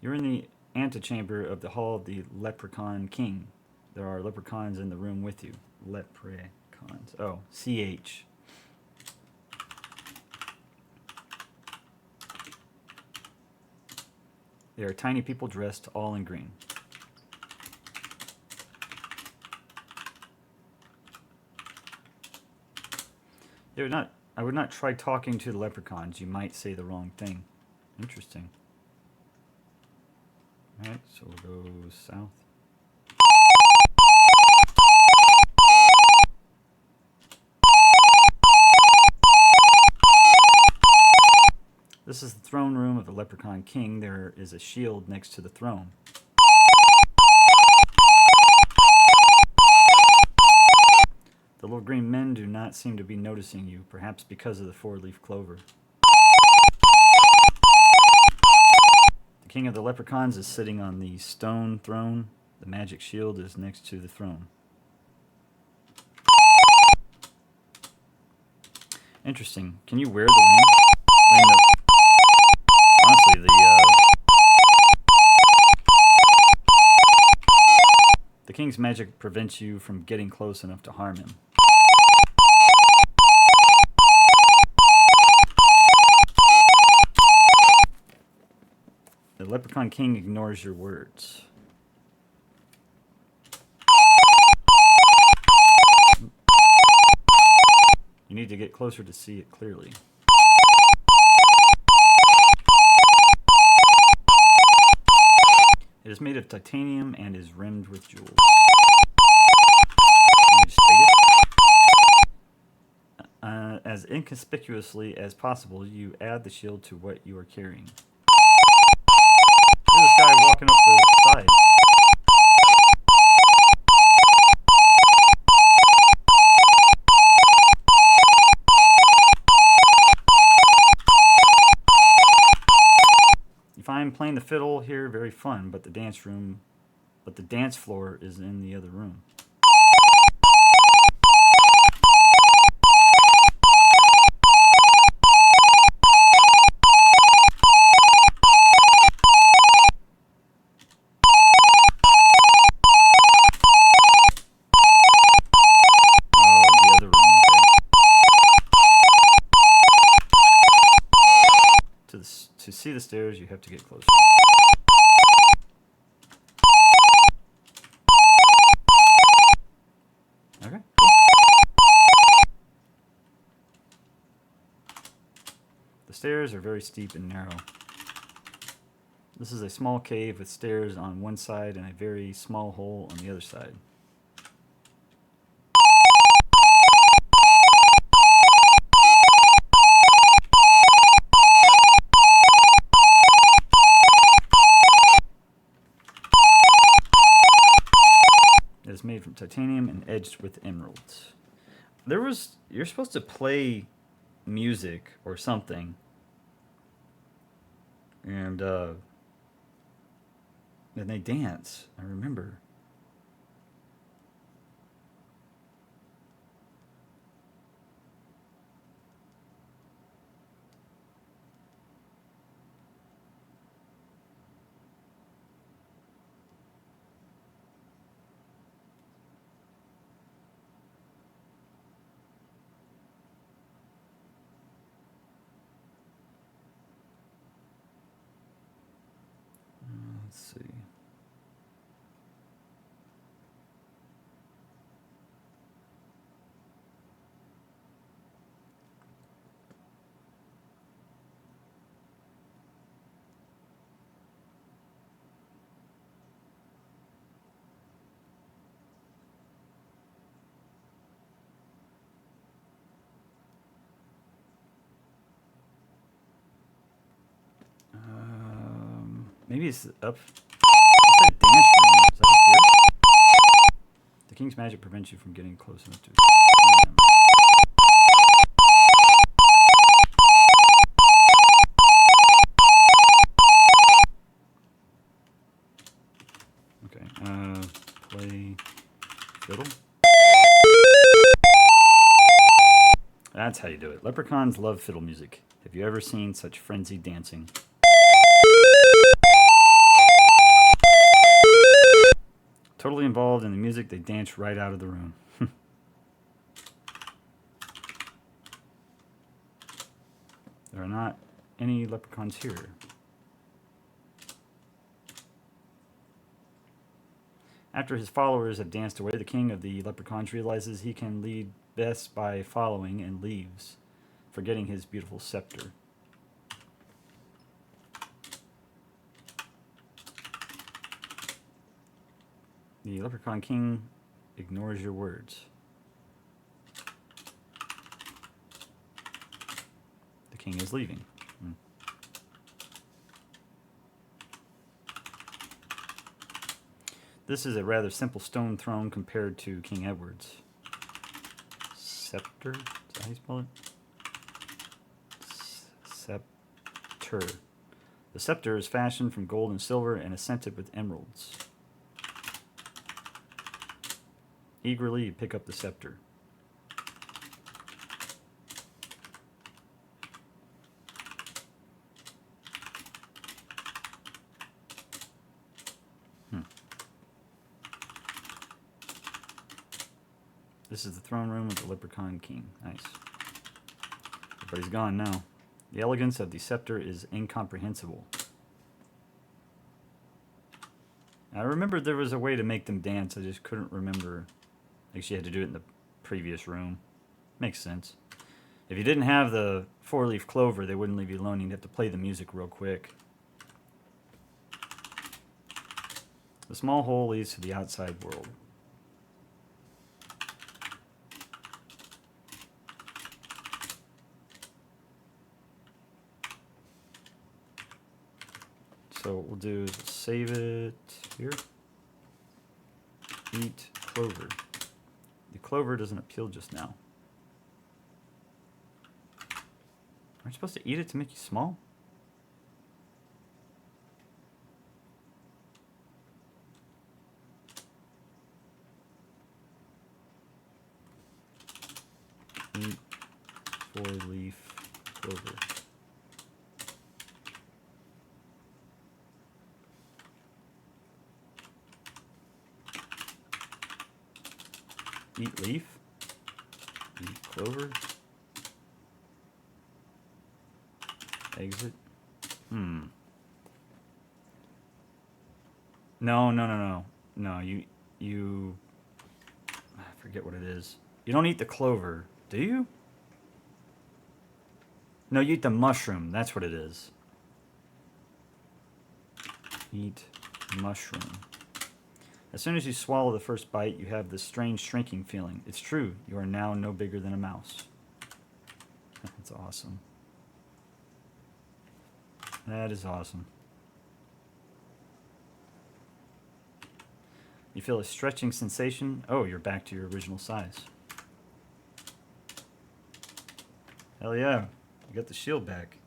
You're in the antechamber of the Hall of the Leprechaun King. There are leprechauns in the room with you. Leprechauns. Oh, CH. They are tiny people dressed all in green. I would not try talking to the leprechauns. You might say the wrong thing. Interesting. Alright, so we'll go south. This is the throne room of the Leprechaun King. There is a shield next to the throne. The little green men do not seem to be noticing you, perhaps because of the four-leaf clover. The King of the Leprechauns is sitting on the stone throne. The magic shield is next to the throne. Interesting. Can you wear the ring? I mean, honestly, the king's magic prevents you from getting close enough to harm him. The Leprechaun King ignores your words. You need to get closer to see it clearly. It is made of titanium and is rimmed with jewels. Just take it. As inconspicuously as possible, you add the shield to what you are carrying. Look at this guy walking up the side. You find playing the fiddle here very fun, but the dance floor is in the other room. To see the stairs, you have to get closer. Okay, cool. The stairs are very steep and narrow. This is a small cave with stairs on one side and a very small hole on the other side. It is made from titanium and edged with emeralds. You're supposed to play music or something, and then they dance. I remember. Let's see. Maybe it's up. It's a dance room. Is that up here? The king's magic prevents you from getting close enough to him. Okay. Play fiddle. That's how you do it. Leprechauns love fiddle music. Have you ever seen such frenzied dancing? Totally involved in the music, they dance right out of the room. There are not any leprechauns here. After his followers have danced away, the king of the leprechauns realizes he can lead best by following and leaves, forgetting his beautiful scepter. The leprechaun king ignores your words. The king is leaving. This is a rather simple stone throne compared to King Edward's. Scepter? Is that how you spell it? Scepter. The scepter is fashioned from gold and silver and is scented with emeralds. Eagerly, you pick up the scepter. This is the throne room of the Leprechaun King. Nice. Everybody's gone now. The elegance of the scepter is incomprehensible. I remember there was a way to make them dance. I just couldn't remember. Like she had to do it in the previous room. Makes sense. If you didn't have the 4-leaf clover, they wouldn't leave you alone. You'd have to play the music real quick. The small hole leads to the outside world. So what we'll do is save it here. Eat clover. The clover doesn't appeal just now. Aren't you supposed to eat it to make you small? Eat 4-leaf clover. Eat leaf. Eat clover. Exit. No, no, no, no. No, you... I forget what it is. You don't eat the clover, do you? No, you eat the mushroom. That's what it is. Eat mushroom. As soon as you swallow the first bite, you have this strange shrinking feeling. It's true. You are now no bigger than a mouse. That's awesome. That is awesome. You feel a stretching sensation. Oh, you're back to your original size. Hell yeah. You got the shield back.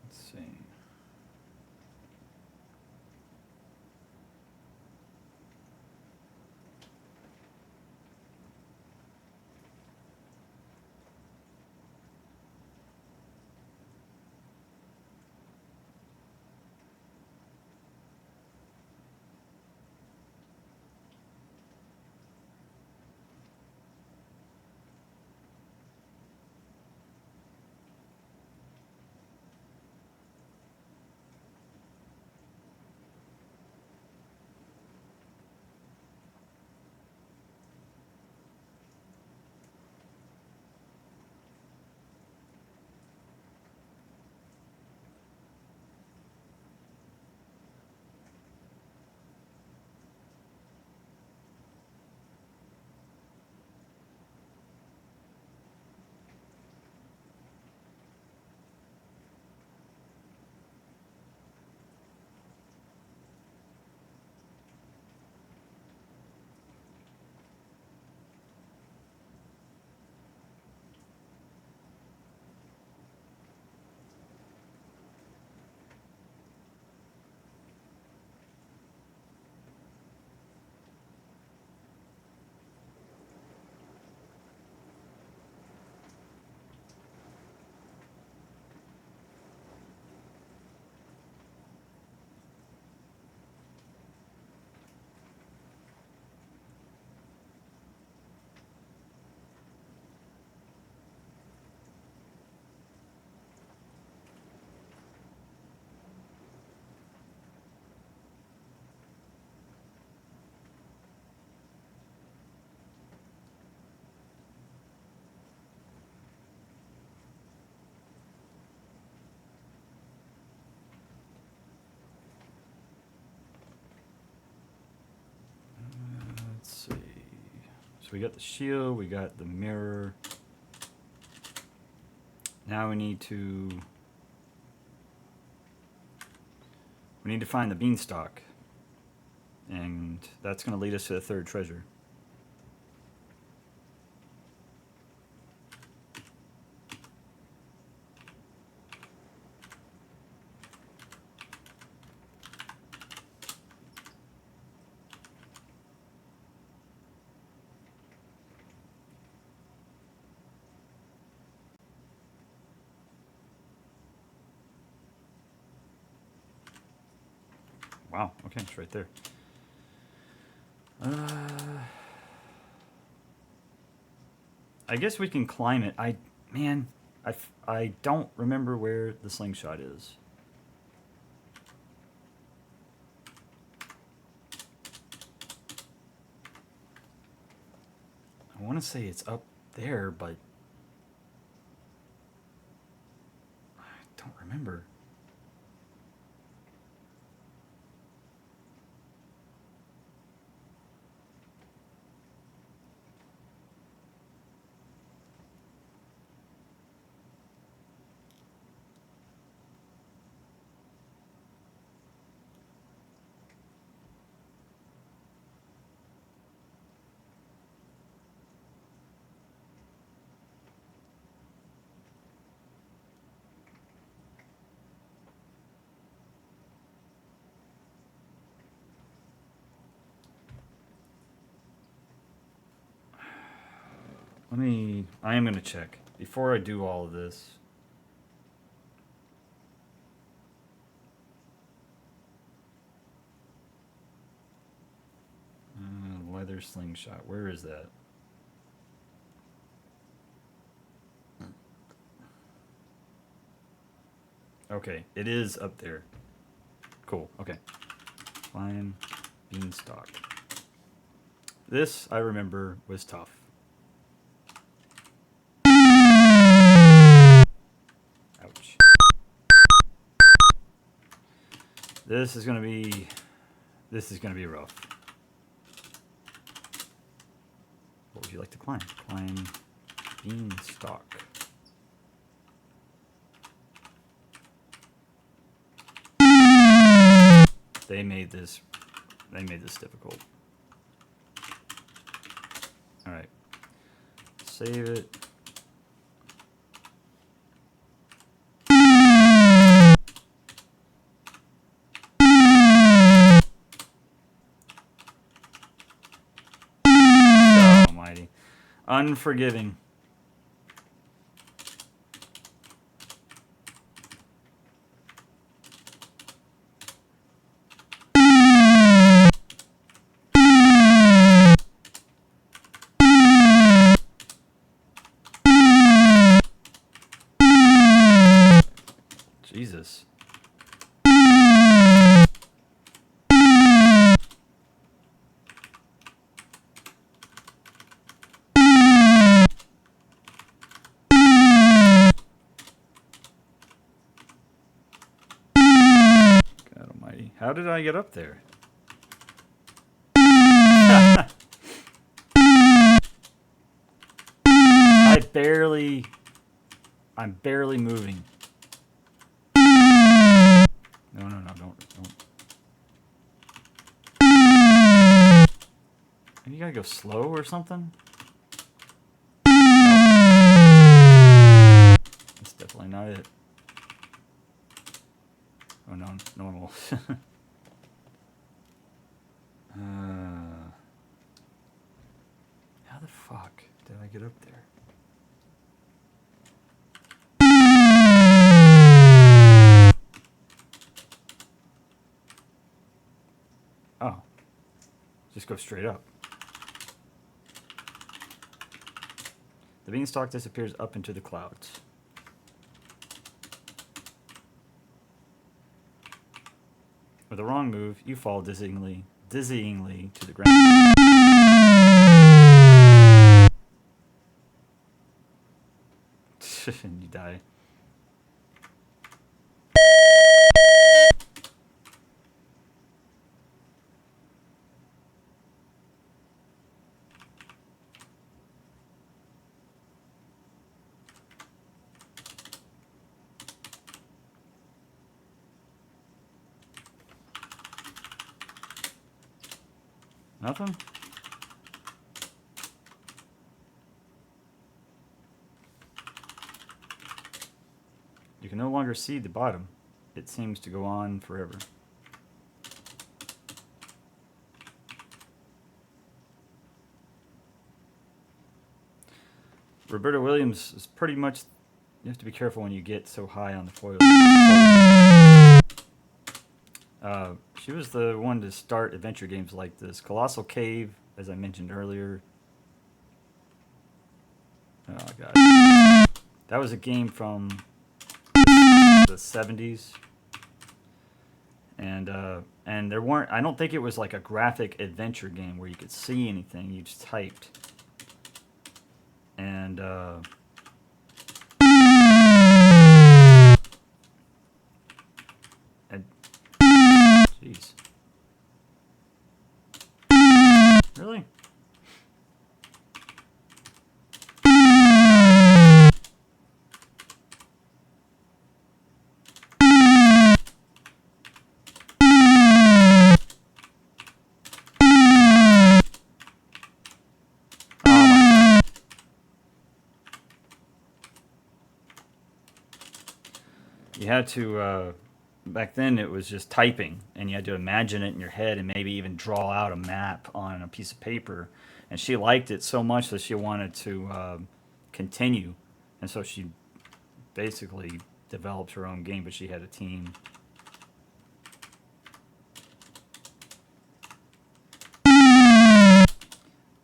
Let's see. Let's see. So we got the shield, we got the mirror. Now we need to find the beanstalk. And that's going to lead us to the third treasure. Wow, okay, it's right there. I guess we can climb it. I don't remember where the slingshot is. I want to say it's up there, but I don't remember. I am going to check before I do all of this. Leather slingshot, where is that? Okay, it is up there. Cool, okay. Climb beanstalk. This, I remember, was tough. Ouch. This is gonna be rough. What would you like to climb? Climb beanstalk. They made this difficult. All right. Save it. God almighty. Unforgiving. Jesus. God almighty. How did I get up there? I'm barely moving. No, don't. Maybe you gotta go slow or something? That's definitely not it. Oh no, normal. How the fuck did I get up there? Oh. Just go straight up. The beanstalk disappears up into the clouds. With a wrong move, you fall dizzyingly to the ground. And you die. Nothing? You can no longer see the bottom. It seems to go on forever. Roberta Williams is pretty much... You have to be careful when you get so high on the foil. She was the one to start adventure games like this. Colossal Cave, as I mentioned earlier. Oh god. That was a game from the 70s. And there weren't, I don't think it was like a graphic adventure game where you could see anything. You just typed. And jeez. Really? You had to, back then it was just typing, and you had to imagine it in your head and maybe even draw out a map on a piece of paper. And she liked it so much that she wanted to continue. And so she basically developed her own game, but she had a team.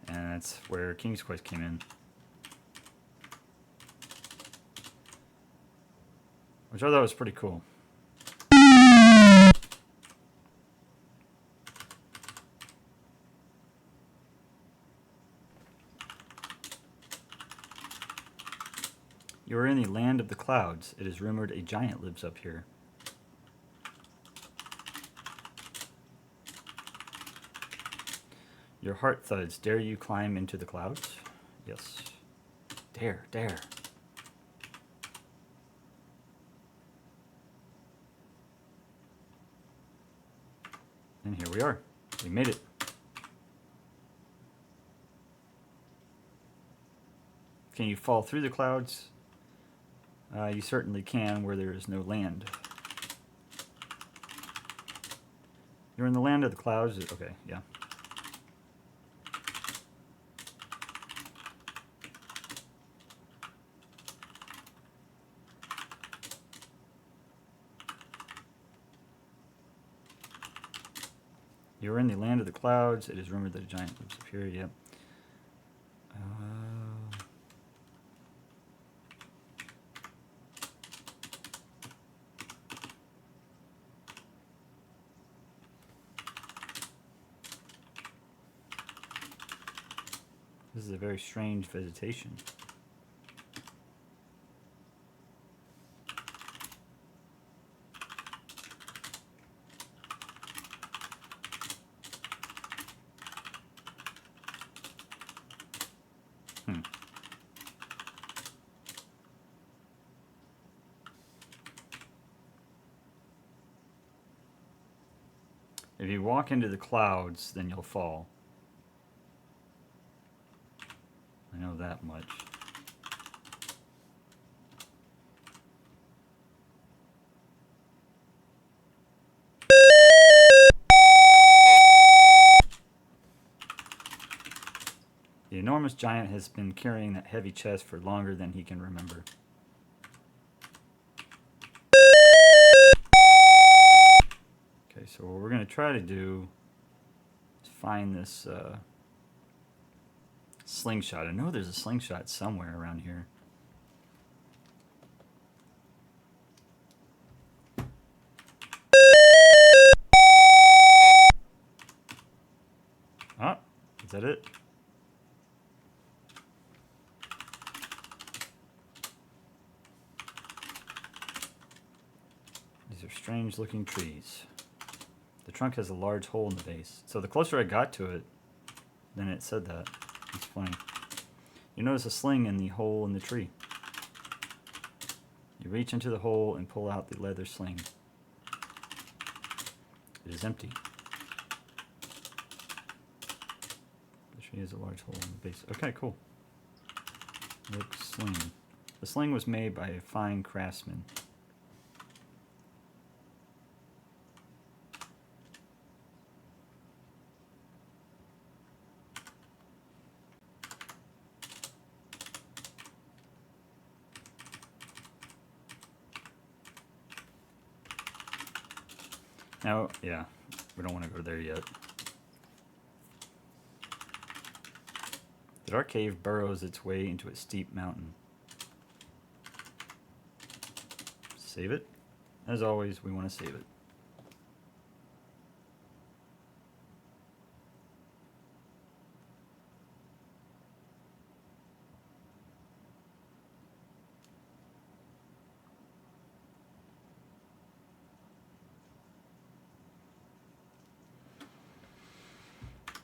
And that's where King's Quest came in. Which I thought was pretty cool. You are in the land of the clouds. It is rumored a giant lives up here. Your heart thuds. Dare you climb into the clouds? Yes. Dare, dare. And here we are. We made it. Can you fall through the clouds? You certainly can where there is no land. You're in the land of the clouds? Okay, yeah. You're in the land of the clouds. It is rumored that a giant lives up here. Yep. This is a very strange vegetation. If you walk into the clouds, then you'll fall. I know that much. The enormous giant has been carrying that heavy chest for longer than he can remember. Okay, so what we're going to try to do is find this slingshot. I know there's a slingshot somewhere around here. Ah, is that it? These are strange looking trees. The trunk has a large hole in the base. So the closer I got to it, then it said that. It's funny. You notice a sling in the hole in the tree. You reach into the hole and pull out the leather sling. It is empty. The tree has a large hole in the base. Okay, cool. Look, sling. The sling was made by a fine craftsman. Now, yeah, We don't want to go there yet. The dark cave burrows its way into a steep mountain. Save it. As always, we want to save it.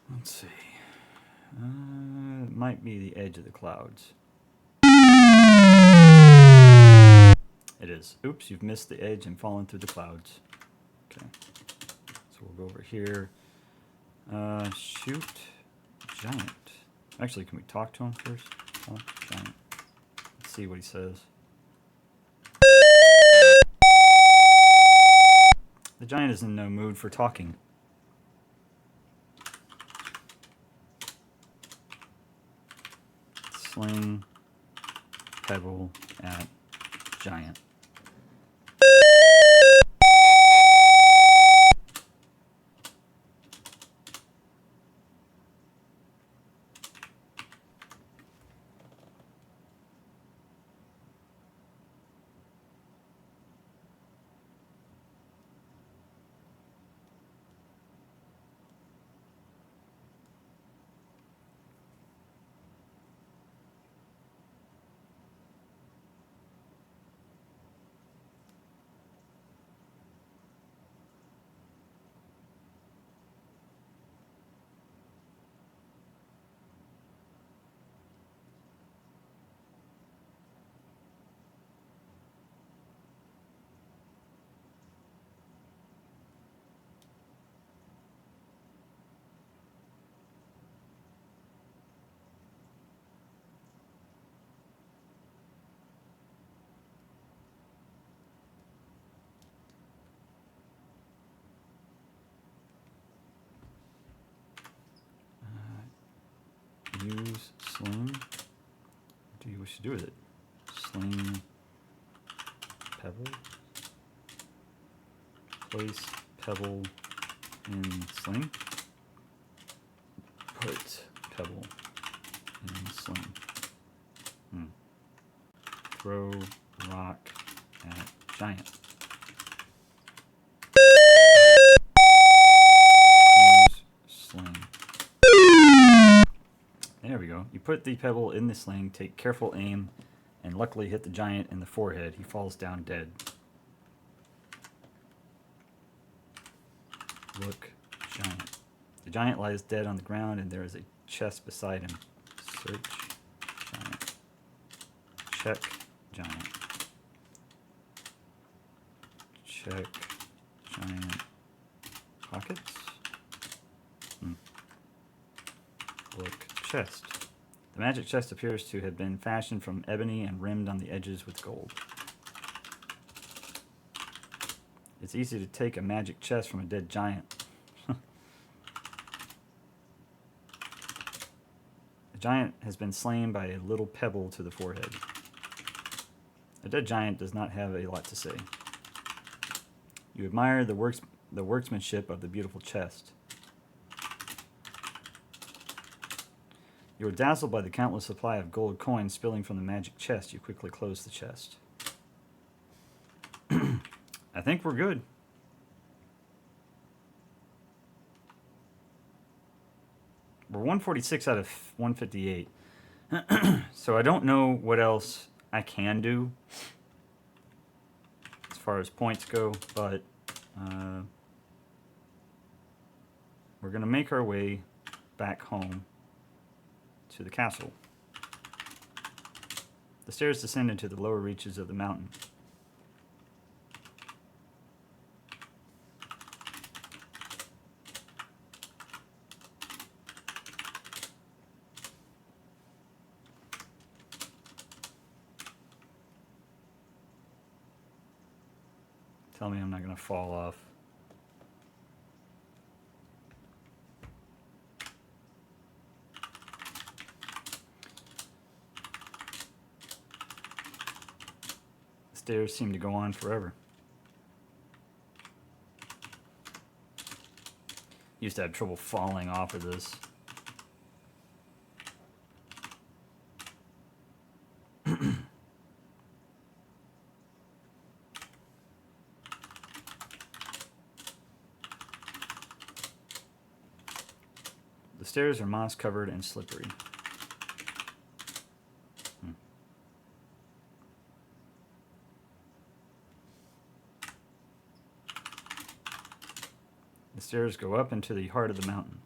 Let's see. It might be the edge of the clouds. It is. Oops, you've missed the edge and fallen through the clouds. Okay. So we'll go over here. Shoot. Giant. Actually, can we talk to him first? Oh, giant. Let's see what he says. The giant is in no mood for talking. Sling pebble at giant. Use sling. What do you wish to do with it? Sling pebble. Place pebble in sling. Put pebble in sling. Throw rock at giant. Use sling. There we go. You put the pebble in the sling, take careful aim, and luckily hit the giant in the forehead. He falls down dead. Look, giant. The giant lies dead on the ground, and there is a chest beside him. Search giant. Check giant. Check giant pockets. Look, chest. The magic chest appears to have been fashioned from ebony and rimmed on the edges with gold. It's easy to take a magic chest from a dead giant. The giant has been slain by a little pebble to the forehead. A dead giant does not have a lot to say. You admire the workmanship of the beautiful chest. You are dazzled by the countless supply of gold coins spilling from the magic chest. You quickly close the chest. I think we're good. We're 146 out of 158. So I don't know what else I can do as far as points go, but we're going to make our way back home to the castle. The stairs descend into the lower reaches of the mountain. Tell me I'm not going to fall off. Stairs seem to go on forever. Used to have trouble falling off of this. The stairs are moss covered and slippery. The stairs go up into the heart of the mountain.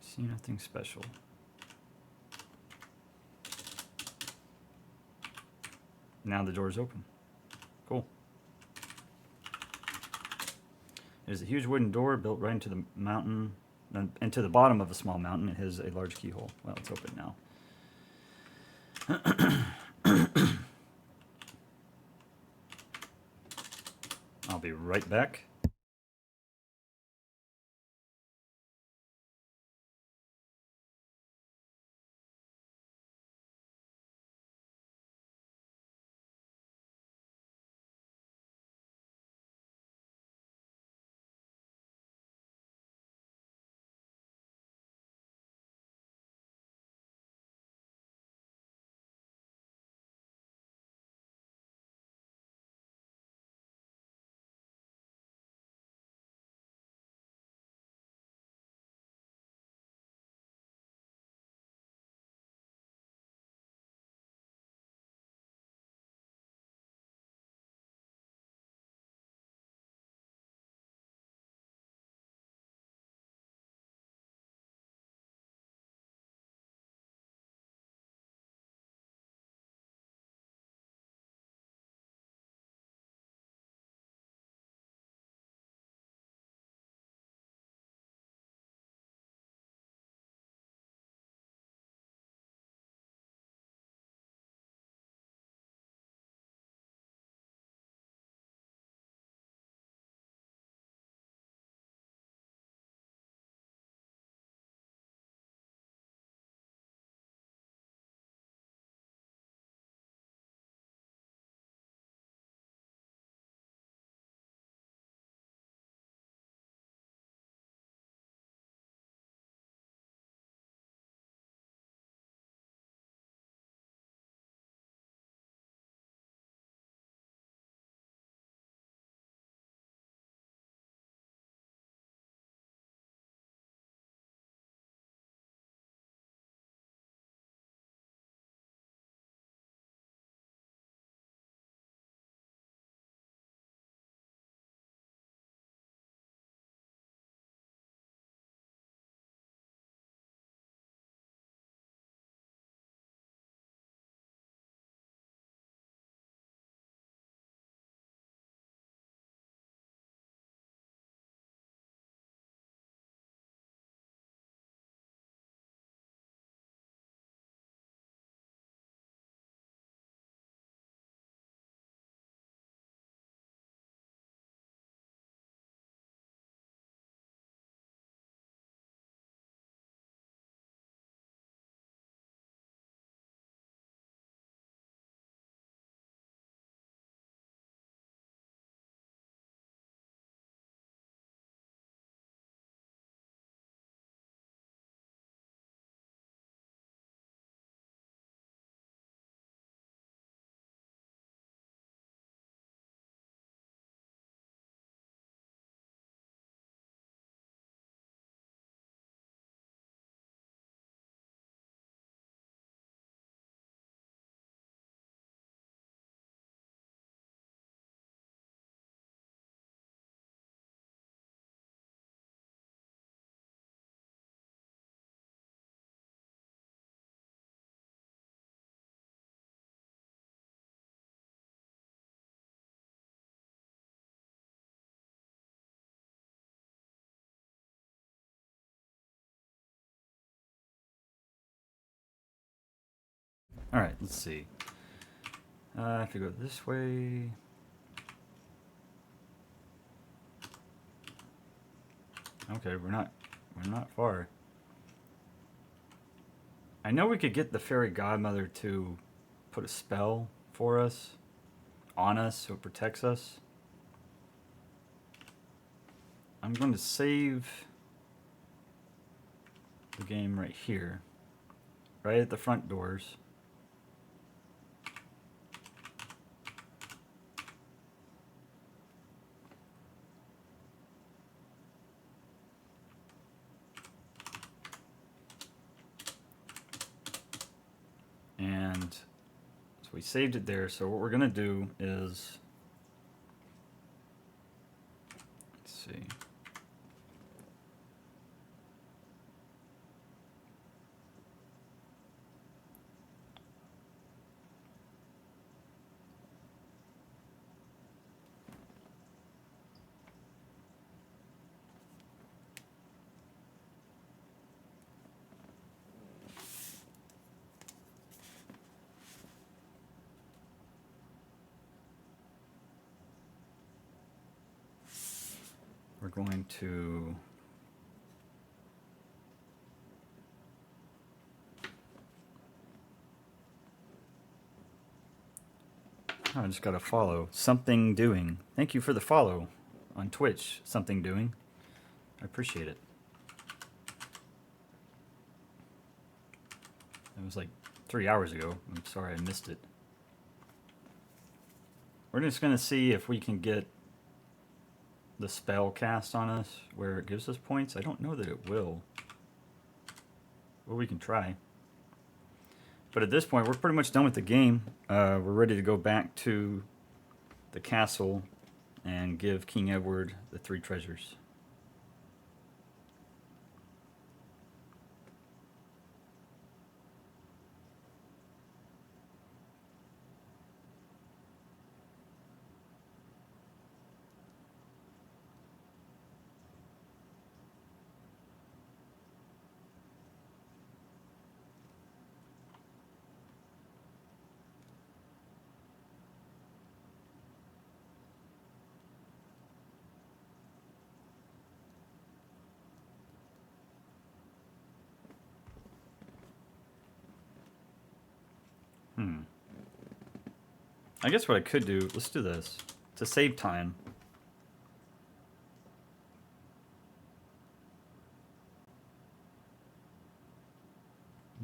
See nothing special. Now the door's open. Cool. There's a huge wooden door built right into the mountain, into the bottom of a small mountain. It has a large keyhole. Well, it's open now. I'll be right back. Alright, let's see. If you go this way... Okay, we're not far. I know we could get the fairy godmother to put a spell for us, on us, so it protects us. I'm going to save the game right here, right at the front doors. And so we saved it there. So what we're going to do is, let's see. We're going to I just got a follow. Something Doing. Thank you for the follow on Twitch. Something Doing. I appreciate it. It was like 3 hours ago. I'm sorry I missed it. We're just going to see if we can get the spell cast on us where it gives us points. I don't know that it will. Well, we can try. But at this point, we're pretty much done with the game. We're ready to go back to the castle and give King Edward the 3 treasures. I guess what I could do, let's do this, to save time.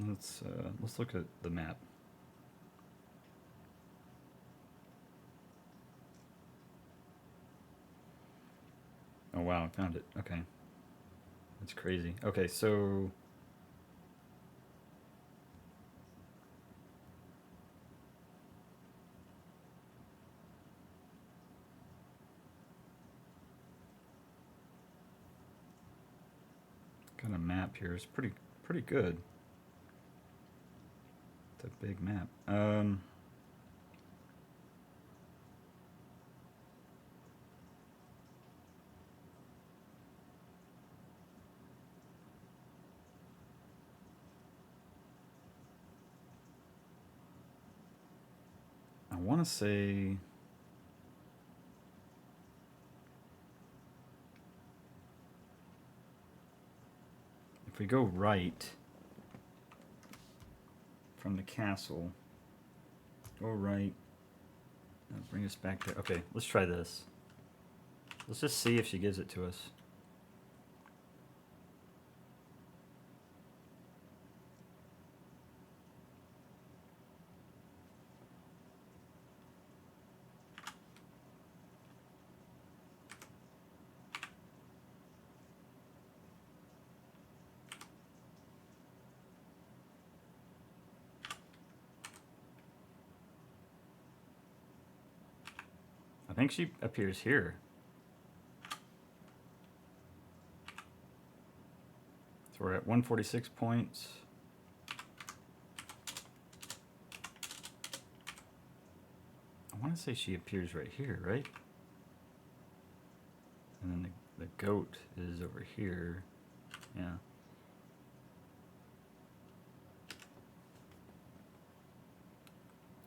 Let's look at the map. Oh wow, I found it. Okay. That's crazy. Okay, so got a map here. It's pretty good. It's a big map. I want to say if we go right from the castle, go right, that'll bring us back there. Okay, let's try this. Let's just see if she gives it to us. I think she appears here. So we're at 146 points. I want to say she appears right here, right? And then the goat is over here. Yeah.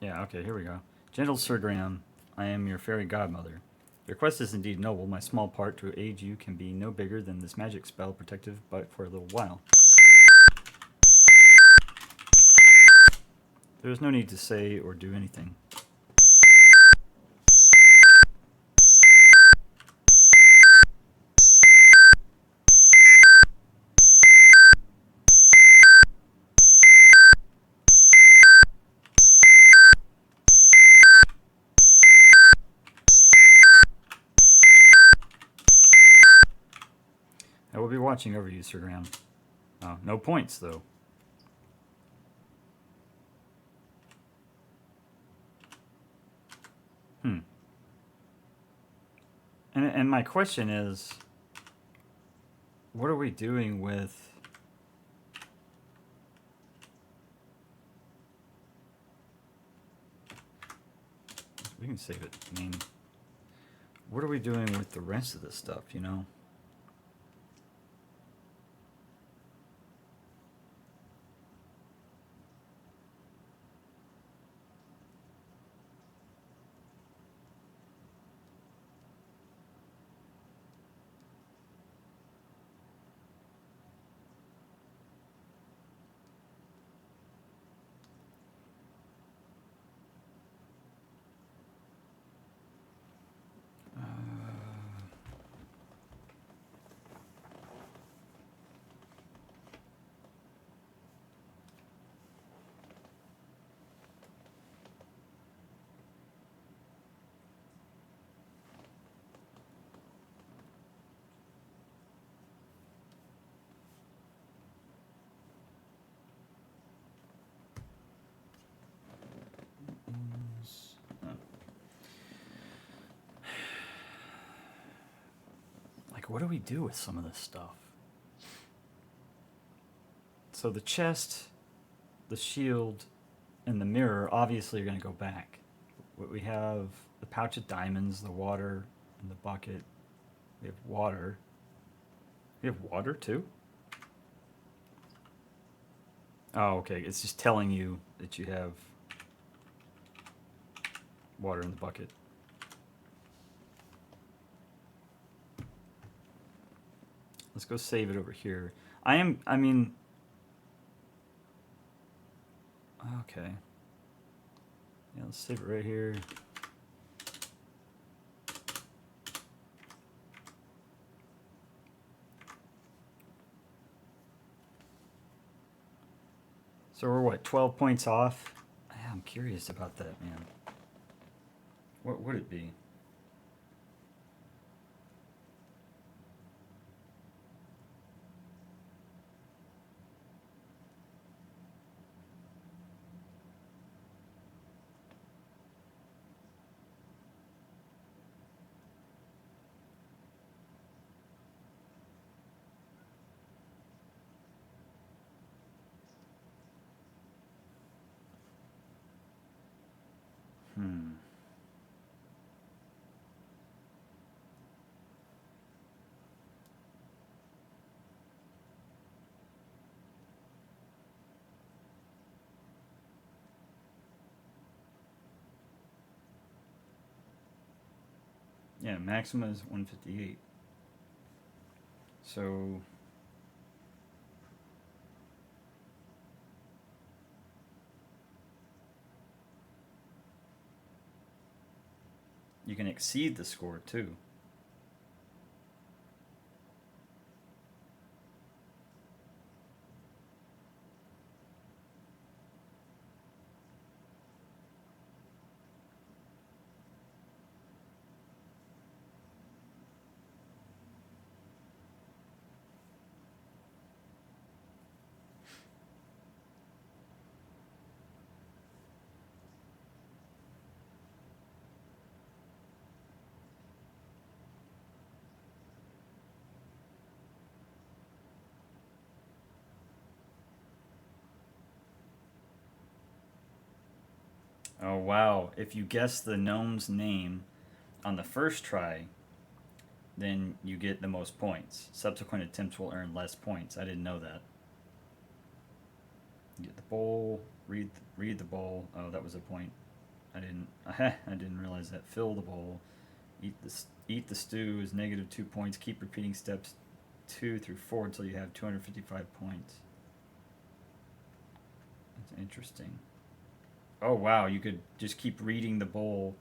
Yeah, okay, here we go. Gentle Sir Graham, I am your fairy godmother. Your quest is indeed noble. My small part to aid you can be no bigger than this magic spell, protective but for a little while. There's no need to say or do anything. I will be watching over you, Sir Graham. Oh, no points, though. And my question is, what are we doing with... We can save it. I mean, what are we doing with the rest of this stuff, you know? Like, what do we do with some of this stuff? So the chest, the shield, and the mirror obviously are going to go back. We have the pouch of diamonds, the water, and the bucket. We have water. We have water too? Oh, okay. It's just telling you that you have water in the bucket. Let's go save it over here. I mean... Okay. Yeah, let's save it right here. So we're what, 12 points off? Yeah, I'm curious about that, man. What would it be? Yeah, maxima is 158. So... you can exceed the score, too. Oh, wow. If you guess the gnome's name on the first try, then you get the most points. Subsequent attempts will earn less points. I didn't know that. You get the bowl, read the bowl. Oh, that was a point. I didn't realize that. Fill the bowl. Eat the stew is negative 2 points. Keep repeating steps 2 through 4 until you have 255 points. That's interesting. Oh wow, you could just keep reading the bowl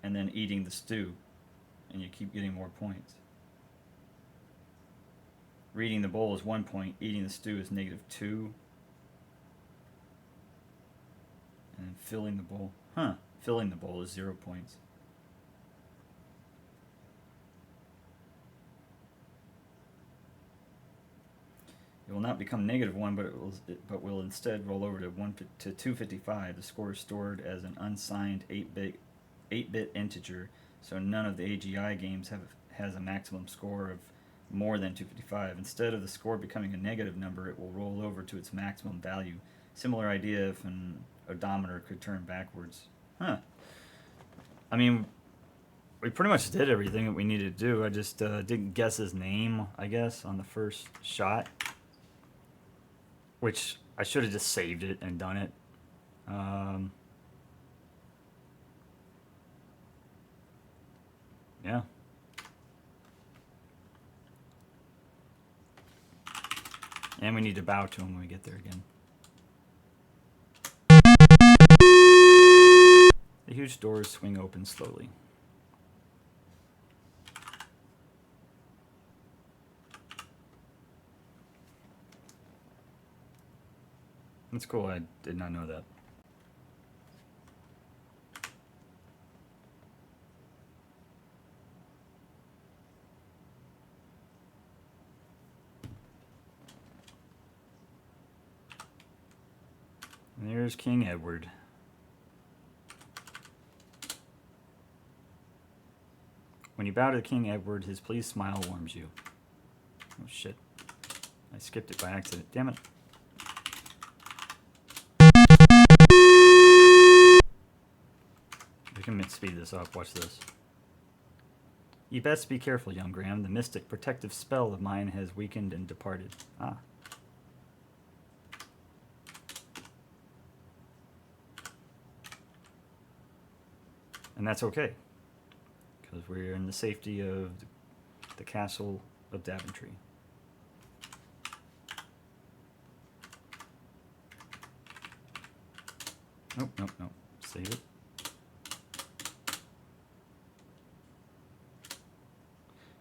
and then eating the stew, and you keep getting more points. Reading the bowl is 1 point, eating the stew is -2, and filling the bowl, filling the bowl is 0 points. It will not become -1, but will instead roll over to 255. The score is stored as an unsigned 8-bit integer, so none of the AGI games has a maximum score of more than 255. Instead of the score becoming a negative number, it will roll over to its maximum value. Similar idea if an odometer could turn backwards. Huh. I mean, we pretty much did everything that we needed to do. I just didn't guess his name, I guess, on the first shot. Which I should have just saved it and done it. Yeah. And we need to bow to him when we get there again. The huge doors swing open slowly. That's cool. I did not know that. And there's King Edward. When you bow to King Edward, his pleased smile warms you. Oh shit. I skipped it by accident. Damn it. We can speed this up. Watch this. You best be careful, young Graham. The mystic protective spell of mine has weakened and departed. Ah. And that's okay, because we're in the safety of the castle of Daventry. Nope, nope, nope. Save it.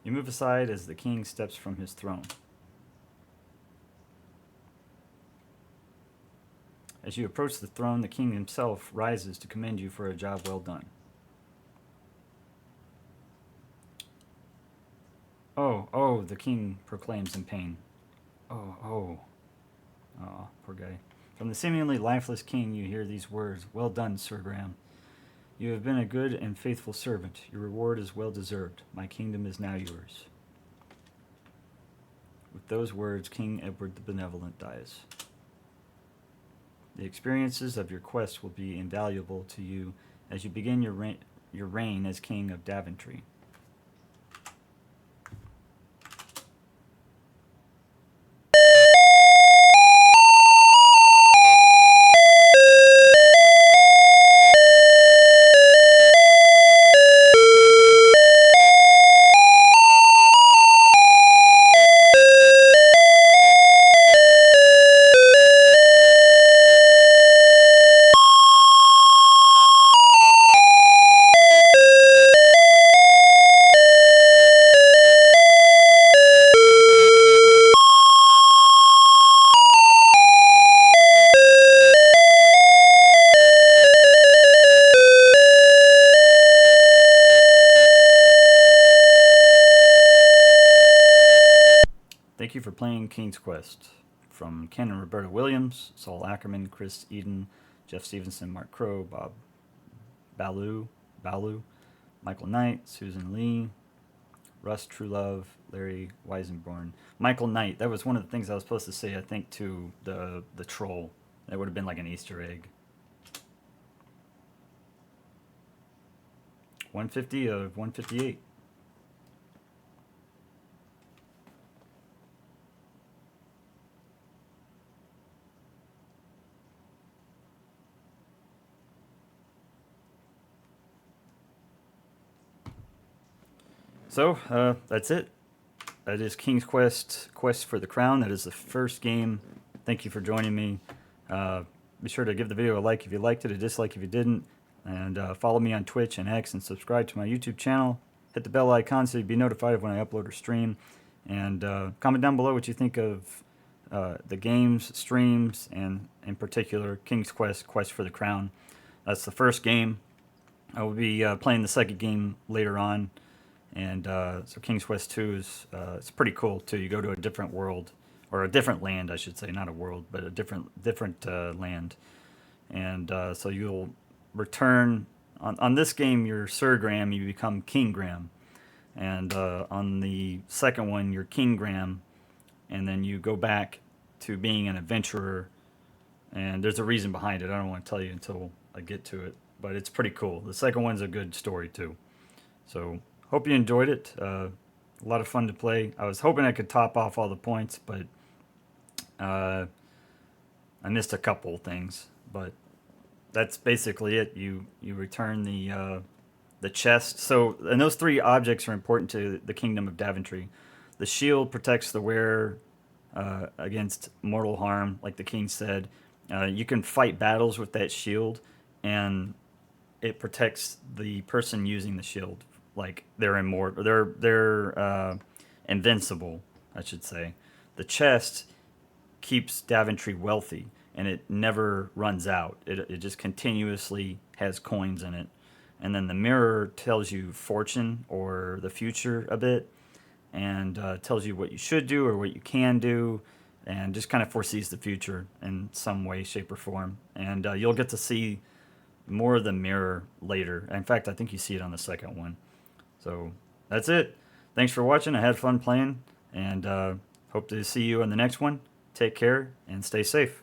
You move aside as the king steps from his throne. As you approach the throne, the king himself rises to commend you for a job well done. Oh, the king proclaims in pain. Oh, poor guy. From the seemingly lifeless king, you hear these words, "Well done, Sir Graham. You have been a good and faithful servant. Your reward is well deserved. My kingdom is now yours." With those words, King Edward the Benevolent dies. The experiences of your quest will be invaluable to you as you begin your reign as King of Daventry. Thank you for playing King's Quest. From Ken and Roberta Williams, Saul Ackerman, Chris Eden, Jeff Stevenson, Mark Crow, Bob Balu, Michael Knight, Susan Lee, Russ Truelove, Larry Weisenborn. Michael Knight, that was one of the things I was supposed to say, I think, to the troll. That would have been like an Easter egg. 150 of 158. So, that's it. That is King's Quest, Quest for the Crown. That is the first game. Thank you for joining me. be sure to give the video a like if you liked it, a dislike if you didn't, and follow me on Twitch and X, and subscribe to my YouTube channel. Hit the bell icon so you'll be notified when I upload or stream, and comment down below what you think of the games, streams, and in particular King's Quest, Quest for the Crown. That's the first game. I will be playing the second game later on, and so King's Quest 2 is it's pretty cool too. You go to a different world, or a different land, I should say, not a world, but a different land, and so you'll return on this game. You're Sir Graham, you become King Graham, and on the second one you're King Graham, and then you go back to being an adventurer, and there's a reason behind it. I don't want to tell you until I get to it, but it's pretty cool. The second one's a good story too. So hope you enjoyed it. A lot of fun to play. I was hoping I could top off all the points, but I missed a couple things. But that's basically it. You return the chest. So, and those three objects are important to the Kingdom of Daventry. The shield protects the wearer against mortal harm, like the king said. You can fight battles with that shield, and it protects the person using the shield. Like they're immortal, they're invincible, I should say. The chest keeps Daventry wealthy, and it never runs out. It just continuously has coins in it. And then the mirror tells you fortune or the future a bit, and tells you what you should do or what you can do, and just kind of foresees the future in some way, shape, or form. And you'll get to see more of the mirror later. In fact, I think you see it on the second one. So that's it. Thanks for watching. I had fun playing, and hope to see you on the next one. Take care and stay safe.